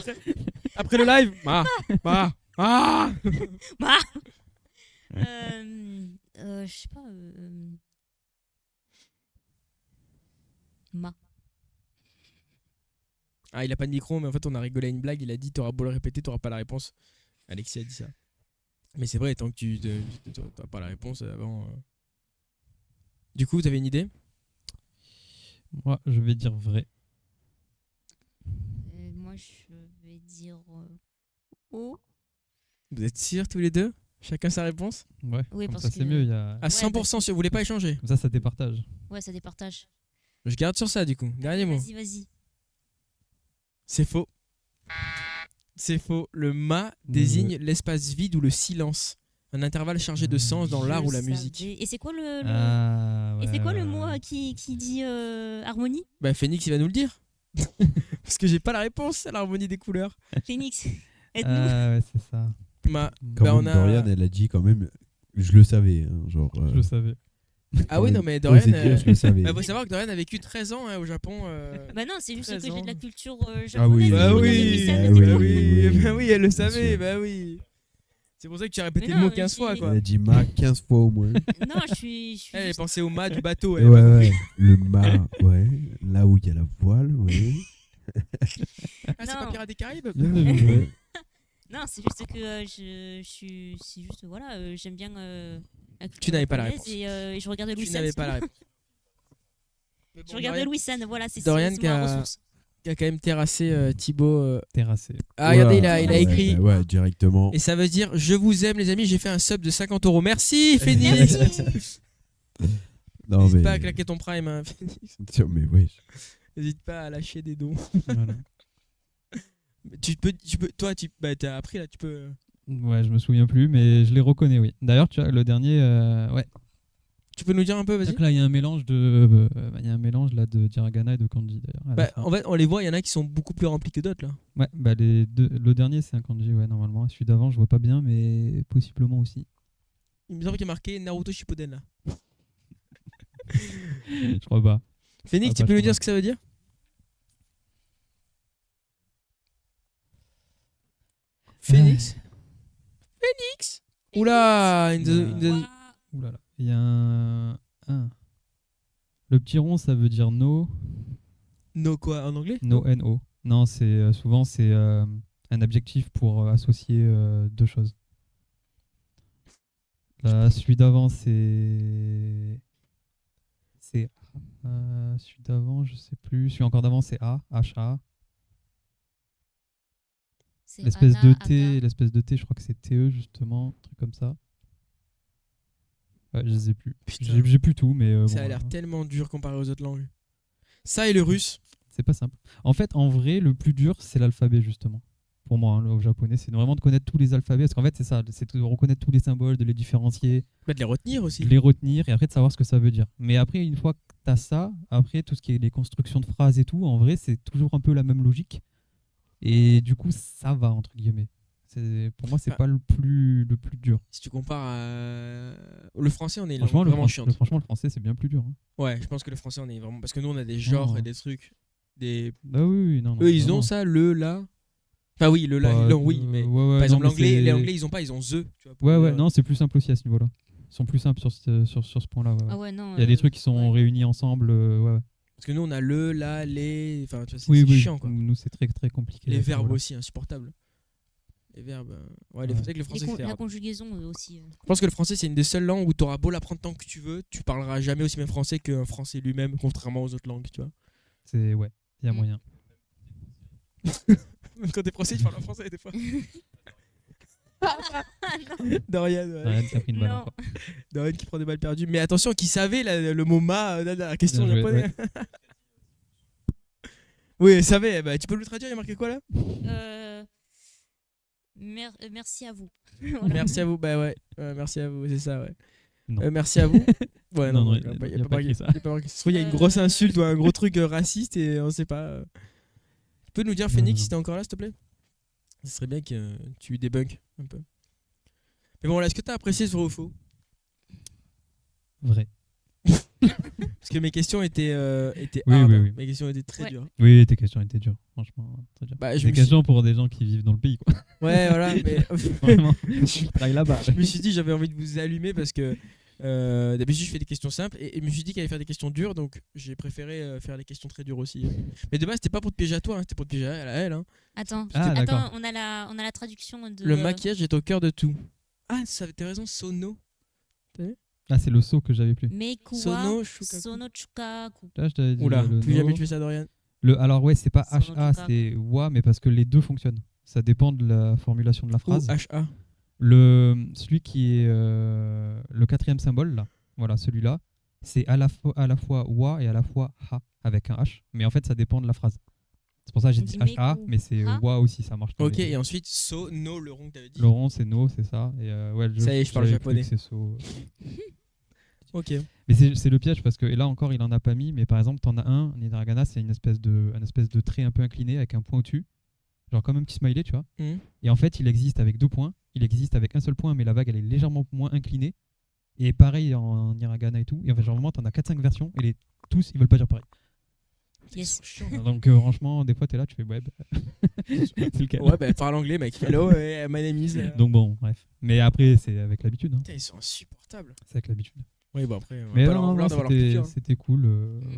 Speaker 1: après le live. Ma. Ma. Ah.
Speaker 2: Ma. Je sais pas. Ma.
Speaker 1: Ah, il a pas de micro, mais en fait, on a rigolé à une blague. Il a dit t'auras beau le répéter, t'auras pas la réponse. Alexis a dit ça. Mais c'est vrai, tant que tu t'auras pas la réponse avant. Du coup, vous avez une idée?
Speaker 4: Moi, je vais dire vrai.
Speaker 2: Moi, je vais dire O.
Speaker 1: Vous êtes sûrs tous les deux? Chacun sa réponse?
Speaker 4: Ouais,
Speaker 2: Oui,
Speaker 4: comme
Speaker 2: parce
Speaker 4: ça
Speaker 2: que-
Speaker 4: c'est mieux. Il y a...
Speaker 1: À 100% sûr, vous voulez pas échanger?
Speaker 4: Comme ça départage.
Speaker 2: Ouais, ça départage.
Speaker 1: Je garde sur ça du coup. Dernier mot.
Speaker 2: Vas-y.
Speaker 1: C'est faux. C'est faux. Le ma désigne l'espace vide ou le silence. Un intervalle chargé de sens dans l'art
Speaker 2: Je
Speaker 1: ou la
Speaker 2: savais.
Speaker 1: musique.
Speaker 2: Et c'est quoi le,
Speaker 4: Ah,
Speaker 2: et c'est
Speaker 4: ouais,
Speaker 2: quoi le
Speaker 4: ouais,
Speaker 2: mot
Speaker 4: ouais.
Speaker 2: qui dit harmonie?
Speaker 1: Bah Phoenix, il va nous le dire. Parce que j'ai pas la réponse à l'harmonie des couleurs.
Speaker 2: Phoenix, aide-nous.
Speaker 4: Ah ouais, c'est ça.
Speaker 3: Quand
Speaker 1: Bah,
Speaker 3: même,
Speaker 1: on a-
Speaker 3: Dorian, elle a dit quand même. Je le savais. Hein, genre,
Speaker 4: Je le savais.
Speaker 1: Ah oui,
Speaker 3: quand
Speaker 1: non,
Speaker 3: même,
Speaker 1: mais Dorian.
Speaker 3: osez dire, je le savais.
Speaker 1: Bah, faut savoir que Dorian a vécu 13 ans au Japon.
Speaker 2: Bah non, c'est juste que
Speaker 1: 13
Speaker 2: j'ai de la
Speaker 1: ans.
Speaker 2: culture
Speaker 3: Ah oui,
Speaker 2: japonaise.
Speaker 1: Bah
Speaker 2: je
Speaker 3: oui,
Speaker 2: regardais
Speaker 1: oui,
Speaker 2: Louis
Speaker 3: bah
Speaker 2: San,
Speaker 3: oui,
Speaker 2: c'est tout.
Speaker 1: oui, bah oui, elle le
Speaker 3: bien
Speaker 1: savait,
Speaker 3: sûr.
Speaker 1: bah oui. C'est pour ça que tu as répété
Speaker 2: Mais
Speaker 1: le mot
Speaker 2: non,
Speaker 1: 15 fois,
Speaker 2: j'ai-
Speaker 1: quoi.
Speaker 3: Elle a dit ma 15 fois au moins.
Speaker 2: Non, je suis
Speaker 1: Elle
Speaker 2: juste-
Speaker 1: pensait au mât du bateau.
Speaker 3: Ouais,
Speaker 1: Elle.
Speaker 3: ouais. Le mât, ouais. Là où il y a la voile, ouais.
Speaker 1: Ah, c'est pas
Speaker 2: Non.
Speaker 1: Pirates des Caraïbes
Speaker 3: Bien vu, ouais.
Speaker 2: Non, c'est juste que je suis. C'est juste, voilà, j'aime bien la culture
Speaker 1: Tu n'avais pas la
Speaker 2: japonaise
Speaker 1: réponse.
Speaker 2: et je regardais Louis
Speaker 1: Tu
Speaker 2: San.
Speaker 1: n'avais
Speaker 2: c'est
Speaker 1: pas
Speaker 2: tout.
Speaker 1: la réponse. Mais
Speaker 2: Je
Speaker 1: bon,
Speaker 2: regardais
Speaker 1: Dorian
Speaker 2: Louis San, voilà, c'est
Speaker 1: Dorian
Speaker 2: c'est
Speaker 1: qui
Speaker 2: ma
Speaker 1: a-
Speaker 2: ressource.
Speaker 1: qui a quand même terrassé Thibaut.
Speaker 4: Terrassé.
Speaker 1: Ah, regardez,
Speaker 3: Oula,
Speaker 1: il a
Speaker 3: ouais,
Speaker 1: écrit.
Speaker 3: bah ouais, directement.
Speaker 1: Et ça veut dire je vous aime, les amis. J'ai fait un sub de 50 €. Merci, Phoenix.
Speaker 3: Non,
Speaker 1: N'hésite
Speaker 3: mais.
Speaker 1: pas à claquer ton prime, hein, Phoenix.
Speaker 3: Tiens, mais ouais.
Speaker 1: N'hésite pas à lâcher des dons.
Speaker 4: Voilà.
Speaker 1: Toi, bah, t'as appris là, tu peux.
Speaker 4: Ouais, je me souviens plus, mais je les reconnais, oui. D'ailleurs, tu vois, le dernier, ouais.
Speaker 1: Tu peux nous dire un peu, vas-y.
Speaker 4: Donc là, il y a un mélange de, il y a un mélange là de Hiragana et de kanji d'ailleurs. à la
Speaker 1: Bah,
Speaker 4: fin.
Speaker 1: en fait, on les voit, il y en a qui sont beaucoup plus remplis que d'autres là.
Speaker 4: Ouais, bah les deux, le dernier c'est un kanji, ouais, normalement. Celui d'avant, je vois pas bien, mais possiblement aussi.
Speaker 1: Il me semble qu'il y a marqué Naruto Shippuden là.
Speaker 4: Je crois pas.
Speaker 1: Phoenix,
Speaker 4: Ah,
Speaker 1: tu
Speaker 4: pas
Speaker 1: peux nous
Speaker 4: trop
Speaker 1: dire
Speaker 4: mal.
Speaker 1: ce que ça veut dire Phoenix Phoenix Oula
Speaker 2: Ouah.
Speaker 4: Ouh là là. Il y a un. Le petit rond, ça veut dire no,
Speaker 1: No quoi en anglais
Speaker 4: no, no. Non, c'est souvent c'est un adjectif pour associer deux choses. Celui d'avant, c'est celui d'avant, je sais plus. Celui encore d'avant, c'est A, H-A.
Speaker 2: C'est
Speaker 4: L'espèce
Speaker 2: Ana,
Speaker 4: de
Speaker 2: Aka.
Speaker 4: T, l'espèce de T, je crois que c'est TE justement, un truc comme ça. Ouais, je sais plus.
Speaker 1: Putain.
Speaker 4: J'ai plus tout, mais
Speaker 1: Ça
Speaker 4: bon,
Speaker 1: a l'air tellement dur comparé aux autres langues. Ça et le russe.
Speaker 4: c'est pas simple. En fait, en vrai, le plus dur, c'est l'alphabet justement. Pour moi, hein, au japonais, c'est vraiment de connaître tous les alphabets, parce qu'en fait, c'est ça, c'est de reconnaître tous les symboles, de les différencier,
Speaker 1: Bah, de les retenir aussi.
Speaker 4: de les retenir, et après de savoir ce que ça veut dire. Mais après, une fois que tu as ça, après tout ce qui est les constructions de phrases et tout, en vrai, c'est toujours un peu la même logique. Et du coup, ça va entre guillemets. Pour moi, c'est
Speaker 1: Ah.
Speaker 4: pas le plus dur.
Speaker 1: Si tu compares à. Le français, on est
Speaker 4: Franchement,
Speaker 1: vraiment chiant.
Speaker 4: franchement, le français, c'est bien plus dur. Hein.
Speaker 1: Ouais, je pense que le français, on est vraiment. Parce que nous, on a des genres
Speaker 4: Non.
Speaker 1: et des trucs. Des...
Speaker 4: Bah oui, non.
Speaker 1: Eux, ils
Speaker 4: vraiment.
Speaker 1: ont ça, le, là. Enfin, oui, le, là,
Speaker 4: Bah,
Speaker 1: non, oui, mais.
Speaker 4: ouais, ouais,
Speaker 1: Par exemple,
Speaker 4: non, mais
Speaker 1: les
Speaker 4: c'est-
Speaker 1: Anglais, ils ont pas, ils ont the. Tu vois, pour
Speaker 4: Ouais, ouais,
Speaker 1: dire-
Speaker 4: non, c'est plus simple aussi à ce niveau-là. Ils sont plus simples sur ce point-là. Ouais, ouais.
Speaker 2: Ah ouais, non.
Speaker 4: Il y a des trucs qui sont
Speaker 2: ouais.
Speaker 4: réunis ensemble. Ouais, ouais.
Speaker 1: Parce que nous, on a le, là, les. Enfin, tu vois, c'est
Speaker 4: Oui,
Speaker 1: c'est
Speaker 4: oui.
Speaker 1: chiant, quoi.
Speaker 4: Nous, c'est très, très compliqué.
Speaker 1: Les
Speaker 4: à ce
Speaker 1: verbes
Speaker 4: niveau-là.
Speaker 1: aussi, insupportables. Les verbes. Ouais,
Speaker 4: Ouais.
Speaker 1: c'est vrai que le français, c'est
Speaker 2: La
Speaker 1: rare.
Speaker 2: conjugaison aussi.
Speaker 1: Je pense que le français, c'est une des seules langues où tu auras beau l'apprendre tant que tu veux, tu parleras jamais aussi bien français qu'un français lui-même, contrairement aux autres langues, tu vois.
Speaker 4: C'est, ouais, il y a
Speaker 2: Mm.
Speaker 4: moyen.
Speaker 1: Même quand t'es français, tu parles en français des fois. Dorian, ouais.
Speaker 4: Ryan, t'as pris une balle
Speaker 2: Non.
Speaker 4: encore.
Speaker 1: Dorian qui prend des balles perdues. Mais attention, qui savait le mot ma dans la question
Speaker 4: Bien joué,
Speaker 1: japonaise. Oui, elle savait. Bah, tu peux le traduire, il y a marqué quoi là
Speaker 2: Merci à vous.
Speaker 1: Merci à vous, bah ouais. Merci à vous, c'est ça, ouais.
Speaker 4: Non.
Speaker 1: merci à vous. Ouais,
Speaker 4: Non, non,
Speaker 1: il
Speaker 4: il y a pas écrit ça.
Speaker 1: Il y a pas marqué. Soit il y a une grosse insulte ou un gros truc raciste et on sait pas. Tu peux nous dire, Phoenix,
Speaker 4: non.
Speaker 1: si t'es encore là, s'il te plaît? Ce serait bien que tu débunks un peu. Mais bon, là, est-ce que t'as apprécié ce vrai ou faux?
Speaker 4: Vrai.
Speaker 1: Parce que mes questions étaient
Speaker 4: Oui,
Speaker 1: hard,
Speaker 4: oui,
Speaker 1: hein.
Speaker 4: oui.
Speaker 1: Mes questions étaient très
Speaker 2: Ouais.
Speaker 1: dures.
Speaker 4: Oui, tes questions étaient dures. Franchement, très dures.
Speaker 1: Bah, je
Speaker 4: Des
Speaker 1: me suis-
Speaker 4: questions pour des gens qui vivent dans le pays, quoi.
Speaker 1: Ouais, voilà, mais
Speaker 4: Vraiment. Je travaille là-bas.
Speaker 1: je me suis dit j'avais envie de vous allumer parce que d'habitude je fais des questions simples et je me suis dit qu'il allait faire des questions dures, donc j'ai préféré faire des questions très dures aussi. Mais de base c'était pas pour te piéger à toi, hein, c'était pour te piéger à elle. Hein.
Speaker 2: Attends,
Speaker 4: Ah, d'accord.
Speaker 2: attends, on a la traduction de.
Speaker 1: Le maquillage est au cœur de tout. Ah, ça t'as raison, Sono.
Speaker 4: Ah, c'est le saut que j'avais plus.
Speaker 2: Meikuwa
Speaker 1: Sono Shukaku.
Speaker 2: Sono Chukaku.
Speaker 4: Là, je t'avais dit
Speaker 1: Oula,
Speaker 4: le
Speaker 1: plus
Speaker 4: no.
Speaker 1: jamais tu fais ça, Dorian.
Speaker 4: Alors, ouais, c'est pas
Speaker 2: Sono
Speaker 4: HA,
Speaker 2: Chukaku.
Speaker 4: c'est wa, mais parce que les deux fonctionnent. Ça dépend de la formulation de la
Speaker 1: Ou
Speaker 4: phrase.
Speaker 1: HA.
Speaker 4: Celui qui est le quatrième symbole, là, voilà, celui-là, c'est à la fois wa et à la fois ha, avec un H. Mais en fait, ça dépend de la phrase. C'est pour ça que j'ai
Speaker 2: On
Speaker 4: dit
Speaker 2: dit
Speaker 4: HA,
Speaker 2: Meku.
Speaker 4: mais c'est
Speaker 2: Ah.
Speaker 4: wa aussi, ça marche. dans
Speaker 1: Ok,
Speaker 4: les
Speaker 1: et
Speaker 4: deux.
Speaker 1: ensuite So, No, le rond que t'avais dit.
Speaker 4: Laurent, c'est no, c'est ça. Et ouais,
Speaker 1: Ça y est, je parle
Speaker 4: j'avais cru
Speaker 1: japonais.
Speaker 4: que c'est so.
Speaker 1: Ok.
Speaker 4: Mais c'est le piège parce que et là encore, il en a pas mis, mais par exemple, t'en as un hiragana, c'est une espèce de trait un peu incliné avec un point au-dessus. Genre comme un petit smiley, tu vois.
Speaker 1: Mhm.
Speaker 4: Et en fait, il existe avec 2 points. Il existe avec un seul point, mais la vague, elle est légèrement moins inclinée. Et pareil en hiragana et tout. Et en fait, genre, vraiment, t'en as 4-5 versions. Et tous, ils veulent pas dire pareil.
Speaker 2: Yes.
Speaker 4: Donc, franchement, des fois, t'es là, tu fais web. C'est le cas.
Speaker 1: Ouais, bah parle anglais, mec. Hello, my name is.
Speaker 4: Donc, bon, bref. Mais après, c'est avec l'habitude. Hein.
Speaker 1: Putain, ils sont insupportables.
Speaker 4: C'est avec l'habitude.
Speaker 1: Oui, bon, après, on va
Speaker 4: Mais
Speaker 1: pas leur
Speaker 4: non,
Speaker 1: vouloir
Speaker 4: non,
Speaker 1: d'avoir leur culture.
Speaker 4: c'était cool,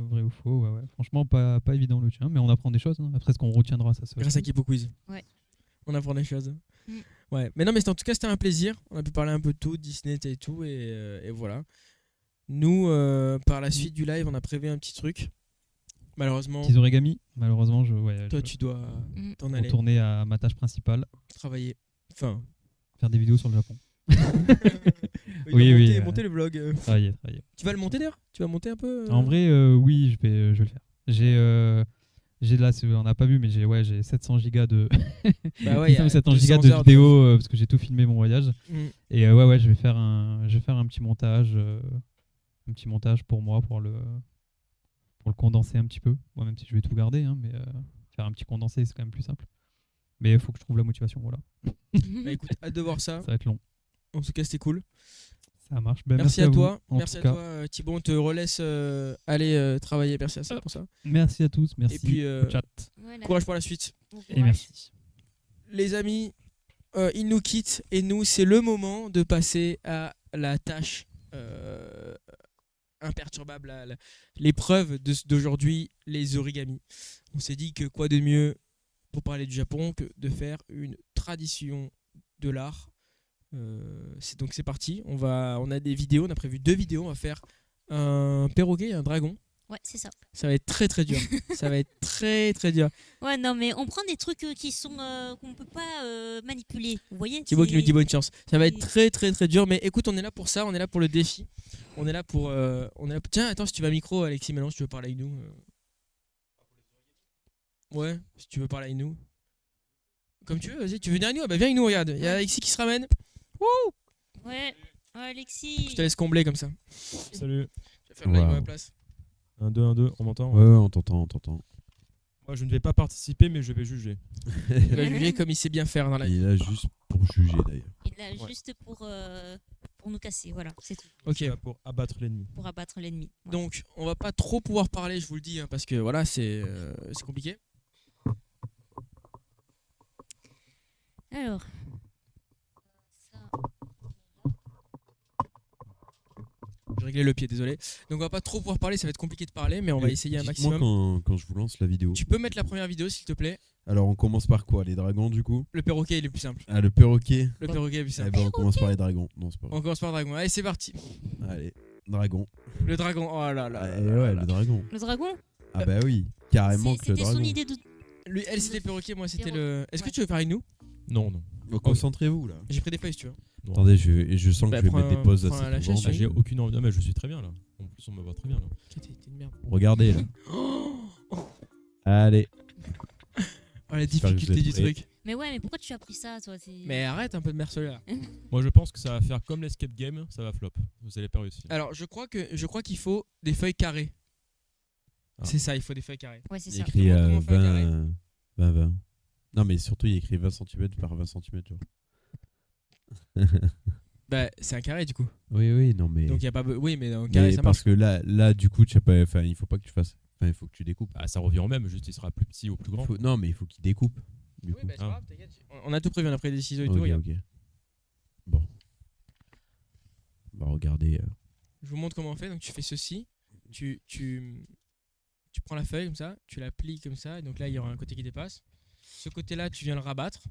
Speaker 4: vrai ou faux. Ouais, ouais. Franchement, pas évident le tien, mais on apprend des choses. Hein. Après, ce qu'on retiendra, ça se.
Speaker 1: Grâce à Kipo Quiz.
Speaker 2: Ouais.
Speaker 1: On apprend des choses.
Speaker 2: Mm.
Speaker 1: Ouais, mais non, mais en tout cas, c'était un plaisir. On a pu parler un peu de tout, Disney et tout, et voilà. Nous, par la suite du live, on a prévu un petit truc. Malheureusement,
Speaker 4: Petits origami, malheureusement,
Speaker 1: toi,
Speaker 4: je
Speaker 1: tu dois
Speaker 2: Mm.
Speaker 1: t'en aller
Speaker 4: retourner à ma tâche principale,
Speaker 1: travailler. Enfin,
Speaker 4: faire des vidéos sur le Japon.
Speaker 1: oui,
Speaker 4: oui,
Speaker 1: monter le vlog.
Speaker 4: Travailler.
Speaker 1: Tu vas le monter d'ailleurs? Tu vas monter un peu
Speaker 4: En vrai, oui, je vais le faire. J'ai là, on n'a pas vu, mais j'ai 700 gigas de
Speaker 1: Bah ouais, il y a
Speaker 4: 700
Speaker 1: 200
Speaker 4: gigas de
Speaker 1: heures
Speaker 4: vidéos parce que j'ai tout filmé mon voyage.
Speaker 1: Mm.
Speaker 4: Et ouais, je vais faire un petit montage, pour moi, pour le condenser un petit peu. Moi, même si je vais tout garder, hein, mais faire un petit condensé, c'est quand même plus simple. Mais il faut que je trouve la motivation, voilà.
Speaker 1: Bah écoute, hâte de voir ça.
Speaker 4: Ça va être long.
Speaker 1: En tout cas, c'était cool.
Speaker 4: Ça marche. Ben,
Speaker 1: Merci à
Speaker 4: vous,
Speaker 1: toi.
Speaker 4: en
Speaker 1: Merci
Speaker 4: tout
Speaker 1: à
Speaker 4: cas.
Speaker 1: toi, Thibaut. On te relaisse aller travailler. Merci à ça pour ça.
Speaker 4: Merci à tous. Merci
Speaker 1: puis,
Speaker 4: au chat.
Speaker 2: Voilà.
Speaker 1: Courage pour la suite.
Speaker 2: Bon
Speaker 4: Et
Speaker 2: courage.
Speaker 4: merci.
Speaker 1: Les amis, ils nous quittent et nous, c'est le moment de passer à la tâche imperturbable, à l'épreuve d'aujourd'hui, les origamis. On s'est dit que quoi de mieux pour parler du Japon que de faire une tradition de l'art. Donc c'est parti. On a des vidéos, on a prévu 2 vidéos. On va faire un perroquet et un dragon.
Speaker 2: Ouais, c'est ça.
Speaker 1: Ça va être très très dur. Ça va être très très dur.
Speaker 2: Ouais, non, mais on prend des trucs qui sont qu'on peut pas manipuler. Vous voyez
Speaker 1: Thibaut qui
Speaker 2: c'est-
Speaker 1: nous dit bonne chance. Ça va être
Speaker 2: c'est-
Speaker 1: très très très dur, mais écoute, on est là pour ça, on est là pour le défi. On est là pour. Tiens, attends, si tu vas micro, Alexis, maintenant, si tu veux parler avec nous. Ouais, si tu veux parler avec nous. Comme tu veux, vas-y, tu veux venir avec nous? Ah bah viens avec nous, regarde. Il y a Alexis qui se ramène. Wouh!
Speaker 2: Ouais. Oh, Alexis.
Speaker 1: Je te laisse combler comme ça.
Speaker 5: Salut.
Speaker 1: Je vais faire le live à ma
Speaker 3: Wow.
Speaker 1: place.
Speaker 5: 1, 2, 1, 2, on m'entend?
Speaker 3: Ouais, on t'entend.
Speaker 5: Moi, je ne vais pas participer, mais je vais juger.
Speaker 1: Il va juger comme il sait bien faire dans la vie.
Speaker 3: Il est là juste pour juger d'ailleurs.
Speaker 2: Il a
Speaker 1: Ouais.
Speaker 2: juste pour nous casser. Voilà, c'est tout.
Speaker 1: Ok.
Speaker 5: C'est là pour abattre l'ennemi.
Speaker 2: Pour abattre l'ennemi. Voilà.
Speaker 1: Donc, on va pas trop pouvoir parler, je vous le dis, hein, parce que voilà, c'est compliqué.
Speaker 2: Alors. Ça.
Speaker 1: J'ai réglé le pied, désolé. Donc, on va pas trop pouvoir parler, ça va être compliqué de parler, mais on va essayer un
Speaker 3: Dites-moi
Speaker 1: maximum.
Speaker 3: quand je vous lance la vidéo.
Speaker 1: Tu peux mettre la première vidéo, s'il te plaît.
Speaker 3: Alors on commence par quoi? Les dragons du coup?
Speaker 1: Le perroquet, il est plus simple.
Speaker 3: Ah, le perroquet?
Speaker 1: Le perroquet est plus
Speaker 3: Eh
Speaker 1: simple.
Speaker 3: ben on commence par les dragons. Non, c'est pas vrai.
Speaker 1: On commence par le dragon. Allez, c'est parti.
Speaker 3: Allez, dragon.
Speaker 1: Le dragon, oh là là.
Speaker 3: Ah,
Speaker 1: là
Speaker 3: et
Speaker 1: là
Speaker 3: ouais,
Speaker 1: là.
Speaker 3: le dragon.
Speaker 2: Le dragon.
Speaker 3: Ah bah oui, carrément que le
Speaker 2: C'était
Speaker 3: dragon.
Speaker 2: son idée de.
Speaker 1: Lui, elle, c'était le perroquet, moi, c'était
Speaker 2: Perroquet.
Speaker 1: le. Est-ce que
Speaker 2: Ouais.
Speaker 1: tu veux faire avec nous?
Speaker 5: Non, non.
Speaker 3: Bon, concentrez-vous là.
Speaker 1: J'ai pris des feuilles, si tu veux.
Speaker 5: Non.
Speaker 3: Attendez, je sens
Speaker 1: Bah,
Speaker 3: que je vais
Speaker 1: prends
Speaker 3: mettre des pauses
Speaker 1: prends la
Speaker 3: assez
Speaker 1: chaise,
Speaker 3: souvent.
Speaker 5: Ah, j'ai aucune envie. Non, mais je suis très bien là. En plus, on me voit très bien là.
Speaker 1: Ok, t'es une merde.
Speaker 3: Regardez là. Allez.
Speaker 1: Oh, la
Speaker 3: J'espère que vous
Speaker 1: difficulté
Speaker 3: êtes
Speaker 1: du
Speaker 3: prêts.
Speaker 1: truc.
Speaker 2: Mais ouais, mais pourquoi tu as pris ça, toi
Speaker 1: Mais arrête un peu de mercenaire.
Speaker 5: Moi, je pense que ça va faire comme l'escape game, ça va flop. Vous allez pas réussir.
Speaker 1: Alors, je crois qu'il faut des feuilles carrées.
Speaker 5: Ah.
Speaker 1: C'est ça, il faut des feuilles carrées.
Speaker 2: Ouais, c'est
Speaker 3: Il
Speaker 2: ça.
Speaker 3: écrit
Speaker 1: Comment on fait un carré
Speaker 3: 20. Non mais surtout il écrit 20 cm par 20 cm.
Speaker 1: Bah, c'est un carré du coup.
Speaker 3: Oui, non mais.
Speaker 1: Donc, il y a pas. Oui, mais dans un carré,
Speaker 3: Mais
Speaker 1: ça
Speaker 3: parce
Speaker 1: marche.
Speaker 3: que là du coup, tu sais pas. Enfin, il faut pas que tu fasses. Enfin, il faut que tu découpes.
Speaker 5: Ah, ça revient au même, juste il sera plus petit ou plus grand.
Speaker 3: Non, mais il faut qu'il découpe. Du
Speaker 1: Oui,
Speaker 3: coup.
Speaker 1: bah, c'est pas
Speaker 5: Ah.
Speaker 1: grave, t'inquiète. On a tout prévu, on a pris des ciseaux et tout.
Speaker 3: Ok,
Speaker 1: Regarde.
Speaker 3: ok. Bon. On va regarder.
Speaker 1: Je vous montre comment on fait. Donc, tu fais ceci. Tu prends la feuille comme ça. Tu la plies comme ça. Et donc là, il y aura un côté qui dépasse. Ce côté-là, tu viens le rabattre.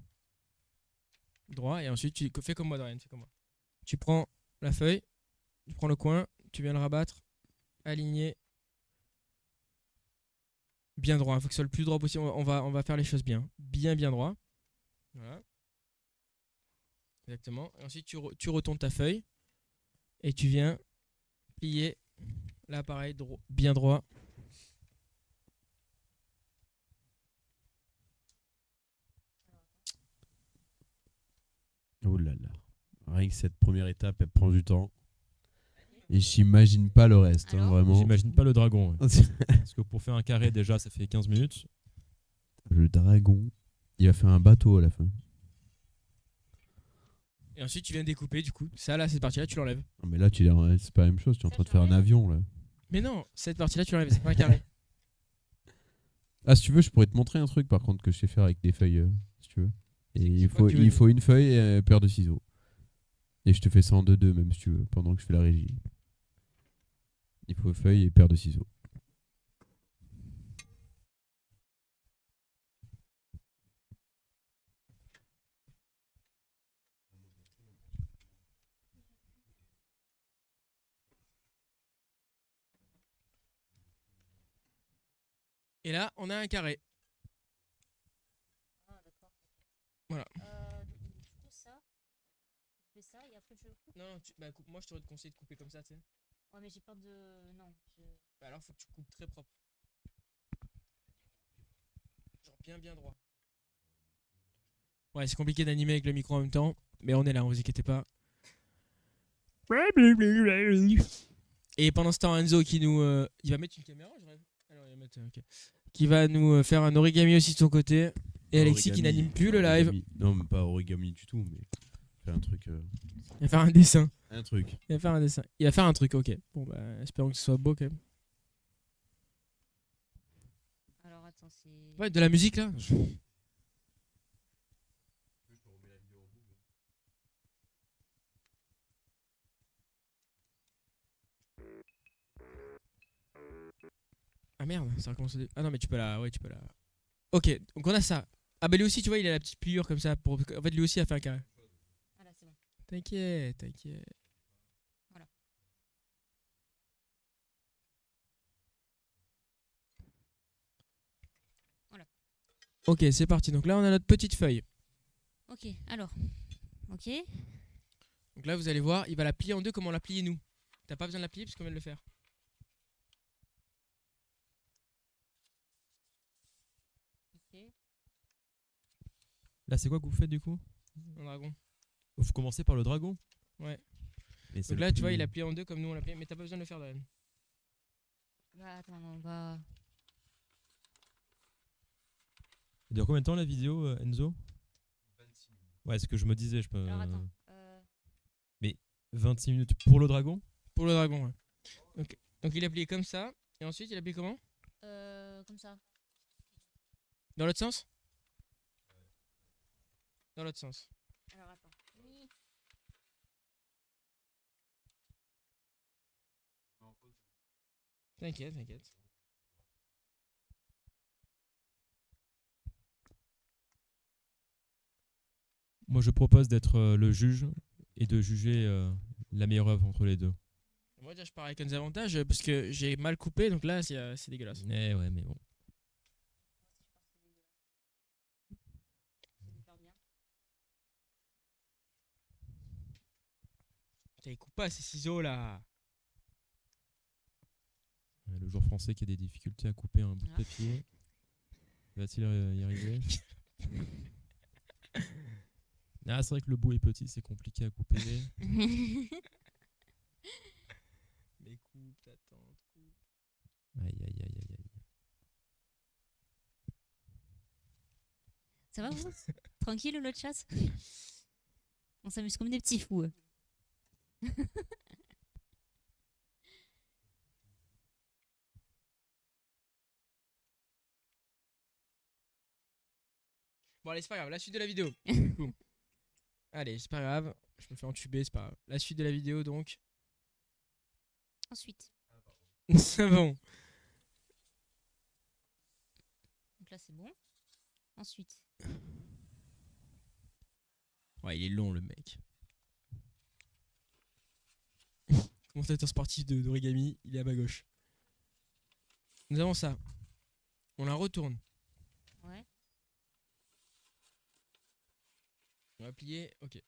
Speaker 1: Droit. Et ensuite, tu fais comme moi, Dorian. Fais comme moi. Tu prends la feuille. Tu prends le coin. Tu viens le rabattre. Aligner. Bien droit. Il faut que ce soit le plus droit possible. On va faire les choses bien. Bien droit. Voilà. Exactement. Et ensuite, tu retournes ta feuille. Et tu viens plier. Là, pareil, bien droit.
Speaker 3: Oh là là. Rien que cette première étape, elle prend du temps. Et j'imagine pas le reste, hein,
Speaker 2: Alors
Speaker 3: vraiment.
Speaker 5: J'imagine pas le dragon. Ouais. Parce que pour faire un carré, déjà, ça fait 15 minutes.
Speaker 3: Le dragon, il va faire un bateau à la fin.
Speaker 1: Et ensuite, tu viens découper, du coup. Ça, là, cette partie-là, tu l'enlèves.
Speaker 3: Non, mais là, c'est pas la même chose. Tu es en
Speaker 2: Ça,
Speaker 3: train de
Speaker 2: je
Speaker 3: faire un
Speaker 2: l'enlève.
Speaker 3: avion, là.
Speaker 1: Mais non, cette partie-là, tu l'enlèves. C'est pas un carré.
Speaker 3: Ah, si tu veux, je pourrais te montrer un truc, par contre, que je sais faire avec des feuilles, si tu veux. Et
Speaker 1: C'est quoi que tu veux
Speaker 3: il
Speaker 1: dire
Speaker 3: faut une feuille et une paire de ciseaux. Et je te fais ça en 2-2, même, si tu veux, pendant que je fais la régie. Il faut feuille et paire de ciseaux.
Speaker 1: Et là, on a un carré.
Speaker 2: Ah, d'accord.
Speaker 1: Voilà.
Speaker 2: Du coup, ça. Je fais ça et après je coupe.
Speaker 1: Non, bah, moi, je t'aurais conseillé de couper comme ça, tu sais.
Speaker 2: Ouais, mais j'ai peur de. Non.
Speaker 1: Bah, alors, faut que tu coupes très propre. Genre bien droit. Ouais, c'est compliqué d'animer avec le micro en même temps. Mais on est là, vous inquiétez pas. Et pendant ce temps, Enzo qui nous. Il va mettre une caméra, je rêve. Alors, il va mettre. Ok. Qui va nous faire un origami aussi de son côté. Et Alexis qui
Speaker 3: Origami,
Speaker 1: n'anime plus le live.
Speaker 3: Non, mais pas origami du tout, mais faire un truc.
Speaker 1: Il va faire un dessin.
Speaker 3: Un truc.
Speaker 1: Il va faire un dessin. Il va faire un truc, ok. Bon, bah, espérons que ce soit beau quand même.
Speaker 2: Alors attends, c'est.
Speaker 1: Ouais, de la musique là. Ah merde, ça recommence au début. Ah non, mais tu peux la. Ouais, tu peux la. Ok, donc on a ça. Ah bah lui aussi, tu vois, il a la petite pliure comme ça. En fait, lui aussi a fait un carré.
Speaker 2: Voilà, c'est bon.
Speaker 1: T'inquiète, t'inquiète.
Speaker 2: Voilà. Voilà.
Speaker 1: Ok, c'est parti. Donc là, on a notre petite feuille.
Speaker 2: Ok, alors. Ok.
Speaker 1: Donc là, vous allez voir, il va la plier en deux comme on l'a plié nous. T'as pas besoin de la plier parce qu'on vient de le faire.
Speaker 2: Ok.
Speaker 5: Là, c'est quoi que vous faites du coup?
Speaker 1: Un dragon.
Speaker 5: Vous commencez par le dragon?
Speaker 1: Ouais.
Speaker 5: Mais c'est
Speaker 1: Donc
Speaker 5: le
Speaker 1: là, tu vois,
Speaker 5: plus-
Speaker 1: il a plié en deux comme nous on l'a plié. Mais t'as pas besoin de le faire, Dorian.
Speaker 2: Bah attends, on va.
Speaker 5: Ça dure combien de temps la vidéo, Enzo? 26 minutes. Ouais, c'est ce que je me disais. Je peux...
Speaker 2: Alors attends.
Speaker 5: 26 minutes pour le dragon?
Speaker 1: Pour le dragon, ouais. Donc il a plié comme ça. Et ensuite, il a plié comment?
Speaker 2: Comme ça.
Speaker 1: Dans l'autre sens? Dans l'autre sens.
Speaker 2: Alors attends. Oui.
Speaker 1: T'inquiète, t'inquiète.
Speaker 5: Moi, je propose d'être le juge et de juger la meilleure œuvre entre les deux.
Speaker 1: Moi, déjà, je pars avec un désavantage parce que j'ai mal coupé. Donc là, c'est dégueulasse.
Speaker 5: Eh ouais, mais bon.
Speaker 2: C'est super bien.
Speaker 1: Putain, il coupe pas ces ciseaux là.
Speaker 5: Ouais, le joueur français qui a des difficultés à couper un bout de
Speaker 2: Ah.
Speaker 5: papier. Va-t-il y arriver? Ah, c'est vrai que le bout est petit, c'est compliqué à couper.
Speaker 1: Mais coupe, t'attends, coupe.
Speaker 5: Aïe, aïe, aïe, aïe, aïe.
Speaker 2: Ça va vous? Tranquille le chat? On s'amuse comme des petits fous.
Speaker 1: Bon, allez, c'est pas grave. La suite de la vidéo. Du coup. Allez, c'est pas grave. Je me fais entuber, c'est pas grave. La suite de la vidéo donc.
Speaker 2: Ensuite.
Speaker 1: C'est bon.
Speaker 2: Donc là c'est bon. Ensuite.
Speaker 1: Ouais, il est long le mec. Commentateur sportif d'origami, il est à ma gauche. Nous avons ça. On la retourne.
Speaker 2: Ouais.
Speaker 1: On va plier. Ok.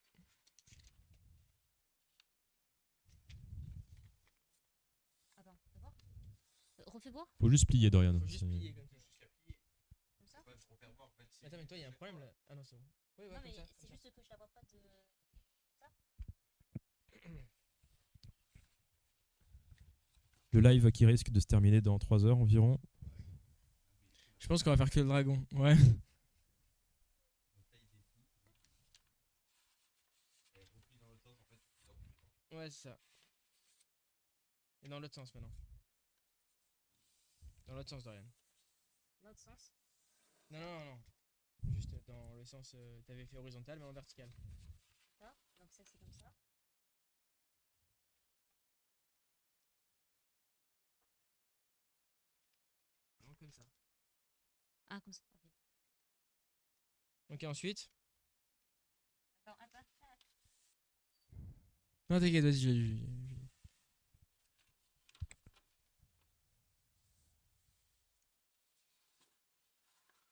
Speaker 2: Attends, fais voir. Refais voir.
Speaker 5: Faut juste plier, Dorian.
Speaker 1: Faut juste
Speaker 5: C'est-
Speaker 1: plier comme ça.
Speaker 2: Comme ça.
Speaker 1: Attends, mais toi, il y a un problème là. Ah non, c'est bon. Ouais, ouais,
Speaker 2: Non
Speaker 1: comme
Speaker 2: mais
Speaker 1: ça.
Speaker 2: c'est juste que je la vois pas de.
Speaker 5: Le live qui risque de se terminer dans 3 heures environ.
Speaker 1: Je pense qu'on va faire que le dragon. Ouais. Ouais, c'est ça. Et dans l'autre sens maintenant. Dans l'autre sens, Dorian.
Speaker 2: L'autre sens.
Speaker 1: Non, non, non, non. Juste dans le sens. T'avais fait horizontal, mais en vertical.
Speaker 2: Ça. Donc ça c'est comme ça.
Speaker 1: Non, comme ça.
Speaker 2: Ah comme ça. Ok.
Speaker 1: Ok, ensuite.
Speaker 2: Attends, attends.
Speaker 1: Non, t'inquiète, vas-y,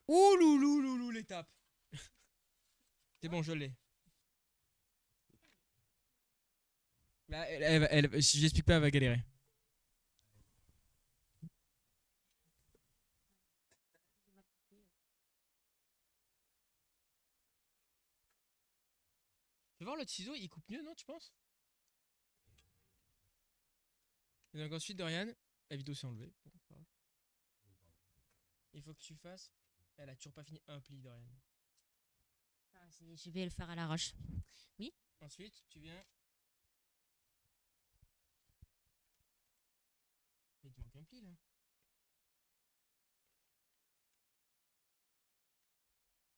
Speaker 1: Ouh, loulou, loulou, l'étape. C'est bon, je l'ai. Là, si j'explique pas, elle va galérer. Fais voir l'autre ciseau, il coupe mieux, non, tu penses? Et donc ensuite, Dorian, la vidéo s'est enlevée. Bon, pas grave. Il faut que tu fasses. Elle a toujours pas fini un pli, Dorian.
Speaker 2: Ah, je vais le faire à l'arrache.
Speaker 1: Ensuite, tu viens. Mais il te manque un pli là.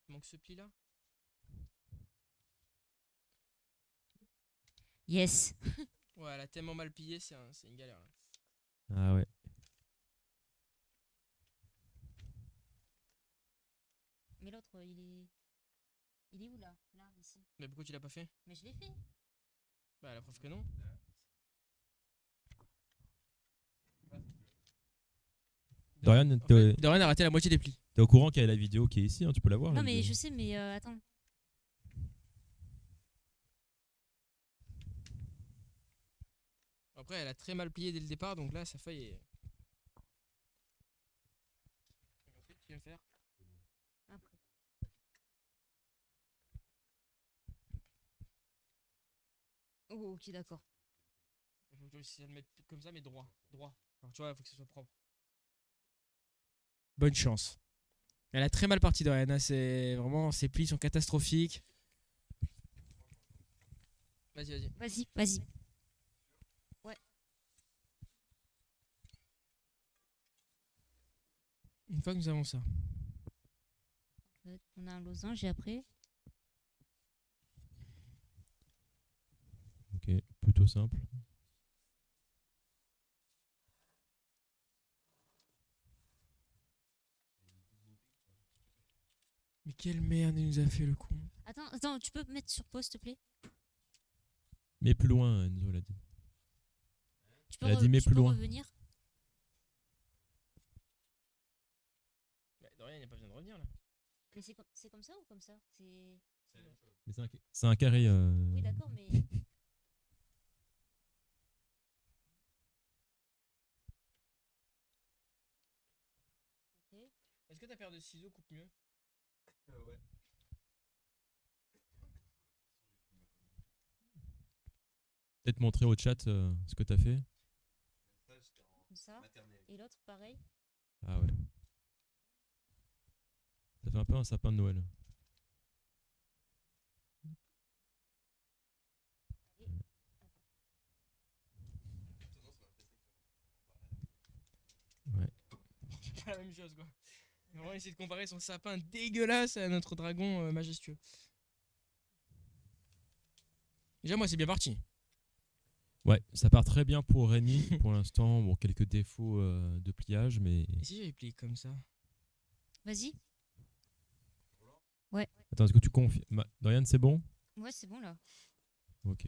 Speaker 1: Il manque ce pli là.
Speaker 2: Yes.
Speaker 1: Ouais, elle a tellement mal plié, c'est une galère là.
Speaker 5: Ah ouais.
Speaker 2: Mais l'autre il est où là? Là, ici.
Speaker 1: Mais pourquoi tu l'as pas fait?
Speaker 2: Mais je l'ai fait.
Speaker 1: Bah, la preuve que non.
Speaker 5: Dorian,
Speaker 1: En fait, Dorian a raté la moitié des plis.
Speaker 5: t'es au courant qu'il y a la vidéo qui est ici, hein, tu peux la voir.
Speaker 2: Non
Speaker 5: la
Speaker 2: mais
Speaker 5: vidéo.
Speaker 2: je sais mais attends.
Speaker 1: Après, elle a très mal plié dès le départ, donc là, sa feuille est. Ensuite, tu viens faire.
Speaker 2: Après. Oh ok d'accord.
Speaker 1: Il faut que tu réussisses à le mettre comme ça, mais droit. Droit. Alors, tu vois, il faut que ce soit propre. Bonne chance. Elle a très mal parti, Dorian. Hein, c'est vraiment, ses plis sont catastrophiques. Vas-y, vas-y.
Speaker 2: Vas-y, vas-y.
Speaker 1: Une fois que nous avons ça.
Speaker 2: On a un losange et après.
Speaker 5: Ok, plutôt simple.
Speaker 1: Mais quelle merde il nous a fait le con.
Speaker 2: Attends, tu peux me mettre sur pause s'il te plaît?
Speaker 5: Mais plus loin, Enzo l'a dit.
Speaker 2: Tu peux,
Speaker 5: Elle a dit mais
Speaker 2: tu
Speaker 5: plus
Speaker 2: peux
Speaker 5: loin.
Speaker 2: revenir?
Speaker 1: Bah, Dorian, il n'a pas besoin de revenir là.
Speaker 2: Mais c'est comme ça ou comme ça?
Speaker 5: Mais c'est un carré.
Speaker 2: Oui d'accord mais. Ok.
Speaker 1: Est-ce que ta paire de ciseaux coupe mieux?
Speaker 3: Ouais.
Speaker 5: Peut-être montrer au chat ce que t'as fait.
Speaker 2: Comme ça. Et l'autre pareil.
Speaker 5: Ah ouais. Ça fait un peu un sapin de Noël. Ouais.
Speaker 1: C'est pas la même chose quoi. On va essayer de comparer son sapin dégueulasse à notre dragon majestueux. Déjà, moi, c'est bien parti.
Speaker 5: Ouais, ça part très bien pour Rémi. Pour l'instant, bon, quelques défauts de pliage, mais.
Speaker 1: Et si j'avais plié comme ça?
Speaker 2: Vas-y.
Speaker 5: Attends, est-ce que tu confies Dorian, c'est bon?
Speaker 2: Ouais c'est bon là.
Speaker 5: Ok.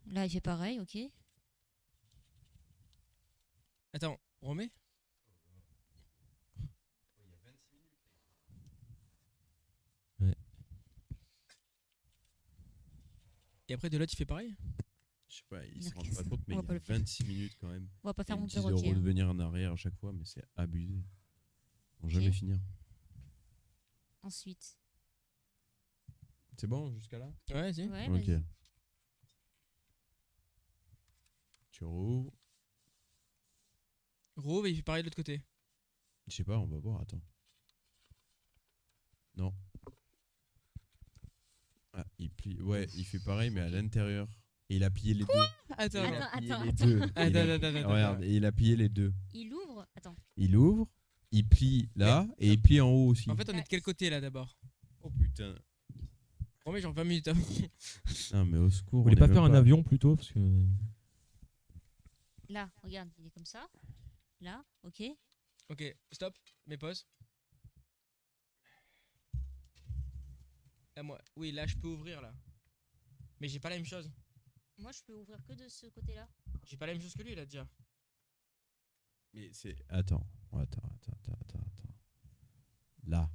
Speaker 2: Là il fait pareil, ok.
Speaker 1: Attends, on remet?
Speaker 5: Ouais.
Speaker 1: Et après, de l'autre, il fait pareil?
Speaker 3: Je sais pas, ils se
Speaker 2: Ok,
Speaker 3: rendent pas compte, mais
Speaker 2: on va
Speaker 3: il y
Speaker 2: pas
Speaker 3: a
Speaker 2: le faire.
Speaker 3: 26 minutes quand même.
Speaker 2: On va pas
Speaker 3: Et
Speaker 2: faire
Speaker 3: ils
Speaker 2: mon
Speaker 3: me disent de
Speaker 2: perroquet. Hein.
Speaker 3: revenir en arrière à chaque fois, mais c'est abusé. Ils vont
Speaker 2: Ok.
Speaker 3: jamais finir.
Speaker 2: Ensuite.
Speaker 3: C'est bon jusqu'à là?
Speaker 1: Ouais, vas-y.
Speaker 2: Ouais,
Speaker 3: Ok.
Speaker 2: vas-y.
Speaker 3: Tu rouvres.
Speaker 1: Rove et il fait pareil de l'autre côté.
Speaker 3: Je sais pas, on va voir, attends. Non. Ah, il plie. Ouais, il fait pareil, mais à l'intérieur. Et il a plié les deux.
Speaker 1: Attends,
Speaker 3: Il a
Speaker 2: Attends,
Speaker 3: plié
Speaker 2: attends,
Speaker 3: les
Speaker 2: attends.
Speaker 3: deux.
Speaker 1: Attends,
Speaker 3: Il a-
Speaker 1: attends.
Speaker 3: Regarde, et il a plié les deux.
Speaker 2: Il ouvre. Attends.
Speaker 3: Il ouvre, il plie là, et il plie en haut aussi.
Speaker 1: En fait, on est de quel côté là d'abord?
Speaker 3: Oh putain.
Speaker 1: On met genre 20 minutes avant.
Speaker 3: Non, mais au secours.
Speaker 5: Vous voulez
Speaker 3: on
Speaker 5: pas
Speaker 3: est
Speaker 5: faire
Speaker 3: même
Speaker 5: un avion plutôt parce que...
Speaker 2: Là, regarde, il est comme ça. Là, ok.
Speaker 1: Ok, stop, mais pause. Là, moi, oui, là, je peux ouvrir là. Mais j'ai pas la même chose.
Speaker 2: Moi, je peux ouvrir que de ce côté-là.
Speaker 1: J'ai pas la même chose que lui là déjà.
Speaker 3: Mais c'est. Attends. Là.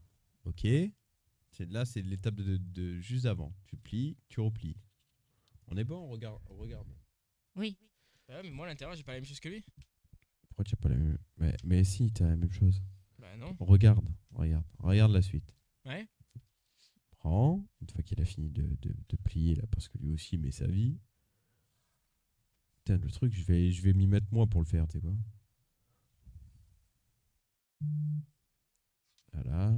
Speaker 3: Ok. Là, c'est l'étape de juste avant. Tu plies, tu replies. On est bon, regarde.
Speaker 2: Oui.
Speaker 1: Bah ouais, mais moi à l'intérieur, j'ai pas la même chose que lui.
Speaker 3: Pourquoi tu as pas la même. Mais si, tu as la même chose.
Speaker 1: Bah non.
Speaker 3: Regarde la suite.
Speaker 1: Ouais.
Speaker 3: Prends, une fois qu'il a fini de plier là, parce que lui aussi il met sa vie. Putain, le truc, je vais m'y mettre moi pour le faire, tu sais quoi. Voilà,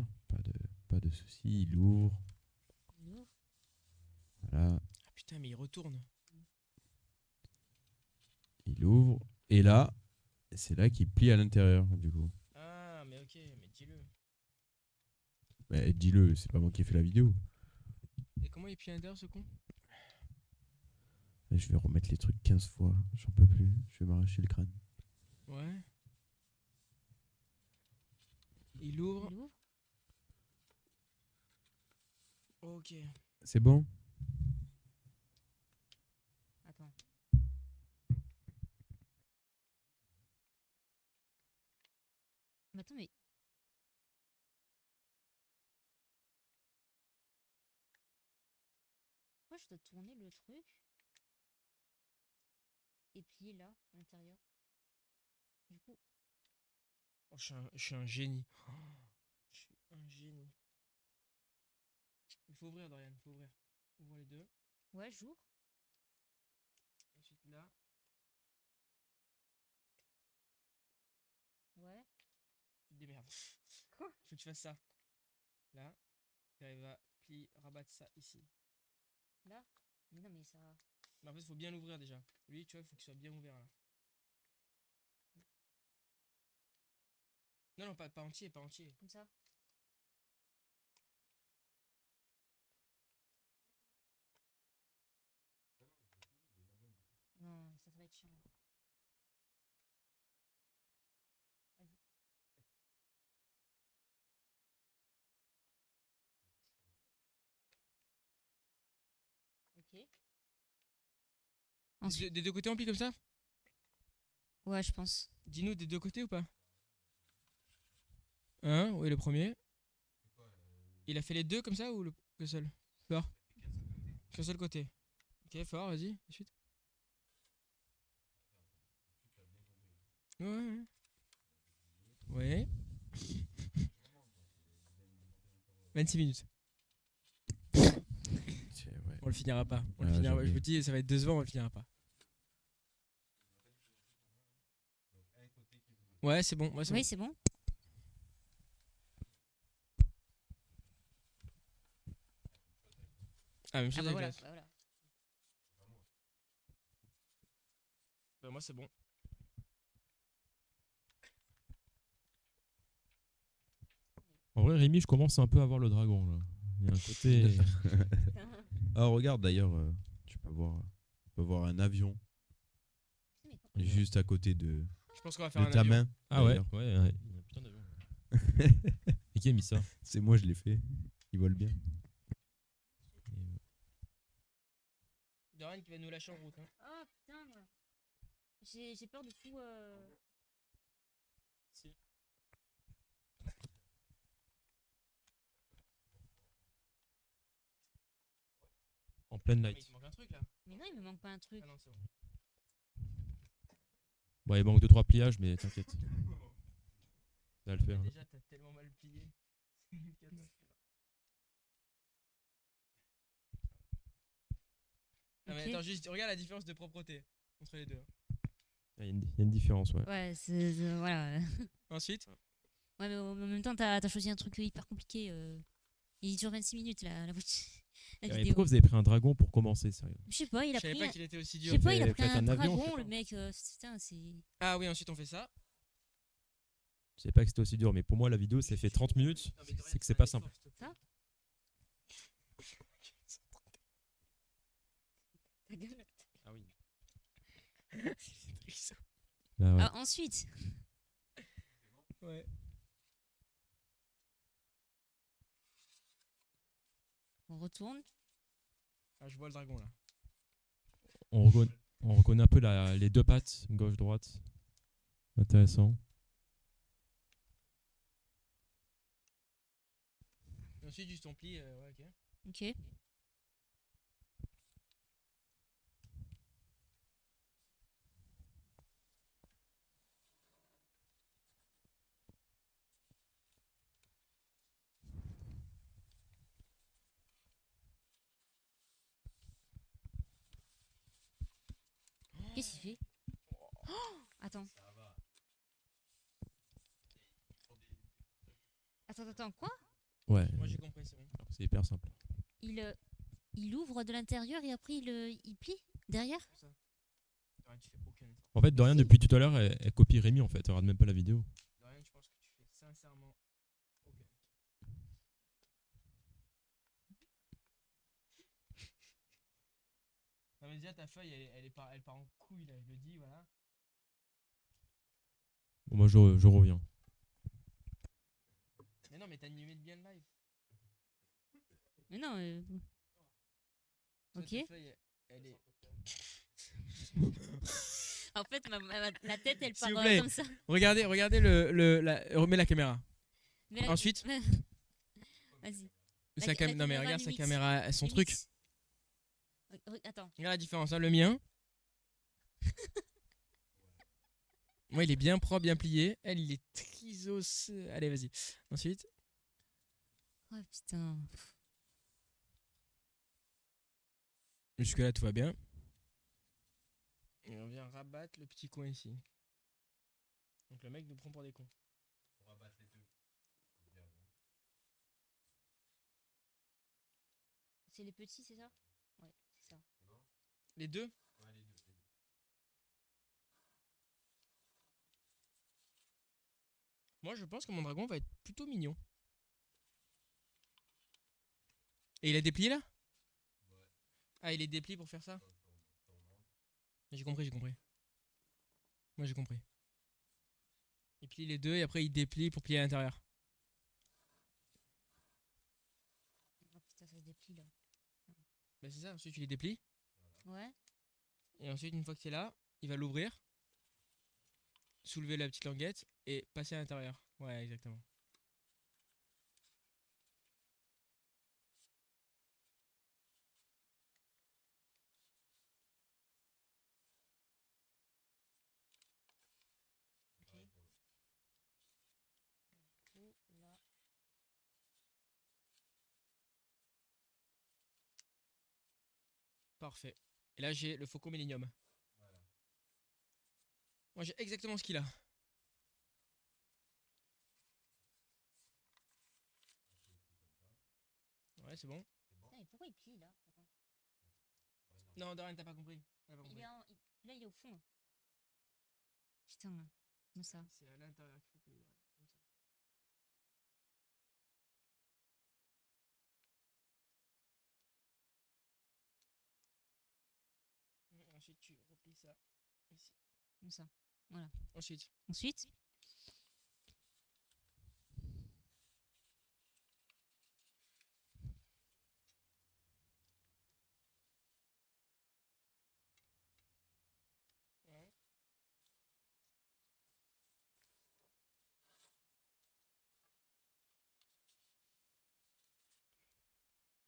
Speaker 3: pas de soucis, il ouvre.
Speaker 2: Il ouvre.
Speaker 3: Voilà,
Speaker 1: Ah putain, mais il retourne.
Speaker 3: il ouvre. Et là, c'est là qu'il plie à l'intérieur, du coup.
Speaker 1: Ah, mais ok, mais dis-le.
Speaker 3: Bah, dis-le, c'est pas moi qui ai fait la vidéo.
Speaker 1: Et comment il plie à l'intérieur ce con?
Speaker 3: Je vais remettre les trucs 15 fois, j'en peux plus, je vais m'arracher le crâne.
Speaker 1: Ouais. Il ouvre.
Speaker 2: Il ouvre.
Speaker 1: Ok.
Speaker 3: C'est bon?
Speaker 2: Attends. Mais attends, mais. Pourquoi je dois tourner le truc et plier là, à l'intérieur? Du coup,
Speaker 1: Oh, je suis un génie. Oh, je suis un génie. Il faut ouvrir, Dorian, il faut ouvrir. Ouvre les deux.
Speaker 2: ouais, j'ouvre.
Speaker 1: Ensuite là.
Speaker 2: Ouais.
Speaker 1: Tu te démerdes. Faut que tu fasses ça. Là. Tu arrives à rabattre ça ici.
Speaker 2: Là. Mais non, mais ça.
Speaker 1: Mais en fait, il faut bien l'ouvrir déjà. Lui, tu vois, il faut qu'il soit bien ouvert là. Non, non, pas entier, pas entier.
Speaker 2: Comme ça. Non, ça va être chiant. Vas-y. Ok. Ensuite.
Speaker 1: Des deux côtés, on plie comme ça?
Speaker 2: Ouais, je pense.
Speaker 1: Dis-nous des deux côtés ou pas? Hein? Oui, le premier. Il a fait les deux comme ça ou le seul? Fort. Qu'un seul côté. Ok, fort, vas-y, ensuite. Ouais. Ouais. 26 minutes.
Speaker 3: Ouais.
Speaker 1: On le finira pas. On le
Speaker 3: Ah,
Speaker 1: finira pas.
Speaker 3: jamais.
Speaker 1: Je vous dis, ça va être 2 secondes, on le finira pas. Ouais, c'est bon. Ouais, c'est
Speaker 2: Oui,
Speaker 1: bon.
Speaker 2: c'est bon.
Speaker 1: Ah, même
Speaker 2: Ah
Speaker 1: chose
Speaker 2: bah
Speaker 1: avec
Speaker 2: voilà.
Speaker 1: l'autre.
Speaker 2: Bah voilà.
Speaker 1: Bah, moi, c'est bon.
Speaker 5: En vrai, Rémi, je commence un peu à voir le dragon là. Il y a un côté.
Speaker 3: Ah, regarde d'ailleurs, tu peux voir un avion juste à côté de
Speaker 1: Je pense qu'on va faire un
Speaker 3: ta
Speaker 1: avion.
Speaker 3: main.
Speaker 5: Ah ouais,
Speaker 3: d'ailleurs.
Speaker 5: ouais. Il y a un putain d'avion. Et qui a mis ça?
Speaker 3: C'est moi, je l'ai fait. Ils volent bien.
Speaker 1: Dorian qui va nous lâcher en route. Hein.
Speaker 2: Oh putain. J'ai peur de tout.
Speaker 1: Si.
Speaker 5: En pleine
Speaker 1: Mais il
Speaker 5: night.
Speaker 1: te manque un truc là.
Speaker 2: Mais non, il me manque pas un truc.
Speaker 1: Ah non, c'est bon.
Speaker 5: Bon, il manque 2-3 pliages, mais t'inquiète. Ça va le faire. hein.
Speaker 1: Déjà, t'as tellement mal plié. Non, mais
Speaker 2: Ok.
Speaker 1: attends, juste regarde la différence de propreté entre les deux. Hein.
Speaker 5: Il y a une différence, ouais.
Speaker 2: Ouais, voilà.
Speaker 1: Ensuite,
Speaker 2: Ouais, mais en même temps, t'as choisi un truc hyper compliqué. Il dure 26 minutes, la
Speaker 5: Et
Speaker 2: vidéo.
Speaker 5: pourquoi vous avez pris un dragon pour commencer, sérieux?
Speaker 2: Je sais pas, il
Speaker 1: je
Speaker 2: a
Speaker 1: savais
Speaker 2: pris.
Speaker 1: pas qu'il était aussi
Speaker 2: Je
Speaker 1: dur.
Speaker 2: sais pas, il a
Speaker 5: Faites
Speaker 2: pris un
Speaker 5: un avion, je sais
Speaker 2: dragon,
Speaker 5: pas.
Speaker 2: le mec. Putain, c'est.
Speaker 1: Ah oui, ensuite on fait ça.
Speaker 5: Je savais pas que c'était aussi dur, mais pour moi, la vidéo, ça fait 30 minutes. C'est que c'est pas simple.
Speaker 2: Ça Ta gueule.
Speaker 5: Ah oui.
Speaker 2: Ah,
Speaker 5: Ouais.
Speaker 2: ensuite,
Speaker 1: Ouais.
Speaker 2: on retourne.
Speaker 1: Ah, je vois le dragon là.
Speaker 5: On reconnaît un peu les deux pattes, gauche-droite. Intéressant.
Speaker 1: Et ensuite, juste on plie. Ouais, ok.
Speaker 2: Ok. Qu'est-ce qu'il fait? Oh, attends. Attends, quoi?
Speaker 5: Ouais.
Speaker 1: Moi j'ai compris, c'est bon.
Speaker 5: Alors, c'est hyper simple.
Speaker 2: Il ouvre de l'intérieur et après il plie derrière?
Speaker 1: Dorian, tu fais aucun effort.
Speaker 5: En fait, Dorian, depuis tout à l'heure, elle copie Rémi, en fait. Elle regarde même pas la vidéo.
Speaker 1: Dorian, je pense que tu fais sincèrement aucun effort. Non mais déjà ta feuille elle part en couille là, je le dis, voilà.
Speaker 5: Bon, moi, je reviens.
Speaker 1: Mais non mais t'animes bien le live.
Speaker 2: Mais non.
Speaker 1: Toi,
Speaker 2: Ok.
Speaker 1: ta feuille, elle est...
Speaker 2: En fait, la tête elle
Speaker 1: S'il
Speaker 2: part
Speaker 1: vous plaît.
Speaker 2: comme ça.
Speaker 1: Regardez remets la caméra.
Speaker 2: Mais
Speaker 1: Ensuite,
Speaker 2: Vas-y.
Speaker 1: non mais regarde sa caméra, son
Speaker 2: Limite.
Speaker 1: truc.
Speaker 2: Attends.
Speaker 1: Regarde la différence, hein, le mien. Moi il est bien propre, bien plié. Elle il est trisos. Allez vas-y. Ensuite,
Speaker 2: Oh putain.
Speaker 1: jusque là tout va bien. Et on vient rabattre le petit coin ici. Donc le mec nous prend pour des cons.
Speaker 2: C'est les petits, c'est ça? Ouais, c'est ça.
Speaker 1: Les deux? Moi je pense que mon dragon va être plutôt mignon. Et il a déplié là? Ah il est déplié pour faire ça? J'ai compris. Moi j'ai compris. Il plie les deux et après il déplie pour plier à l'intérieur.
Speaker 2: Oh putain, ça se déplie là.
Speaker 1: Bah c'est ça, ensuite tu les déplies.
Speaker 2: Ouais.
Speaker 1: Et ensuite une fois que c'est là, il va l'ouvrir. Soulever la petite languette et passer à l'intérieur. Ouais exactement.
Speaker 2: Là.
Speaker 1: Parfait. Et là j'ai le Faucon Millenium. Moi j'ai exactement ce qu'il a. Ouais c'est bon.
Speaker 2: Putain, mais pourquoi il plie là? Attends.
Speaker 1: Non Dorian t'as pas compris. T'as pas
Speaker 2: Il
Speaker 1: compris.
Speaker 2: est là, il est au fond. Putain, comme ça.
Speaker 1: C'est à l'intérieur qu'il faut plier. Comme ça. Et ensuite tu replies ça ici.
Speaker 2: Comme ça. Voilà.
Speaker 1: Ensuite.
Speaker 2: Ensuite,
Speaker 1: Ouais.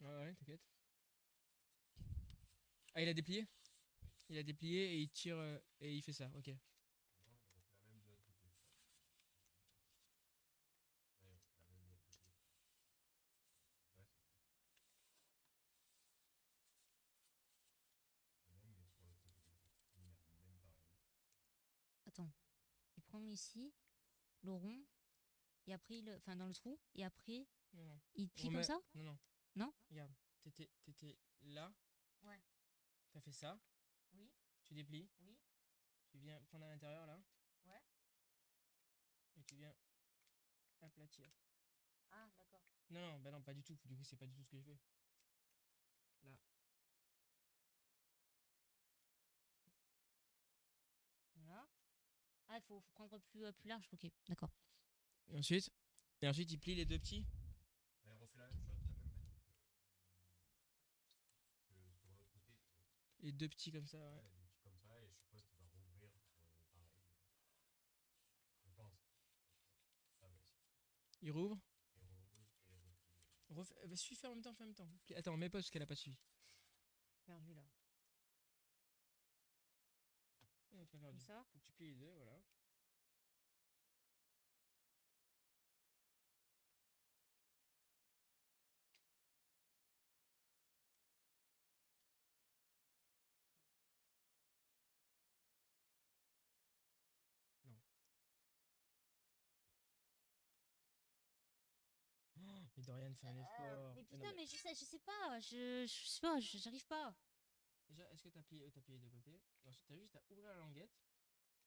Speaker 1: Ouais, t'inquiète. Ah, il a déplié? Il a déplié et il tire et il fait ça, ok.
Speaker 2: prend ici, le rond, et après, enfin dans le trou, et après,
Speaker 1: Non, non.
Speaker 2: il plie
Speaker 1: Remets-
Speaker 2: comme ça.
Speaker 1: Non, non.
Speaker 2: Non.
Speaker 1: Regarde, t'étais là.
Speaker 2: Ouais.
Speaker 1: T'as fait ça.
Speaker 2: Oui.
Speaker 1: Tu déplies.
Speaker 2: Oui.
Speaker 1: Tu viens prendre à l'intérieur là.
Speaker 2: Ouais.
Speaker 1: Et tu viens aplatir.
Speaker 2: Ah, d'accord.
Speaker 1: Non, non, bah non, pas du tout. Du coup, c'est pas du tout ce que je fais. Là.
Speaker 2: Voilà. Ah, il faut prendre plus large. Ok, d'accord.
Speaker 1: Et ensuite, il plie les deux petits. Les deux petits comme ça, ouais. Il rouvre. Suis, fais en même temps, fais en même temps. Attends, mets pas parce qu'elle a pas suivi.
Speaker 2: Perdu là.
Speaker 1: Ouais, pas
Speaker 2: Comme
Speaker 1: perdu.
Speaker 2: ça.
Speaker 1: Faut que tu plies les deux, voilà. Non. Oh, mais Dorian fait un effort.
Speaker 2: Mais
Speaker 1: Non,
Speaker 2: putain, mais je sais pas. Je sais pas, j'arrive pas.
Speaker 1: Déjà, est-ce que t'as plié les deux côtés? Et ensuite, t'as juste à ouvrir la languette,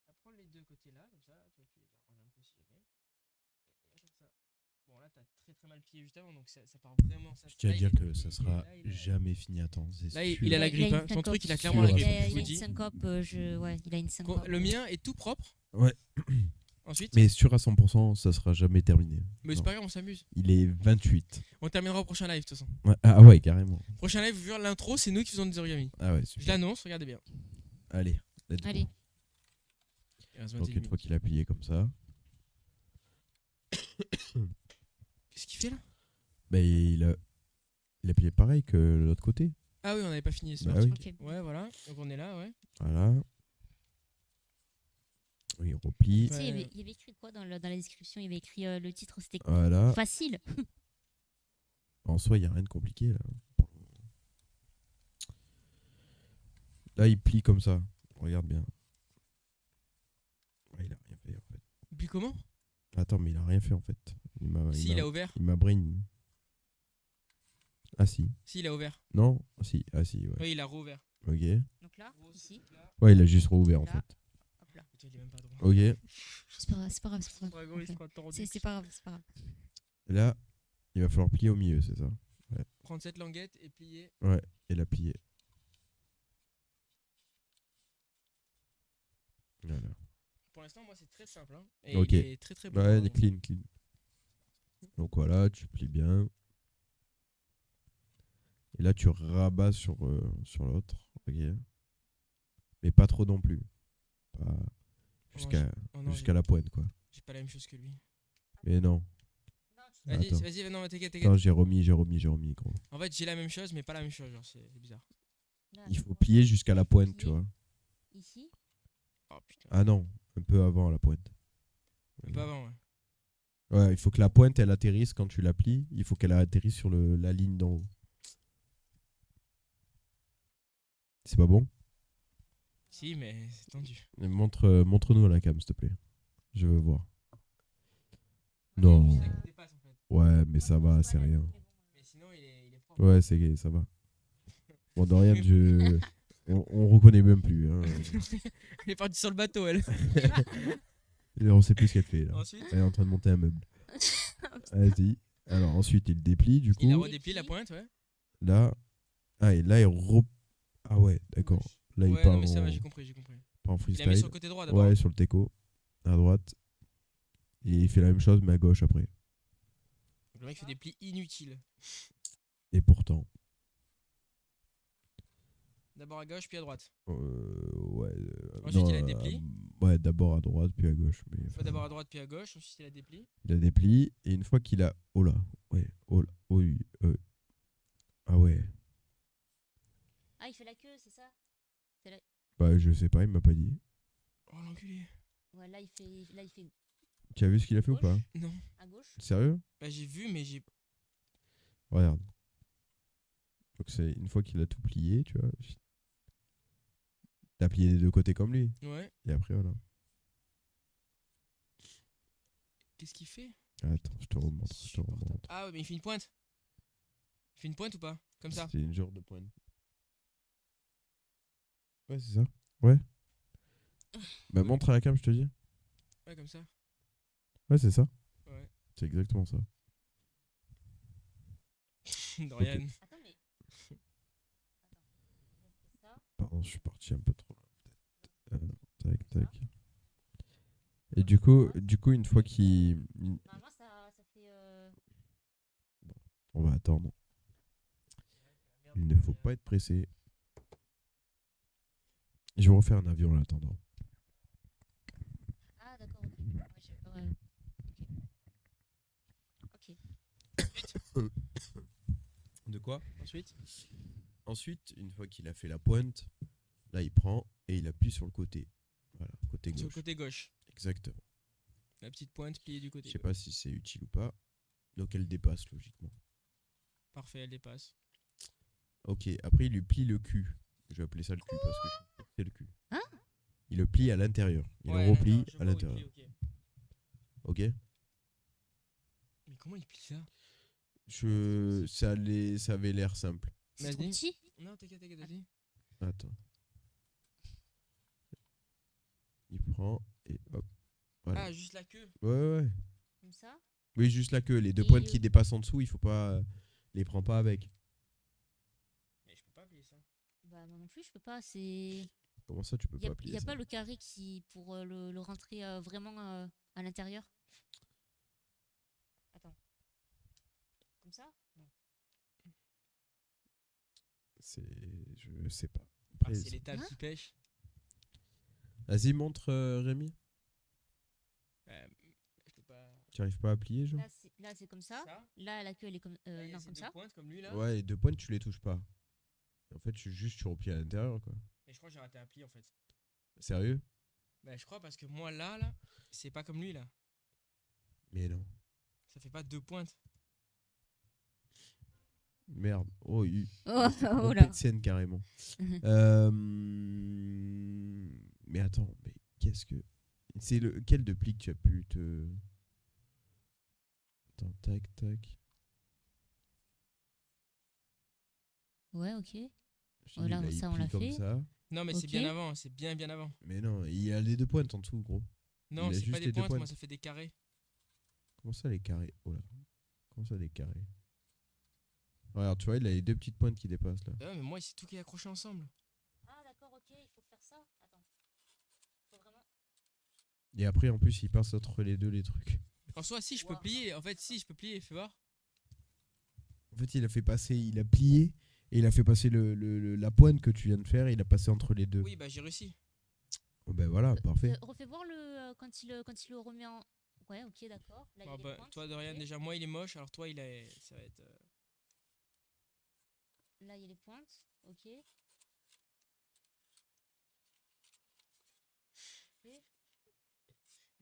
Speaker 1: à prendre les deux côtés là, comme ça, tu vois, tu les arranges un peu si jamais. Et à faire ça. Bon, là, t'as très très mal plié juste avant, donc ça part vraiment.
Speaker 3: Je tiens à
Speaker 1: là,
Speaker 3: dire
Speaker 1: il est
Speaker 3: que ça
Speaker 1: déplié,
Speaker 3: sera
Speaker 1: là, il a-
Speaker 3: jamais fini à temps. C'est
Speaker 1: Là, il
Speaker 3: sûr.
Speaker 1: a la grippe,
Speaker 2: une
Speaker 1: hein. Son
Speaker 2: syncope.
Speaker 1: truc, il a clairement la
Speaker 3: Sûr,
Speaker 1: grippe.
Speaker 3: ouais.
Speaker 1: Je
Speaker 2: Il
Speaker 1: vous
Speaker 2: a une
Speaker 1: dis.
Speaker 2: syncope. Ouais, il a une syncope.
Speaker 1: Le mien est tout propre.
Speaker 3: Ouais.
Speaker 1: Ensuite,
Speaker 3: Mais sûr à 100%, ça sera jamais terminé.
Speaker 1: mais c'est
Speaker 3: Non.
Speaker 1: pas grave, on s'amuse.
Speaker 3: Il est 28.
Speaker 1: On terminera au prochain live, de toute façon.
Speaker 3: Ouais, ah ouais, carrément.
Speaker 1: Prochain live, vous verrez l'intro, c'est nous qui faisons des origamis.
Speaker 3: Ah ouais,
Speaker 1: Je
Speaker 3: super.
Speaker 1: l'annonce, regardez bien.
Speaker 3: Allez, let's go.
Speaker 2: Allez.
Speaker 1: Il reste
Speaker 3: Donc
Speaker 1: 21
Speaker 3: une fois
Speaker 1: minutes.
Speaker 3: qu'il a plié comme ça,
Speaker 1: Qu'est-ce qu'il fait là?
Speaker 3: bah, il a plié pareil que l'autre côté.
Speaker 1: Ah oui, on n'avait pas fini. C'est
Speaker 3: Bah
Speaker 1: parti.
Speaker 3: oui.
Speaker 2: Ok.
Speaker 1: Ouais, voilà. Donc on est là, ouais.
Speaker 3: Voilà. Il replie.
Speaker 2: Tu sais,
Speaker 1: Ouais.
Speaker 2: il y avait écrit quoi dans la description? Il y avait écrit le titre, c'était
Speaker 3: Voilà.
Speaker 2: facile.
Speaker 3: En soi, il n'y a rien de compliqué là. Là, il plie comme ça. Regarde bien. Ouais, il a rien fait en fait.
Speaker 1: Et puis comment?
Speaker 3: Attends, mais il a rien fait en fait.
Speaker 1: Si, il a ouvert.
Speaker 3: Il m'a brain. Ah si.
Speaker 1: Si, il a ouvert.
Speaker 3: Non. Si. Ah si, ouais.
Speaker 1: Oui, il a rouvert.
Speaker 3: Ok.
Speaker 2: Donc là, ici.
Speaker 3: Ouais, il a juste rouvert en
Speaker 2: Là.
Speaker 3: fait.
Speaker 2: Hop là.
Speaker 1: Putain, il est même pas droit.
Speaker 3: Ok.
Speaker 2: C'est pas grave, c'est pas grave. C'est pas grave.
Speaker 1: Dragon, il
Speaker 2: Ok.
Speaker 1: se croit tordu.
Speaker 2: C'est pas grave, c'est pas grave.
Speaker 3: Là, il va falloir plier au milieu, c'est ça?
Speaker 1: Prendre cette languette et plier.
Speaker 3: Et la plier. Voilà.
Speaker 1: Pour l'instant, moi, c'est très simple. Hein. Et
Speaker 3: Ok.
Speaker 1: il est très très bon.
Speaker 3: Ouais,
Speaker 1: hein.
Speaker 3: clean, clean. Donc voilà, tu plies bien. Et là, tu rabats sur l'autre. Ok. Mais pas trop non plus. Pas jusqu'à
Speaker 1: Oh non,
Speaker 3: jusqu'à la pointe, quoi.
Speaker 1: j'ai pas la même chose que lui.
Speaker 3: Mais non.
Speaker 1: Vas-y,
Speaker 3: Attends.
Speaker 1: vas-y, non, t'inquiète,
Speaker 3: Attends,
Speaker 1: t'inquiète.
Speaker 3: j'ai remis, gros.
Speaker 1: En fait, j'ai la même chose, mais pas la même chose. Genre, c'est bizarre.
Speaker 2: Là,
Speaker 3: Il faut
Speaker 2: donc,
Speaker 3: plier jusqu'à la pointe, tu
Speaker 2: plier.
Speaker 3: vois.
Speaker 2: Ici.
Speaker 1: Oh putain.
Speaker 3: Ah non, un peu avant la pointe.
Speaker 1: Un peu avant, ouais.
Speaker 3: Ouais, il faut que la pointe, elle atterrisse quand tu la plies. Il faut qu'elle atterrisse sur la ligne d'en haut. C'est pas bon?
Speaker 1: Si, mais c'est tendu.
Speaker 3: Mais montre-nous à la cam, s'il te plaît. Je veux voir. Non.
Speaker 1: C'est que dépasse, en fait.
Speaker 3: Ouais, mais ça va, c'est rien.
Speaker 1: Mais sinon, il est propre.
Speaker 3: Ouais, ça va. Bon, Dorian, on reconnaît même plus. Hein.
Speaker 1: Elle est partie sur le bateau, elle.
Speaker 3: On sait plus ce qu'elle fait là.
Speaker 1: Ensuite,
Speaker 3: Elle est en train de monter un meuble. Vas-y. Alors ensuite, il déplie du
Speaker 1: il a
Speaker 3: coup.
Speaker 1: redéplié la pointe, ouais.
Speaker 3: Là. Ah, et là, Ah ouais, d'accord. Là, il
Speaker 1: Ouais,
Speaker 3: part
Speaker 1: non, mais ça
Speaker 3: en,
Speaker 1: va, j'ai compris, j'ai compris.
Speaker 3: part en
Speaker 1: Il a mis
Speaker 3: freestyle.
Speaker 1: sur le côté droit d'abord.
Speaker 3: Ouais, sur le teco. À droite. Et il fait la même chose, mais à gauche après.
Speaker 1: Donc, le mec fait des plis inutiles.
Speaker 3: Et pourtant.
Speaker 1: D'abord à gauche, puis à droite.
Speaker 3: Ouais.
Speaker 1: Ensuite,
Speaker 3: non,
Speaker 1: il a dépli.
Speaker 3: Ouais, d'abord à droite, puis à gauche. Mais,
Speaker 1: Faut
Speaker 3: enfin,
Speaker 1: d'abord à droite, puis à gauche. Ensuite, il a dépli.
Speaker 3: il a dépli. Et une fois qu'il a. Oh là. Ouais. Oh là. Oui. Ah ouais.
Speaker 2: Ah, il fait la queue, c'est ça?
Speaker 3: Bah, je sais pas, il m'a pas dit.
Speaker 1: Oh l'enculé.
Speaker 2: Ouais, là, il fait
Speaker 3: Tu as vu ce qu'il a fait ou pas?
Speaker 1: Non.
Speaker 2: à gauche.
Speaker 3: Sérieux?
Speaker 1: Bah, j'ai vu, mais j'ai.
Speaker 3: Regarde. Donc c'est une fois qu'il a tout plié, tu vois. T'as plié des deux côtés comme lui.
Speaker 1: Ouais.
Speaker 3: Et après voilà.
Speaker 1: Qu'est-ce qu'il fait?
Speaker 3: Attends, je te remontre.
Speaker 1: Ah ouais, mais il fait une pointe. Il fait une pointe ou pas? Comme ça.
Speaker 3: C'est une genre de pointe. Ouais, c'est ça. Ouais. Bah, montre à la cam, je te dis.
Speaker 1: Ouais, comme ça.
Speaker 3: Ouais, c'est ça.
Speaker 1: Ouais.
Speaker 3: C'est exactement ça.
Speaker 1: Dorian.
Speaker 2: Attends, mais. Attends. Ça.
Speaker 3: Pardon, je suis parti un peu trop loin. Tac, tac. Et du coup, une fois qu'il.
Speaker 2: Normalement, ça fait.
Speaker 3: On va attendre. Il ne faut pas être pressé. Je vais refaire un avion en attendant.
Speaker 2: Ah, d'accord, ok. Ouais, ok.
Speaker 3: De quoi?
Speaker 1: Ensuite.
Speaker 3: Ensuite, une fois qu'il a fait la pointe, là il prend et il appuie sur le côté. Voilà, côté
Speaker 1: Sur le
Speaker 3: gauche.
Speaker 1: côté gauche.
Speaker 3: Exactement.
Speaker 1: La petite pointe pliée du côté
Speaker 3: Je sais
Speaker 1: gauche.
Speaker 3: pas si c'est utile ou pas. Donc elle dépasse logiquement.
Speaker 1: Parfait, elle dépasse.
Speaker 3: Ok, après il lui plie le cul. Je vais appeler ça le cul parce que je suis sûr que c'est le cul.
Speaker 2: Hein?
Speaker 3: Il le plie à l'intérieur. Il
Speaker 1: Ouais,
Speaker 3: le replie
Speaker 1: je
Speaker 3: à
Speaker 1: vois où il
Speaker 3: l'intérieur.
Speaker 1: plie, ok.
Speaker 3: Ok.
Speaker 1: Mais comment il plie ça?
Speaker 3: Ça avait l'air simple.
Speaker 2: C'est trop
Speaker 1: Vas-y.
Speaker 2: petit.
Speaker 1: Non, t'inquiète, vas-y.
Speaker 3: Attends. Il prend et hop. Voilà.
Speaker 1: Ah, juste la queue.
Speaker 3: Ouais.
Speaker 2: Comme ça.
Speaker 3: Oui, juste la queue. Les deux
Speaker 2: Et
Speaker 3: pointes qui dépassent en dessous, il faut pas. Les prends pas avec.
Speaker 1: Mais je peux pas plier ça.
Speaker 2: Bah, moi non plus, je peux pas. C'est.
Speaker 3: Comment ça, tu peux
Speaker 2: Il
Speaker 3: pas
Speaker 2: y
Speaker 3: plier
Speaker 2: a
Speaker 3: ça?
Speaker 2: pas le carré qui. Pour le rentrer vraiment à l'intérieur. Attends. Comme ça? Non.
Speaker 3: Je sais pas.
Speaker 1: Ah,
Speaker 3: Après,
Speaker 1: c'est les tables
Speaker 2: Hein?
Speaker 1: qui pêchent.
Speaker 3: Vas-y, montre Rémi.
Speaker 1: Je peux pas.
Speaker 3: Tu arrives pas à plier, genre?
Speaker 2: Là, c'est comme ça.
Speaker 1: Ça.
Speaker 2: Là, la queue, elle est comme.
Speaker 1: Là, il y a
Speaker 2: Non,
Speaker 1: ces
Speaker 2: comme
Speaker 1: deux
Speaker 2: ça.
Speaker 1: pointes comme lui là.
Speaker 3: Ouais, les deux pointes, tu les touches pas. En fait, tu replies à l'intérieur, quoi.
Speaker 1: Mais je crois que j'ai raté un pli en fait.
Speaker 3: Sérieux?
Speaker 1: Bah, je crois parce que moi là, c'est pas comme lui là.
Speaker 3: Mais non.
Speaker 1: Ça fait pas deux pointes.
Speaker 3: Merde. Oh,
Speaker 2: Oh,
Speaker 3: on
Speaker 2: oh là.
Speaker 3: pète scène carrément. Mais attends, mais qu'est-ce que. C'est lequel de pli que tu as pu te. Attends, tac, tac.
Speaker 2: Ouais, ok.
Speaker 3: Je dis,
Speaker 2: Voilà,
Speaker 3: là, il
Speaker 2: ça, on
Speaker 3: plie
Speaker 2: l'a
Speaker 3: comme
Speaker 2: fait.
Speaker 3: ça.
Speaker 1: Non, mais c'est bien
Speaker 2: Ok.
Speaker 1: avant, c'est bien avant.
Speaker 3: Mais non, il a les deux pointes en dessous, gros.
Speaker 1: Non,
Speaker 3: Il a
Speaker 1: c'est
Speaker 3: juste
Speaker 1: pas des
Speaker 3: les deux
Speaker 1: pointes, moi
Speaker 3: pointes.
Speaker 1: ça fait des carrés.
Speaker 3: Comment ça, les carrés? Oh là. Comment ça, les carrés? Regarde, tu vois, il a les deux petites pointes qui dépassent là.
Speaker 1: Ah ouais, mais moi c'est tout qui est accroché ensemble.
Speaker 2: Ah, d'accord, ok. Il faut faire ça. Attends. Faut vraiment.
Speaker 3: Et après, en plus, il passe entre les deux les trucs.
Speaker 1: En soi, si je peux
Speaker 2: Wow.
Speaker 1: plier. En fait, si je peux plier, fais voir.
Speaker 3: En fait, il a plié et il a fait passer la pointe que tu viens de faire, il a passé entre les deux.
Speaker 1: Oui, bah j'ai réussi.
Speaker 3: Oh, ben voilà, parfait.
Speaker 2: Refais voir quand il le remet en. Ouais, ok, d'accord. Là, il y a
Speaker 1: Bon,
Speaker 2: les
Speaker 1: bah,
Speaker 2: pointes,
Speaker 1: toi, Dorian,
Speaker 2: ok.
Speaker 1: déjà, moi il est moche, alors toi, ça va être.
Speaker 2: Là, il y a les pointes, ok. Ok.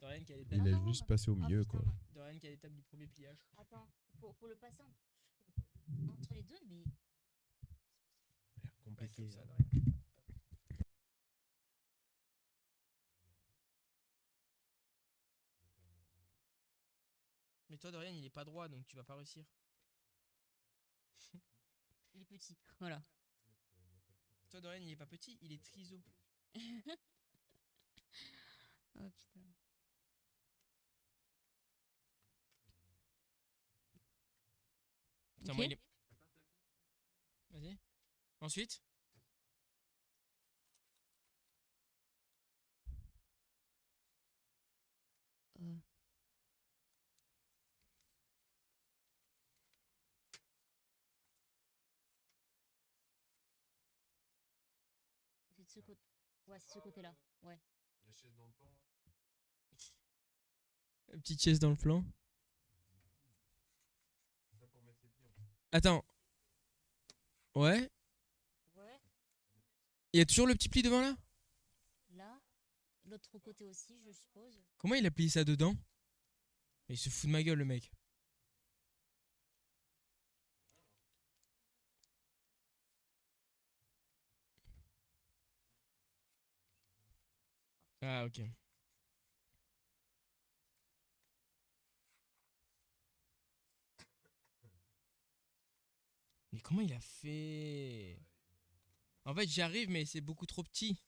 Speaker 1: Dorian qui a l'étape
Speaker 3: Il a
Speaker 2: non,
Speaker 3: juste
Speaker 2: non.
Speaker 3: passé au
Speaker 2: Ah,
Speaker 3: milieu,
Speaker 2: putain,
Speaker 3: quoi.
Speaker 2: ouais.
Speaker 1: Dorian qui a l'étape du premier pliage.
Speaker 2: Attends, faut le passer entre les deux, mais.
Speaker 1: Ouais,
Speaker 3: Compliqué.
Speaker 1: comme ça, Dorian. Mais toi, Dorian, il est pas droit, donc tu vas pas réussir.
Speaker 2: Il est petit, voilà.
Speaker 1: Toi, Dorian, il est pas petit, il est triso.
Speaker 2: Oh putain.
Speaker 1: Putain,
Speaker 2: Ok.
Speaker 1: moi, il est. Vas-y. Ensuite.
Speaker 2: Euh. C'est de ce côté. Ouais, c'est ce côté-là. Ouais.
Speaker 1: Une petite chaise dans le flanc. Attends. Ouais.
Speaker 2: Ouais.
Speaker 1: Il y a toujours le petit pli devant là?
Speaker 2: Là. L'autre côté aussi, je suppose.
Speaker 1: Comment il a plié ça dedans? Il se fout de ma gueule, le mec. Ah, ok. comment il a fait? En fait, j'y arrive, mais c'est beaucoup trop petit.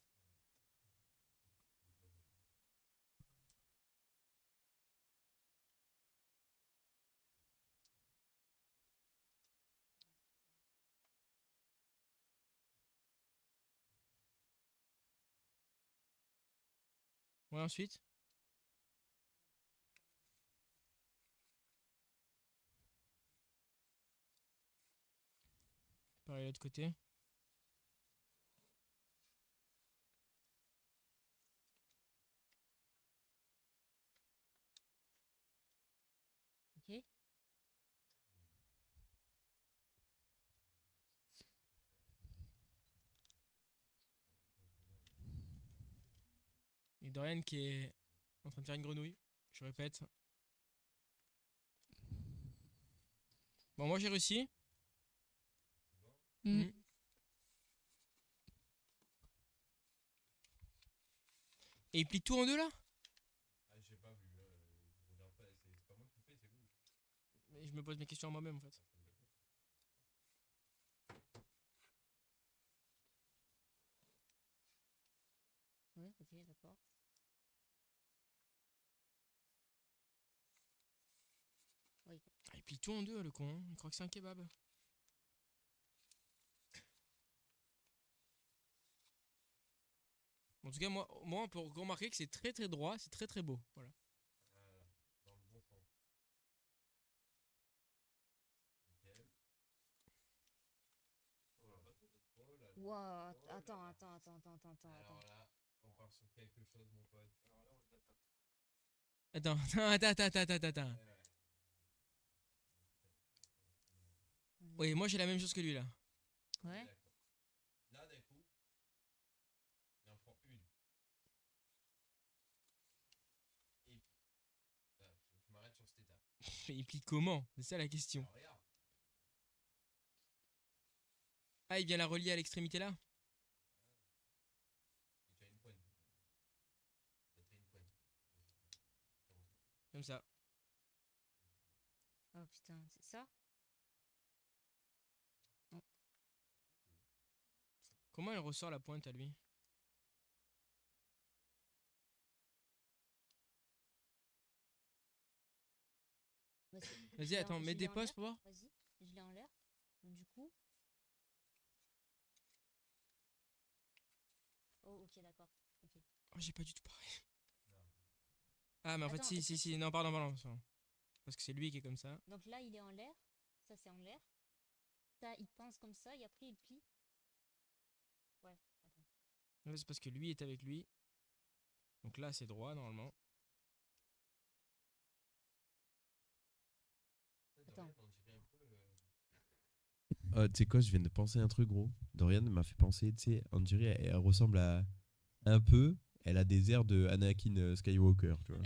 Speaker 1: Ouais, ensuite. Pareil, de l'autre côté.
Speaker 2: Ok.
Speaker 1: Et Dorian qui est en train de faire une grenouille. Je répète. Bon, moi j'ai réussi.
Speaker 2: Mm.
Speaker 1: Mm. Et il plie tout en deux là? Mais je me pose mes questions à moi-même en fait.
Speaker 2: Ouais, ok, d'accord. Oui.
Speaker 1: Ah, il plie tout en deux le con. Hein. Il croit que c'est un kebab. En tout cas, moi on peut remarquer que c'est très très droit, c'est très très beau. Voilà.
Speaker 2: Wow, attends.
Speaker 1: Attends. Oui, moi j'ai la même chose que lui là.
Speaker 2: Ouais.
Speaker 1: Il plie comment? C'est ça la question. Ah, il vient la relier à l'extrémité là? Comme ça.
Speaker 2: Oh putain, c'est ça? Oh.
Speaker 1: Comment elle ressort la pointe à lui? Vas-y, attends, mets des pauses pour voir.
Speaker 2: Vas-y, je l'ai en l'air. Donc, du coup. Oh, ok, d'accord. Ok.
Speaker 1: Oh, j'ai pas du tout pareil. Ah, mais en fait,
Speaker 2: Attends,
Speaker 1: si. Non, pardon. Parce que c'est lui qui est comme ça.
Speaker 2: Donc là, il est en l'air. Ça, c'est en l'air. Ça, il pense comme ça et après, il plie. Ouais, attends.
Speaker 1: En fait, c'est parce que lui est avec lui. Donc là, c'est droit normalement.
Speaker 2: Attends.
Speaker 3: Tu sais quoi, je viens de penser à un truc, gros. Dorian m'a fait penser, tu sais, on dirait, elle ressemble à un peu. Elle a des airs de Anakin Skywalker, tu vois.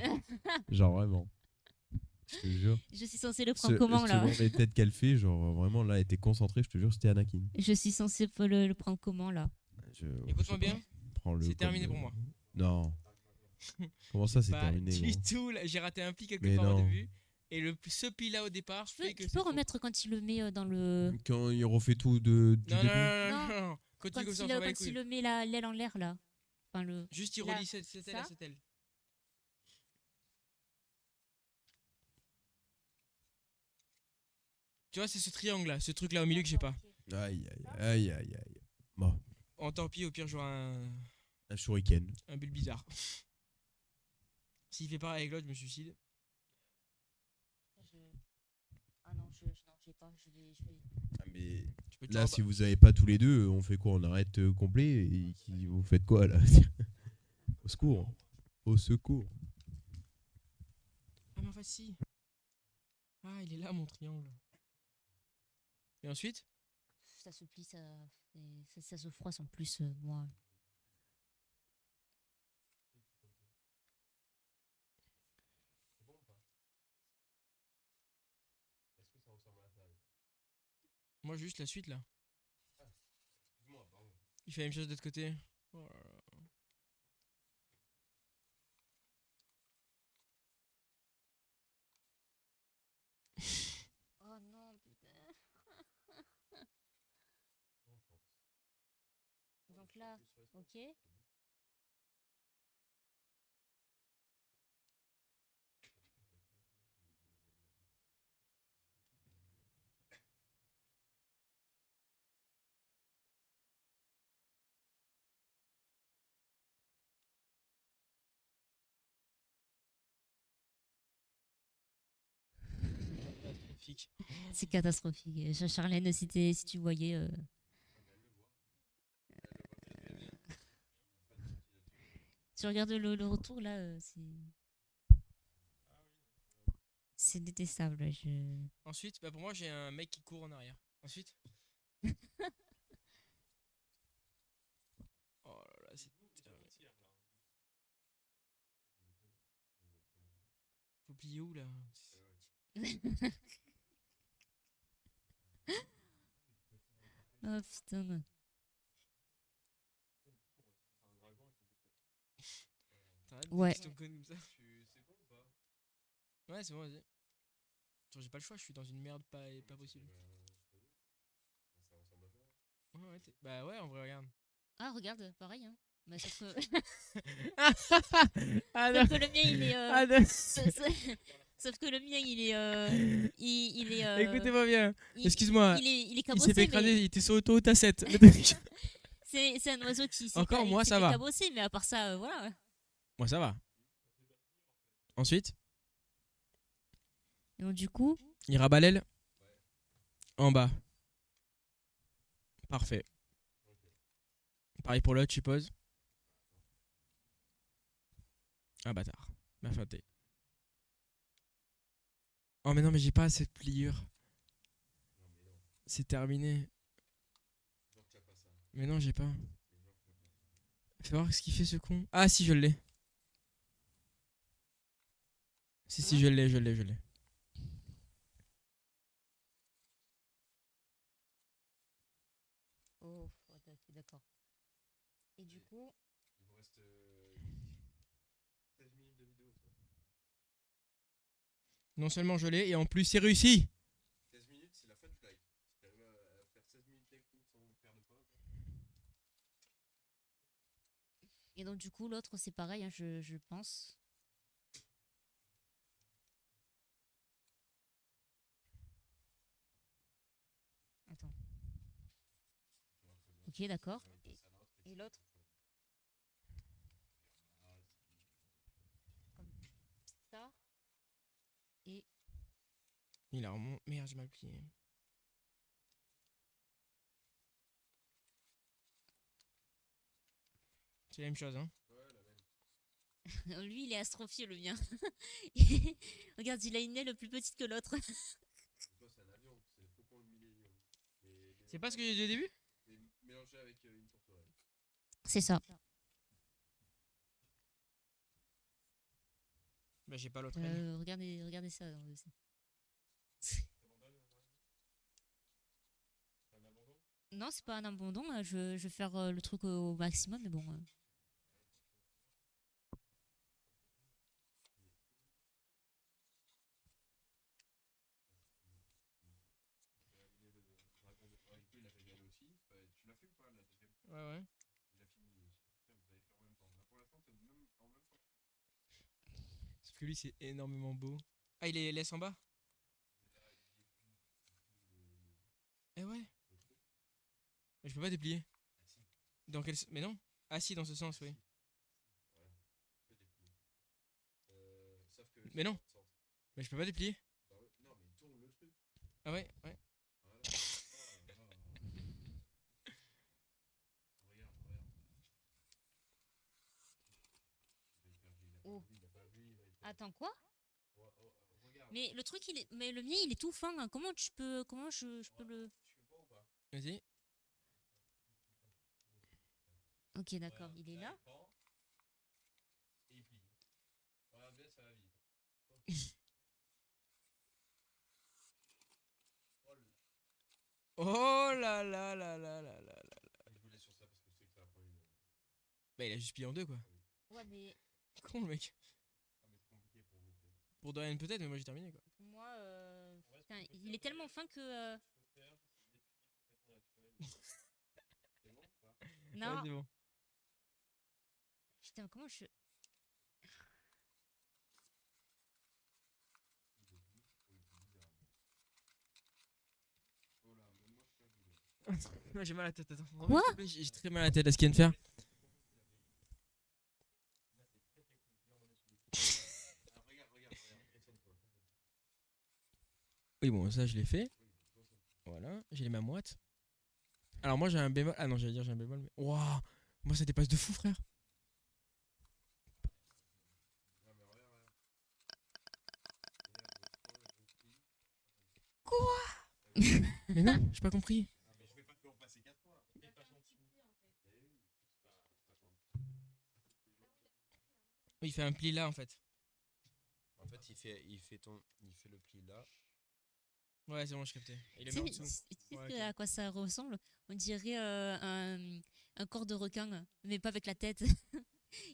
Speaker 3: Genre vraiment. Je te jure.
Speaker 2: Je suis censée le prendre comment là?
Speaker 3: Selon les têtes qu'elle fait, genre vraiment là, elle était concentrée, je te jure, c'était Anakin.
Speaker 2: Je suis censée le prendre comment là?
Speaker 1: Écoute-moi bien.
Speaker 3: Prends-le
Speaker 1: C'est terminé
Speaker 3: comme,
Speaker 1: pour moi.
Speaker 3: Non. Comment ça, c'est
Speaker 1: Pas
Speaker 3: terminé,
Speaker 1: du
Speaker 3: gros?
Speaker 1: tout. J'ai raté un pli quelque
Speaker 3: Mais
Speaker 1: part au
Speaker 3: non.
Speaker 1: début. Et ce pli là au départ fait que
Speaker 2: Tu
Speaker 1: c'est
Speaker 2: peux
Speaker 1: faux.
Speaker 2: remettre quand il le met dans le.
Speaker 3: Quand il refait tout du
Speaker 1: Non,
Speaker 3: début.
Speaker 1: non. Continue comme ça, on s'en bat les
Speaker 2: Quand il
Speaker 1: couilles.
Speaker 2: le met l'aile en l'air là. Enfin, le.
Speaker 1: Juste il
Speaker 2: Là,
Speaker 1: relie cette aile à
Speaker 2: ça.
Speaker 1: cette aile. Tu vois, c'est ce triangle là, ce truc là au milieu que j'ai pas.
Speaker 3: Aïe, aïe. Bon,
Speaker 1: En tant pis, au pire, j'aurai
Speaker 3: un shuriken.
Speaker 1: un bulle bizarre. S'il fait pareil avec l'autre, je me suicide.
Speaker 2: Ah non, j'ai pas. Je vais.
Speaker 3: Ah, mais
Speaker 1: Tu peux te
Speaker 3: là,
Speaker 1: le
Speaker 3: si vous avez pas tous les deux, on fait quoi? On arrête complet et vous faites quoi là? Au secours. Au secours.
Speaker 1: Ah, mais en fait, si. Ah, il est là mon triangle. Et ensuite?
Speaker 2: Ça se plie, ça se froisse en plus, moi.
Speaker 1: Moi, juste la suite là. Il fait la même chose de l'autre côté. Oh là là.
Speaker 2: Oh non, putain. ça. Ok.
Speaker 1: Catastrophique.
Speaker 2: C'est catastrophique. Charlène, si tu voyais. Tu regardes le retour là, c'est détestable.
Speaker 1: Ensuite, bah pour moi, j'ai un mec qui court en arrière. Ensuite. Oh là là, c'est terrible. Faut plier où là?
Speaker 2: Oh putain.
Speaker 1: T'arrêtes
Speaker 2: Ouais.
Speaker 1: des questions connes comme ça. Ouais, c'est bon, vas-y. Genre, j'ai pas le choix, je suis dans une merde pas possible. Ouais, ouais, bah ouais, en vrai, regarde.
Speaker 2: Ah, regarde, pareil. Hein. Bah, sauf que...
Speaker 1: Ah
Speaker 2: sauf que le mien, il est.
Speaker 1: Ah non.
Speaker 2: Sauf que le mien, il est. Il est.
Speaker 1: Écoutez-moi bien.
Speaker 2: il-
Speaker 1: Excuse-moi.
Speaker 2: Il est
Speaker 1: Il s'est
Speaker 2: cabossé,
Speaker 1: fait écraser,
Speaker 2: mais
Speaker 1: il était sur auto-tassette.
Speaker 2: c'est un oiseau qui s'est
Speaker 1: Encore, moi,
Speaker 2: qui
Speaker 1: ça
Speaker 2: s'est fait
Speaker 1: va.
Speaker 2: cabosser, mais à part ça, voilà. Ouais.
Speaker 1: Moi, ça va. Ensuite,
Speaker 2: Et donc, du coup,
Speaker 1: il rabat l'aile. En bas. Parfait. Pareil pour l'autre, je suppose. Ah, bâtard. M'a feinté. Oh, mais non, mais j'ai pas cette pliure. C'est terminé. Mais non, j'ai pas. Fais voir ce qu'il fait ce con. Ah, si, je l'ai. Si, je l'ai.
Speaker 2: oh, d'accord. Et du coup,
Speaker 3: Il vous reste 16 minutes de vidéo.
Speaker 1: Non seulement je l'ai, et en plus, c'est réussi.
Speaker 3: 16 minutes, c'est la fin du live. Si tu arrives à faire 16 minutes d'écoute sans faire de pause.
Speaker 2: et donc, du coup, l'autre, c'est pareil, hein, je pense. Attends. Ok, d'accord. Et l'autre comme ça. Et
Speaker 1: Il a remonté. Merde, j'ai mal plié. C'est la même chose, hein.
Speaker 2: lui, il est astrophié, le mien. Regarde, il a une aile plus petite que l'autre.
Speaker 3: Toi, c'est un avion, c'est le faucon le millénium.
Speaker 1: C'est pas ce que j'ai dit au début?
Speaker 3: Mais mélangé avec une tourterelle.
Speaker 2: C'est ça.
Speaker 1: Bah, j'ai pas l'autre aile.
Speaker 2: Regardez ça. Dans le... Non, c'est pas un abandon. Là. Je vais faire le truc au maximum, mais bon.
Speaker 3: Il avait gagné aussi. Tu l'as fait ou pas la deuxième?
Speaker 1: Ouais, ouais.
Speaker 3: Il a fini lui aussi. Putain, vous avez fait en même temps. Là, pour l'instant, c'est même en même temps.
Speaker 1: Sauf que lui, c'est énormément beau. Ah, il les laisse en bas? Eh ouais. Mais je peux pas déplier. Dans quel... Mais non. Ah si, dans ce sens, oui.
Speaker 3: Sauf que
Speaker 1: Mais non. Mais je peux pas déplier.
Speaker 3: non, mais tourne le truc.
Speaker 1: Ah ouais, ouais.
Speaker 2: Oh. Attends, quoi? Mais le truc, mais le mien, il est tout fin. Hein. Comment je peux le...
Speaker 1: Vas-y.
Speaker 2: Ok, d'accord. Il est là.
Speaker 3: Et il plie. Voilà, bien, ça va vite.
Speaker 1: Oh là là là là là là là.
Speaker 3: Je voulais sur ça parce que je sais que ça va prendre une heure.
Speaker 1: Bah, il a juste plié en deux, quoi.
Speaker 2: Ouais, mais
Speaker 1: Con, le mec.
Speaker 3: Ah, mais c'est compliqué pour vous.
Speaker 1: Pour Dorian, peut-être, mais moi, j'ai terminé, quoi.
Speaker 2: moi, putain, il est tellement fin que...
Speaker 3: C'est bon ou pas?
Speaker 2: Non,
Speaker 1: Ouais, c'est bon.
Speaker 2: Putain, comment je.
Speaker 1: Ouais, j'ai mal à la tête, attends.
Speaker 2: Quoi
Speaker 1: S'il te plaît, j'ai très mal à la tête, là, ce qu'il vient de faire. Oui, bon, ça, je l'ai fait. Voilà, j'ai les mains moites. Alors, moi, j'ai un bémol. Ah non, j'allais dire j'ai un bémol, mais. Waouh! Moi, ça dépasse de fou, frère. Mais non, j'ai pas compris. Oui, il fait un pli là, en fait.
Speaker 3: En fait, il fait le pli là.
Speaker 1: Ouais, c'est bon, je captais. Et il le
Speaker 2: Tu
Speaker 1: met en
Speaker 2: sais,
Speaker 1: dessous.
Speaker 2: tu sais
Speaker 1: Ouais, ok.
Speaker 2: à quoi ça ressemble? On dirait un corps de requin, mais pas avec la tête.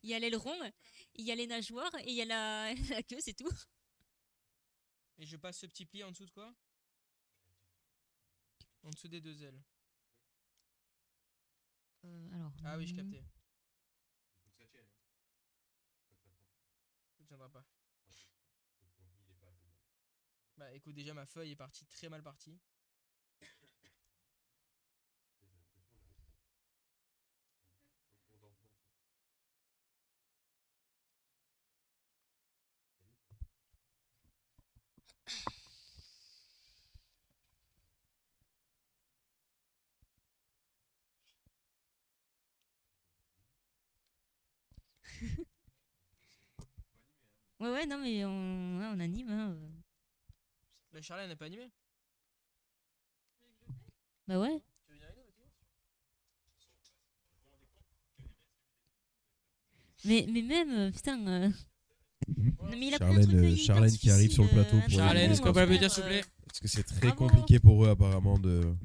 Speaker 2: Il y a l'aileron, il y a les nageoires et il y a la, la queue, c'est tout.
Speaker 1: Et je passe ce petit pli en dessous de quoi? En dessous des deux ailes.
Speaker 2: Alors.
Speaker 1: Ah oui, je captais. Ça tiendra pas. Bah écoute, déjà ma feuille est partie, très mal partie.
Speaker 2: Ouais, ouais, non, mais on anime. Hein.
Speaker 1: Le Charlie n'a pas animé?
Speaker 2: Bah ouais.
Speaker 1: Tu veux venir avec nous, ok?
Speaker 2: Mais même, putain. Non, mais il a pris un
Speaker 3: Charlène,
Speaker 2: truc hyper
Speaker 3: Charlène qui arrive sur le
Speaker 2: difficile,
Speaker 3: plateau pour
Speaker 1: Charlène,
Speaker 3: aider,
Speaker 1: est-ce qu'on peut
Speaker 3: quoi.
Speaker 1: l'applaudir, s'il vous plaît?
Speaker 3: Parce que c'est très
Speaker 2: Bravo.
Speaker 3: compliqué pour eux apparemment de.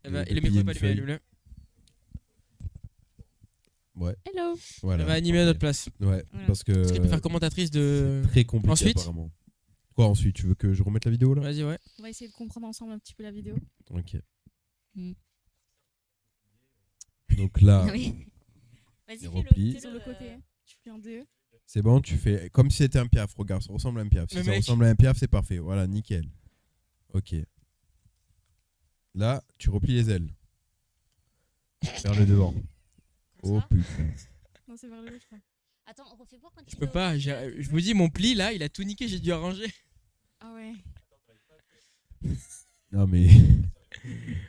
Speaker 1: Eh bah,
Speaker 3: de
Speaker 1: et le
Speaker 3: plier
Speaker 1: micro est
Speaker 3: une
Speaker 1: pas allumé,
Speaker 3: feuille.
Speaker 1: allume-le.
Speaker 6: Hello.
Speaker 3: Voilà.
Speaker 1: Elle va animer à notre
Speaker 3: Ok.
Speaker 1: place.
Speaker 3: Ouais,
Speaker 2: Voilà.
Speaker 3: parce que.
Speaker 1: Parce qu'elle peut faire commentatrice de.
Speaker 3: c'est très compliqué
Speaker 1: Ensuite
Speaker 3: apparemment. Quoi ensuite? Tu veux que je remette la vidéo là?
Speaker 1: Vas-y, ouais.
Speaker 6: On va essayer de comprendre ensemble un petit peu la vidéo.
Speaker 3: Ok.
Speaker 2: Mm.
Speaker 3: Donc là,
Speaker 2: Oui. Vas-y,
Speaker 3: Il
Speaker 2: fais-le.
Speaker 3: replie.
Speaker 2: fais-le,
Speaker 6: Sur le côté, hein. Tu fais en deux.
Speaker 3: c'est bon, tu fais comme si c'était un piaf. Regarde, ça ressemble à un piaf. Si
Speaker 1: Mais
Speaker 3: ça
Speaker 1: mec.
Speaker 3: ressemble à un piaf, c'est parfait. Voilà, nickel. Ok. Là, tu replies les ailes. Vers le devant.
Speaker 2: Comme
Speaker 3: Oh
Speaker 2: ça.
Speaker 3: putain.
Speaker 6: Non, c'est vers le haut, je crois.
Speaker 2: Attends, on refait voir quand
Speaker 1: Je
Speaker 2: tu
Speaker 1: peux
Speaker 2: fais-
Speaker 1: pas, je vous dis, mon pli là, il a tout niqué, j'ai dû arranger.
Speaker 6: Ah ouais.
Speaker 3: Non mais.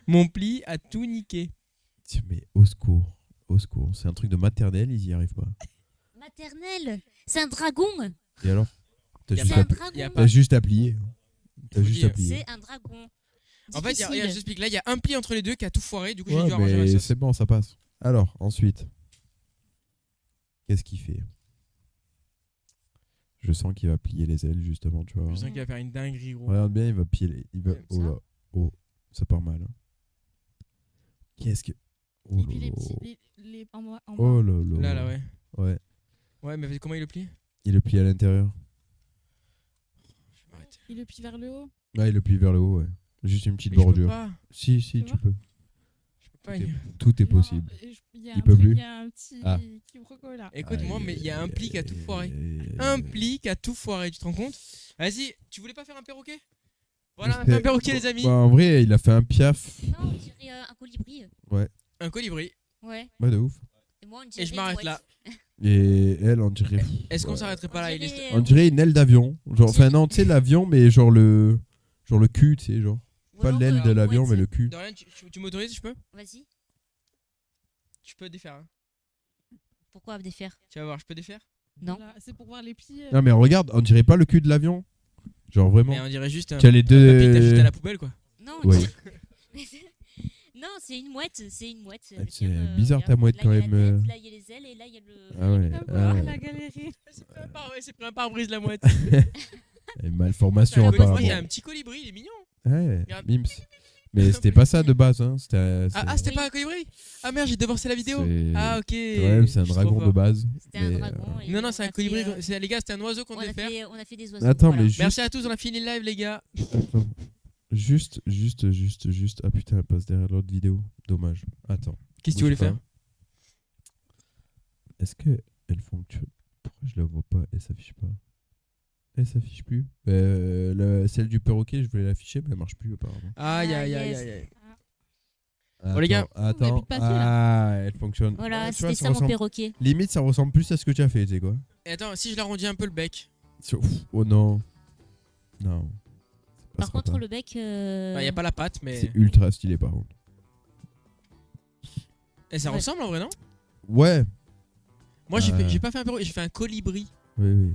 Speaker 1: Mon pli a tout niqué.
Speaker 3: Tiens, mais au secours. Au secours. C'est un truc de maternelle, ils y arrivent pas.
Speaker 2: Maternelle. C'est un dragon.
Speaker 3: Et alors? T'as
Speaker 1: Y a
Speaker 3: juste,
Speaker 2: C'est
Speaker 1: pas-
Speaker 2: un
Speaker 3: à...
Speaker 1: y a
Speaker 2: dragon.
Speaker 1: pas-
Speaker 3: t'as juste à plier. T'as
Speaker 1: Faut
Speaker 3: juste
Speaker 1: dire.
Speaker 3: à plier.
Speaker 2: C'est un dragon.
Speaker 1: En fait,
Speaker 2: Difficile.
Speaker 1: je t'explique, là, il y a un pli entre les deux qui a tout foiré, du coup, j'ai
Speaker 3: Ouais,
Speaker 1: dû arranger la
Speaker 3: mais
Speaker 1: sauce.
Speaker 3: c'est bon, ça passe. Alors, ensuite. Qu'est-ce qu'il fait? Je sens qu'il va plier les ailes, justement, tu vois.
Speaker 1: Je sens qu'il va faire une dinguerie, gros.
Speaker 3: Regarde bien, il va plier les... Il va...
Speaker 1: Comme
Speaker 3: Oh
Speaker 1: ça.
Speaker 3: là. Oh, ça part mal. Hein. Qu'est-ce que... Oh
Speaker 6: Et
Speaker 3: là
Speaker 6: puis les
Speaker 3: là.
Speaker 6: petits, les en bas.
Speaker 3: Oh là là.
Speaker 1: Là, ouais.
Speaker 3: Ouais.
Speaker 1: Ouais, mais comment il le plie?
Speaker 3: Il le plie à l'intérieur.
Speaker 1: Je vais m'arrêter.
Speaker 6: Il le plie vers le haut.
Speaker 3: Ouais, il le plie vers le haut, ouais. Juste une petite
Speaker 1: Mais je peux
Speaker 3: bordure.
Speaker 1: pas.
Speaker 3: Si,
Speaker 6: Tu
Speaker 3: tu
Speaker 6: vois
Speaker 3: peux.
Speaker 1: Je peux pas.
Speaker 3: Tout est, tout est
Speaker 6: Non,
Speaker 3: possible.
Speaker 6: Il y a
Speaker 3: Il
Speaker 6: un
Speaker 3: peut
Speaker 6: truc,
Speaker 3: plus.
Speaker 6: Il y a un petit
Speaker 3: Ah.
Speaker 6: quiproquo là.
Speaker 1: Écoute, moi, mais il y a un pli qui a tout foiré. Un pli qui a tout foiré, tu te rends compte? Vas-y, tu voulais pas faire un perroquet? Voilà, on a fait un perroquet, les amis.
Speaker 3: Bah, en vrai, il a fait un piaf.
Speaker 2: Non, on dirait un colibri.
Speaker 1: Un colibri.
Speaker 2: Ouais.
Speaker 3: Ouais, de ouf.
Speaker 2: Et moi, on dirait
Speaker 1: Et je m'arrête
Speaker 2: une
Speaker 1: là.
Speaker 2: mouette.
Speaker 3: Et elle, on dirait...
Speaker 1: Est-ce qu'on
Speaker 3: Ouais.
Speaker 1: s'arrêterait pas là? Il est...
Speaker 2: dirait,
Speaker 3: On dirait une aile d'avion. Genre, enfin, non, tu sais, l'avion, mais genre le cul, tu sais, genre.
Speaker 2: ou
Speaker 3: Pas
Speaker 2: alors,
Speaker 3: l'aile de
Speaker 2: une
Speaker 3: l'avion,
Speaker 2: mouette.
Speaker 3: mais le cul.
Speaker 1: Dorian, tu m'autorises, je peux?
Speaker 2: Vas-y.
Speaker 1: Tu peux défaire. Hein.
Speaker 2: Pourquoi défaire?
Speaker 1: Tu vas voir, je peux défaire?
Speaker 2: Non.
Speaker 6: Voilà, c'est pour voir les plis.
Speaker 3: Non, mais regarde, on dirait pas le cul de l'avion. Genre, vraiment.
Speaker 1: Mais on dirait juste un
Speaker 3: Tu as les
Speaker 1: papier que t'as jeté à
Speaker 3: deux...
Speaker 1: la poubelle, quoi.
Speaker 2: Non,
Speaker 3: Ouais.
Speaker 2: non, c'est une mouette. C'est une mouette.
Speaker 3: Ah, c'est bizarre, ta mouette,
Speaker 2: là,
Speaker 3: quand
Speaker 2: il y a la
Speaker 3: même,
Speaker 2: tête, là, il y a les ailes et là, il y a le.
Speaker 3: Ah ouais.
Speaker 6: Ah,
Speaker 3: Ah
Speaker 6: voilà,
Speaker 3: ouais.
Speaker 6: la galerie.
Speaker 1: C'est pris un pare-brise, la mouette.
Speaker 3: Et malformation,
Speaker 1: Moi,
Speaker 3: apparemment.
Speaker 1: il y a un petit colibri, il est mignon.
Speaker 3: Ouais,
Speaker 1: Regarde.
Speaker 3: mims. Mais c'était pas ça de base, hein. C'était...
Speaker 1: C'était pas un colibri? Ah merde, j'ai devancé la vidéo.
Speaker 3: c'est-
Speaker 1: Ah, ok.
Speaker 3: Quand même, c'est un
Speaker 1: Je suis trop
Speaker 3: dragon de
Speaker 1: fort.
Speaker 3: base.
Speaker 2: C'était un
Speaker 3: mais,
Speaker 2: dragon. et
Speaker 1: Non, non,
Speaker 2: on
Speaker 1: c'est
Speaker 2: a
Speaker 1: un colibri.
Speaker 2: fait,
Speaker 1: Les gars, c'était un oiseau qu'on
Speaker 2: on
Speaker 1: devait
Speaker 2: a
Speaker 1: faire.
Speaker 2: fait, on a fait des oiseaux.
Speaker 3: Attends,
Speaker 2: voilà.
Speaker 3: mais juste...
Speaker 1: Merci à tous, on a fini le live, les gars.
Speaker 3: Attends. Juste. Ah putain, elle passe derrière l'autre vidéo. Dommage. Attends.
Speaker 1: Qu'est-ce que tu voulais
Speaker 3: Bouge pas.
Speaker 1: faire?
Speaker 3: Est-ce que Elle fonctionne. Pourquoi je la vois pas? Elle s'affiche pas. Elle s'affiche plus. Celle du perroquet, je voulais l'afficher, mais elle marche plus apparemment.
Speaker 1: Aïe,
Speaker 2: Ah,
Speaker 1: aïe, aïe,
Speaker 2: yes.
Speaker 1: aïe, aïe.
Speaker 2: Ah,
Speaker 1: Bon, les gars.
Speaker 3: Attends.
Speaker 6: il y a plus de papier, là.
Speaker 3: Ah, elle fonctionne.
Speaker 2: voilà,
Speaker 3: Ouais, tu vois,
Speaker 2: c'était ça mon
Speaker 3: ressemble-
Speaker 2: perroquet.
Speaker 3: Limite, ça ressemble plus à ce que tu as fait, tu sais quoi.
Speaker 1: Et attends, si je l'arrondis un peu le bec.
Speaker 3: Oh non. Non. Ça
Speaker 2: Par
Speaker 3: passera
Speaker 2: contre,
Speaker 3: pas.
Speaker 2: le bec.
Speaker 1: Bah, y a pas la patte, mais.
Speaker 3: C'est ultra stylé par contre.
Speaker 1: Et ça
Speaker 2: Ouais.
Speaker 1: ressemble en vrai, non?
Speaker 3: Ouais.
Speaker 1: Moi, j'ai pas fait un perroquet, j'ai fait un colibri.
Speaker 3: Oui, oui.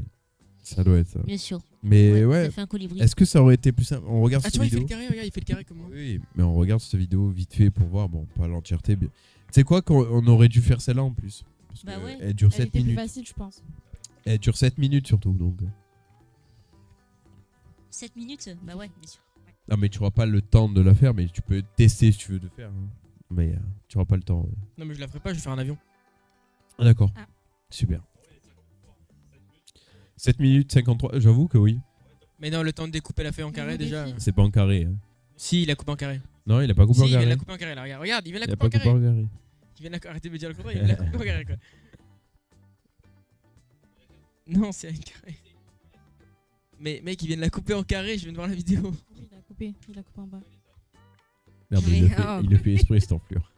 Speaker 3: Ça doit être ça.
Speaker 2: Bien sûr.
Speaker 3: Mais ouais.
Speaker 2: Ça fait un colibri.
Speaker 3: Est-ce que ça aurait été plus simple? On regarde
Speaker 1: Ah,
Speaker 3: cette
Speaker 1: tu vois, il fait
Speaker 3: vidéo.
Speaker 1: le carré, regarde, il fait le carré comme moi.
Speaker 3: Oui, mais on regarde cette vidéo vite fait pour voir. Bon, pas l'entièreté. Tu sais quoi, on aurait dû faire celle-là en plus. Parce
Speaker 2: Bah
Speaker 3: que
Speaker 2: ouais.
Speaker 3: Elle dure
Speaker 6: Elle
Speaker 3: 7
Speaker 6: était plus
Speaker 3: minutes.
Speaker 6: facile, je pense.
Speaker 3: Elle dure 7 minutes surtout. Donc.
Speaker 2: 7 minutes. Bah ouais, bien sûr. Ouais.
Speaker 3: Non, mais tu auras pas le temps de la faire, mais tu peux tester si tu veux de faire. Hein. Mais tu auras pas le temps.
Speaker 1: Non, mais je la ferai pas, je vais faire un avion.
Speaker 3: Ah, d'accord.
Speaker 6: Ah.
Speaker 3: Super. 7 minutes 53, j'avoue que oui.
Speaker 1: Mais non, le temps de découper la feuille en
Speaker 6: Mais
Speaker 1: carré
Speaker 6: vous
Speaker 1: déjà.
Speaker 6: défiez.
Speaker 3: C'est pas en carré. Hein.
Speaker 1: Si, il a coupé en carré.
Speaker 3: Non, il a pas coupé
Speaker 1: Si,
Speaker 3: en
Speaker 1: il vient de
Speaker 3: carré.
Speaker 1: la couper en carré là, regarde. Regarde, il vient de
Speaker 3: Il
Speaker 1: la
Speaker 3: a
Speaker 1: couper
Speaker 3: pas
Speaker 1: en
Speaker 3: coupé
Speaker 1: carré.
Speaker 3: en carré.
Speaker 1: Il vient de la... Arrêtez de me dire le contraire, il vient de la couper en carré quoi. Non, c'est un carré. Mais mec, il vient de la couper en carré, je viens de voir la vidéo.
Speaker 6: Oui, il a coupé en bas.
Speaker 3: Merde,
Speaker 2: Oui,
Speaker 3: il le fait exprès cette enflure.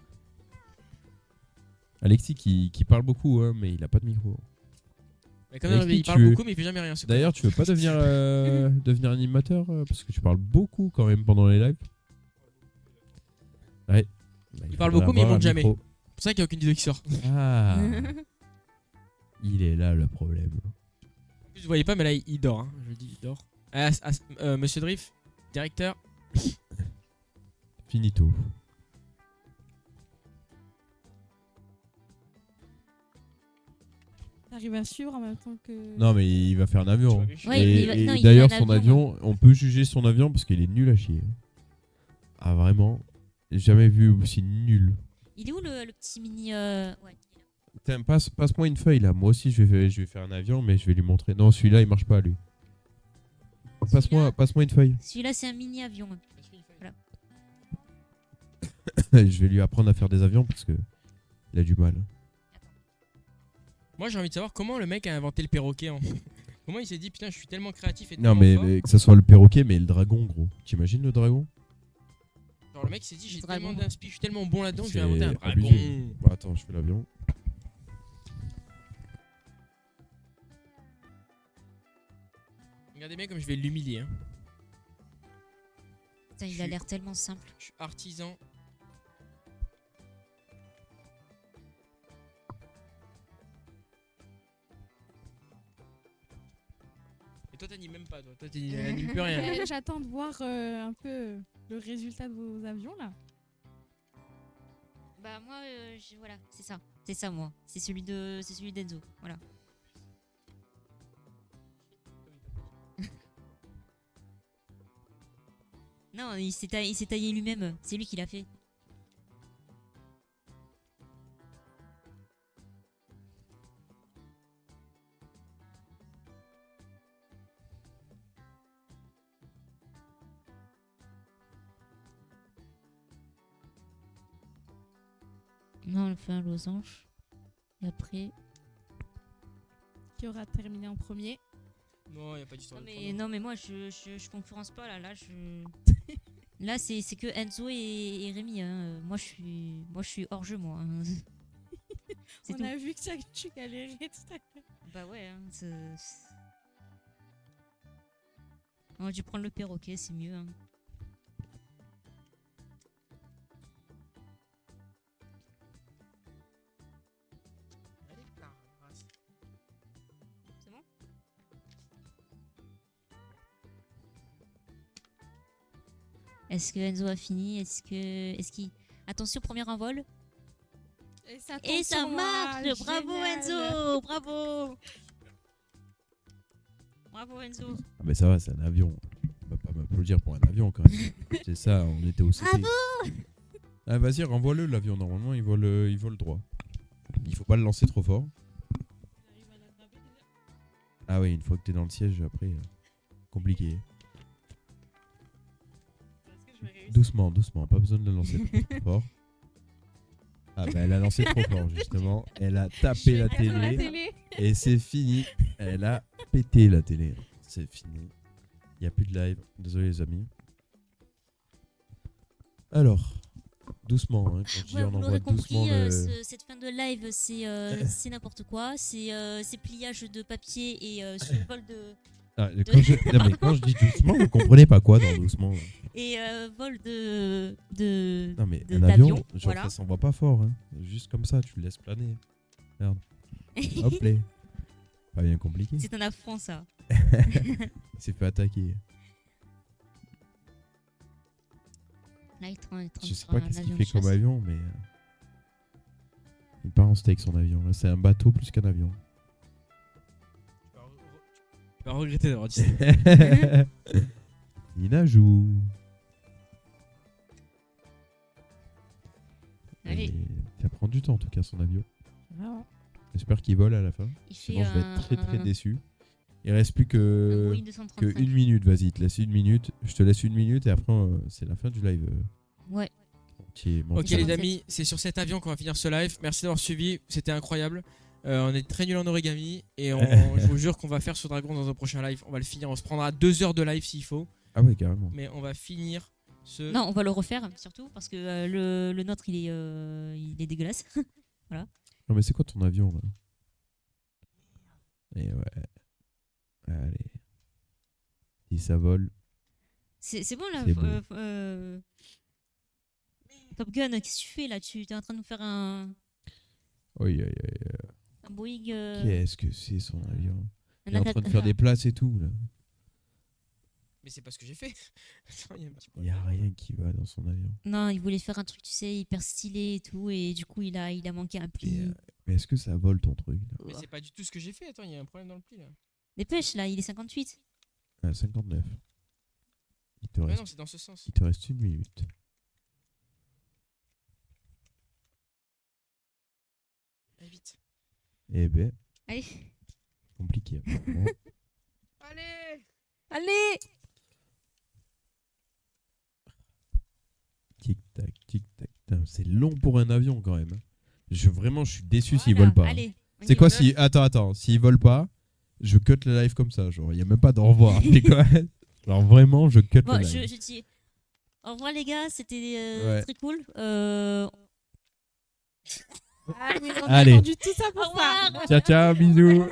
Speaker 3: Alexis qui parle beaucoup, hein, mais il a pas de micro.
Speaker 1: Mais quand même,
Speaker 3: Alexis,
Speaker 1: il parle
Speaker 3: tu-
Speaker 1: beaucoup, mais il fait jamais rien. ce
Speaker 3: D'ailleurs, tu veux pas devenir, devenir animateur parce que tu parles beaucoup quand même pendant les lives. Ouais. Bah,
Speaker 1: Il parle
Speaker 3: faudrait
Speaker 1: beaucoup, mais il
Speaker 3: avoir
Speaker 1: monte
Speaker 3: un
Speaker 1: jamais.
Speaker 3: micro.
Speaker 1: C'est pour ça qu'il n'y a aucune vidéo qui sort.
Speaker 3: Ah. Il est là le problème.
Speaker 1: Vous voyez pas, mais là il dort. Hein. Je dis, il dort. Monsieur Drift, directeur.
Speaker 3: Finito.
Speaker 6: T'arrives à suivre en même temps que.
Speaker 3: Non, mais il va faire un avion. hein.
Speaker 2: Ouais,
Speaker 3: Et,
Speaker 2: il va-
Speaker 3: et
Speaker 2: non, il
Speaker 3: d'ailleurs,
Speaker 2: fait un
Speaker 3: son
Speaker 2: avion,
Speaker 3: avion, on peut juger son avion parce qu'il est nul à chier. Ah, vraiment. J'ai jamais vu aussi nul.
Speaker 2: Il est où le petit mini. Ouais.
Speaker 3: Tiens, passe-moi une feuille là. Moi aussi, je vais faire un avion, mais je vais lui montrer. Non, celui-là, il marche pas lui. Passe-moi une feuille.
Speaker 2: Celui-là, c'est un mini avion.
Speaker 3: Je vais lui apprendre à faire des avions parce que il a du mal.
Speaker 1: Moi j'ai envie de savoir comment le mec a inventé le perroquet. Comment il s'est dit putain, je suis tellement créatif et
Speaker 3: Non,
Speaker 1: tellement
Speaker 3: mais
Speaker 1: fort.
Speaker 3: que ça soit le perroquet, mais le dragon, gros. T'imagines le dragon?
Speaker 1: Genre le mec s'est dit j'ai
Speaker 2: Dragon.
Speaker 1: tellement d'inspi, je suis tellement bon là-dedans que je vais
Speaker 3: C'est
Speaker 1: inventer un dragon.
Speaker 3: abusé. Bon, attends, je fais l'avion.
Speaker 1: Regardez bien comme je vais l'humilier. Hein.
Speaker 2: Putain, il a l'air tellement simple.
Speaker 1: Je suis artisan. Et toi t'animes même pas, toi t'animes plus rien.
Speaker 6: Mais j'attends de voir un peu le résultat de vos avions là.
Speaker 2: Bah moi, voilà, c'est ça. C'est ça moi. C'est celui d'Enzo. Voilà. Non, il s'est taillé lui-même. C'est lui qui l'a fait. Non, on fait un losange. Et après.
Speaker 6: Qui aura terminé en premier.
Speaker 1: Non, y a pas d'histoire. de
Speaker 2: Non
Speaker 1: prénom.
Speaker 2: mais moi je concurrence pas là. Là c'est que Enzo et Rémi. Hein. Moi je suis hors jeu moi. Hein. C'est
Speaker 6: On
Speaker 2: tout.
Speaker 6: a vu que tu galérais tout à l'heure.
Speaker 2: Bah ouais. Hein, on a dû prendre le perroquet, c'est mieux. Hein. C'est bon? Est-ce que Enzo a fini? Est-ce qu'il... Attention, premier envol.
Speaker 6: Et ça, tombe
Speaker 2: Et ça
Speaker 6: sur moi,
Speaker 2: marche! Bravo
Speaker 6: génial.
Speaker 2: Enzo! Bravo! Bravo Enzo!
Speaker 3: Ah, mais ça va, c'est un avion. On va pas m'applaudir pour un avion quand même. C'est ça, on était au CP.
Speaker 2: Bravo!
Speaker 3: Ah, vas-y, renvoie-le l'avion. Normalement, il vole droit. Il faut pas le lancer trop fort. Ah oui, une fois que t'es dans le siège, après, compliqué. Doucement, doucement, pas besoin de le lancer trop fort. Ah bah elle a lancé trop fort justement. Elle a tapé la
Speaker 6: La
Speaker 3: télé
Speaker 6: télé.
Speaker 3: et c'est fini. Elle a pété la télé. C'est fini. Il n'y a plus de live. Désolé les amis. Alors, doucement. Hein, quand je dis
Speaker 2: Ouais,
Speaker 3: on
Speaker 2: vous
Speaker 3: envoie
Speaker 2: l'aurez
Speaker 3: doucement
Speaker 2: compris,
Speaker 3: le...
Speaker 2: cette fin de live, c'est n'importe quoi. C'est pliage de papier et vol de
Speaker 3: Ah, non, mais quand je dis doucement, vous comprenez pas quoi dans doucement. Là.
Speaker 2: et vol de
Speaker 3: Non mais
Speaker 2: de-
Speaker 3: un avion,
Speaker 2: d'avion,
Speaker 3: genre
Speaker 2: voilà.
Speaker 3: ça s'envoie pas fort. Hein. Juste comme ça, tu le laisses planer. Regarde. Hop là. Pas bien compliqué.
Speaker 2: C'est un affront ça.
Speaker 3: Il s'est fait attaquer.
Speaker 2: Là, il traîne
Speaker 3: Je sais
Speaker 2: sur
Speaker 3: pas
Speaker 2: un
Speaker 3: qu'est-ce
Speaker 2: avion
Speaker 3: qu'il
Speaker 2: de
Speaker 3: fait comme
Speaker 2: chasse.
Speaker 3: avion, mais... Il part en steak son avion. Là, c'est un bateau plus qu'un avion.
Speaker 5: Tu vas regretter d'avoir dit ça.
Speaker 3: Il nage ou...
Speaker 2: Allez.
Speaker 3: Et ça prend du temps en tout cas son avion.
Speaker 6: Ah,
Speaker 3: J'espère qu'il vole à la fin.
Speaker 2: Il fait
Speaker 3: Sinon je vais être très très
Speaker 2: un
Speaker 3: déçu. Il reste plus
Speaker 2: un
Speaker 3: que
Speaker 2: Boeing 235.
Speaker 3: une minute. Vas-y, te laisse une minute. Je te laisse une minute et après c'est la fin du live.
Speaker 2: Ouais.
Speaker 3: Entièrement.
Speaker 1: Ok
Speaker 2: C'est
Speaker 1: les
Speaker 2: bon,
Speaker 1: amis, c'est sur cet avion qu'on va finir ce live. Merci d'avoir suivi, c'était incroyable. On est très nul en origami et je vous jure qu'on va faire ce dragon dans un prochain live. On va le finir, on se prendra 2 heures de live s'il faut,
Speaker 3: Ah ouais, carrément.
Speaker 1: mais on va finir ce...
Speaker 2: Non, on va le refaire surtout parce que le nôtre il est dégueulasse.
Speaker 3: Non mais c'est quoi ton avion là? Et ouais. Allez. Si ça vole.
Speaker 2: C'est bon là.
Speaker 3: C'est beau.
Speaker 2: Top Gun, qu'est-ce que tu fais là? Tu es en train de nous faire un
Speaker 3: Oui, oui, oui.
Speaker 2: Boeing.
Speaker 3: Qu'est-ce que c'est son avion?
Speaker 2: un
Speaker 3: Il est en train de
Speaker 2: attaque-
Speaker 3: faire des places et tout là.
Speaker 1: Mais c'est pas ce que j'ai fait. Attends, il y a un petit
Speaker 3: Il n'y a rien qui va dans son avion.
Speaker 2: Non, il voulait faire un truc, tu sais, hyper stylé et tout, et du coup il a manqué un
Speaker 3: Et,
Speaker 2: pli.
Speaker 3: mais est-ce que ça vole ton truc là?
Speaker 1: Mais c'est pas du tout ce que j'ai fait. Attends, il y a un problème dans le pli là.
Speaker 2: Dépêche là, il est 58.
Speaker 3: Ah, 59. Il te
Speaker 1: Mais
Speaker 3: reste,
Speaker 1: non, c'est dans ce sens.
Speaker 3: il te reste une minute.
Speaker 1: Allez, vite.
Speaker 3: Eh ben,
Speaker 2: Allez,
Speaker 3: compliqué. apparemment.
Speaker 1: Allez.
Speaker 2: allez.
Speaker 3: Tic tac, tic tac. Putain, c'est long pour un avion quand même. Vraiment, je suis déçu s'il
Speaker 2: Voilà,
Speaker 3: vole pas.
Speaker 2: Allez. on
Speaker 3: C'est
Speaker 2: y
Speaker 3: quoi
Speaker 2: va.
Speaker 3: si. Attends, s'il vole pas, je cut le live comme ça. Genre, il n'y a même pas d'au revoir. C'est quoi? Genre, vraiment, je cut
Speaker 2: Bon,
Speaker 3: le
Speaker 2: je
Speaker 3: live.
Speaker 2: dis au revoir les gars, c'était
Speaker 3: Ouais.
Speaker 2: très cool.
Speaker 6: Ah, mais on a
Speaker 3: Allez.
Speaker 6: attendu tout ça
Speaker 2: Au
Speaker 6: pour ça.
Speaker 2: revoir.
Speaker 3: Ciao, ciao, bisous.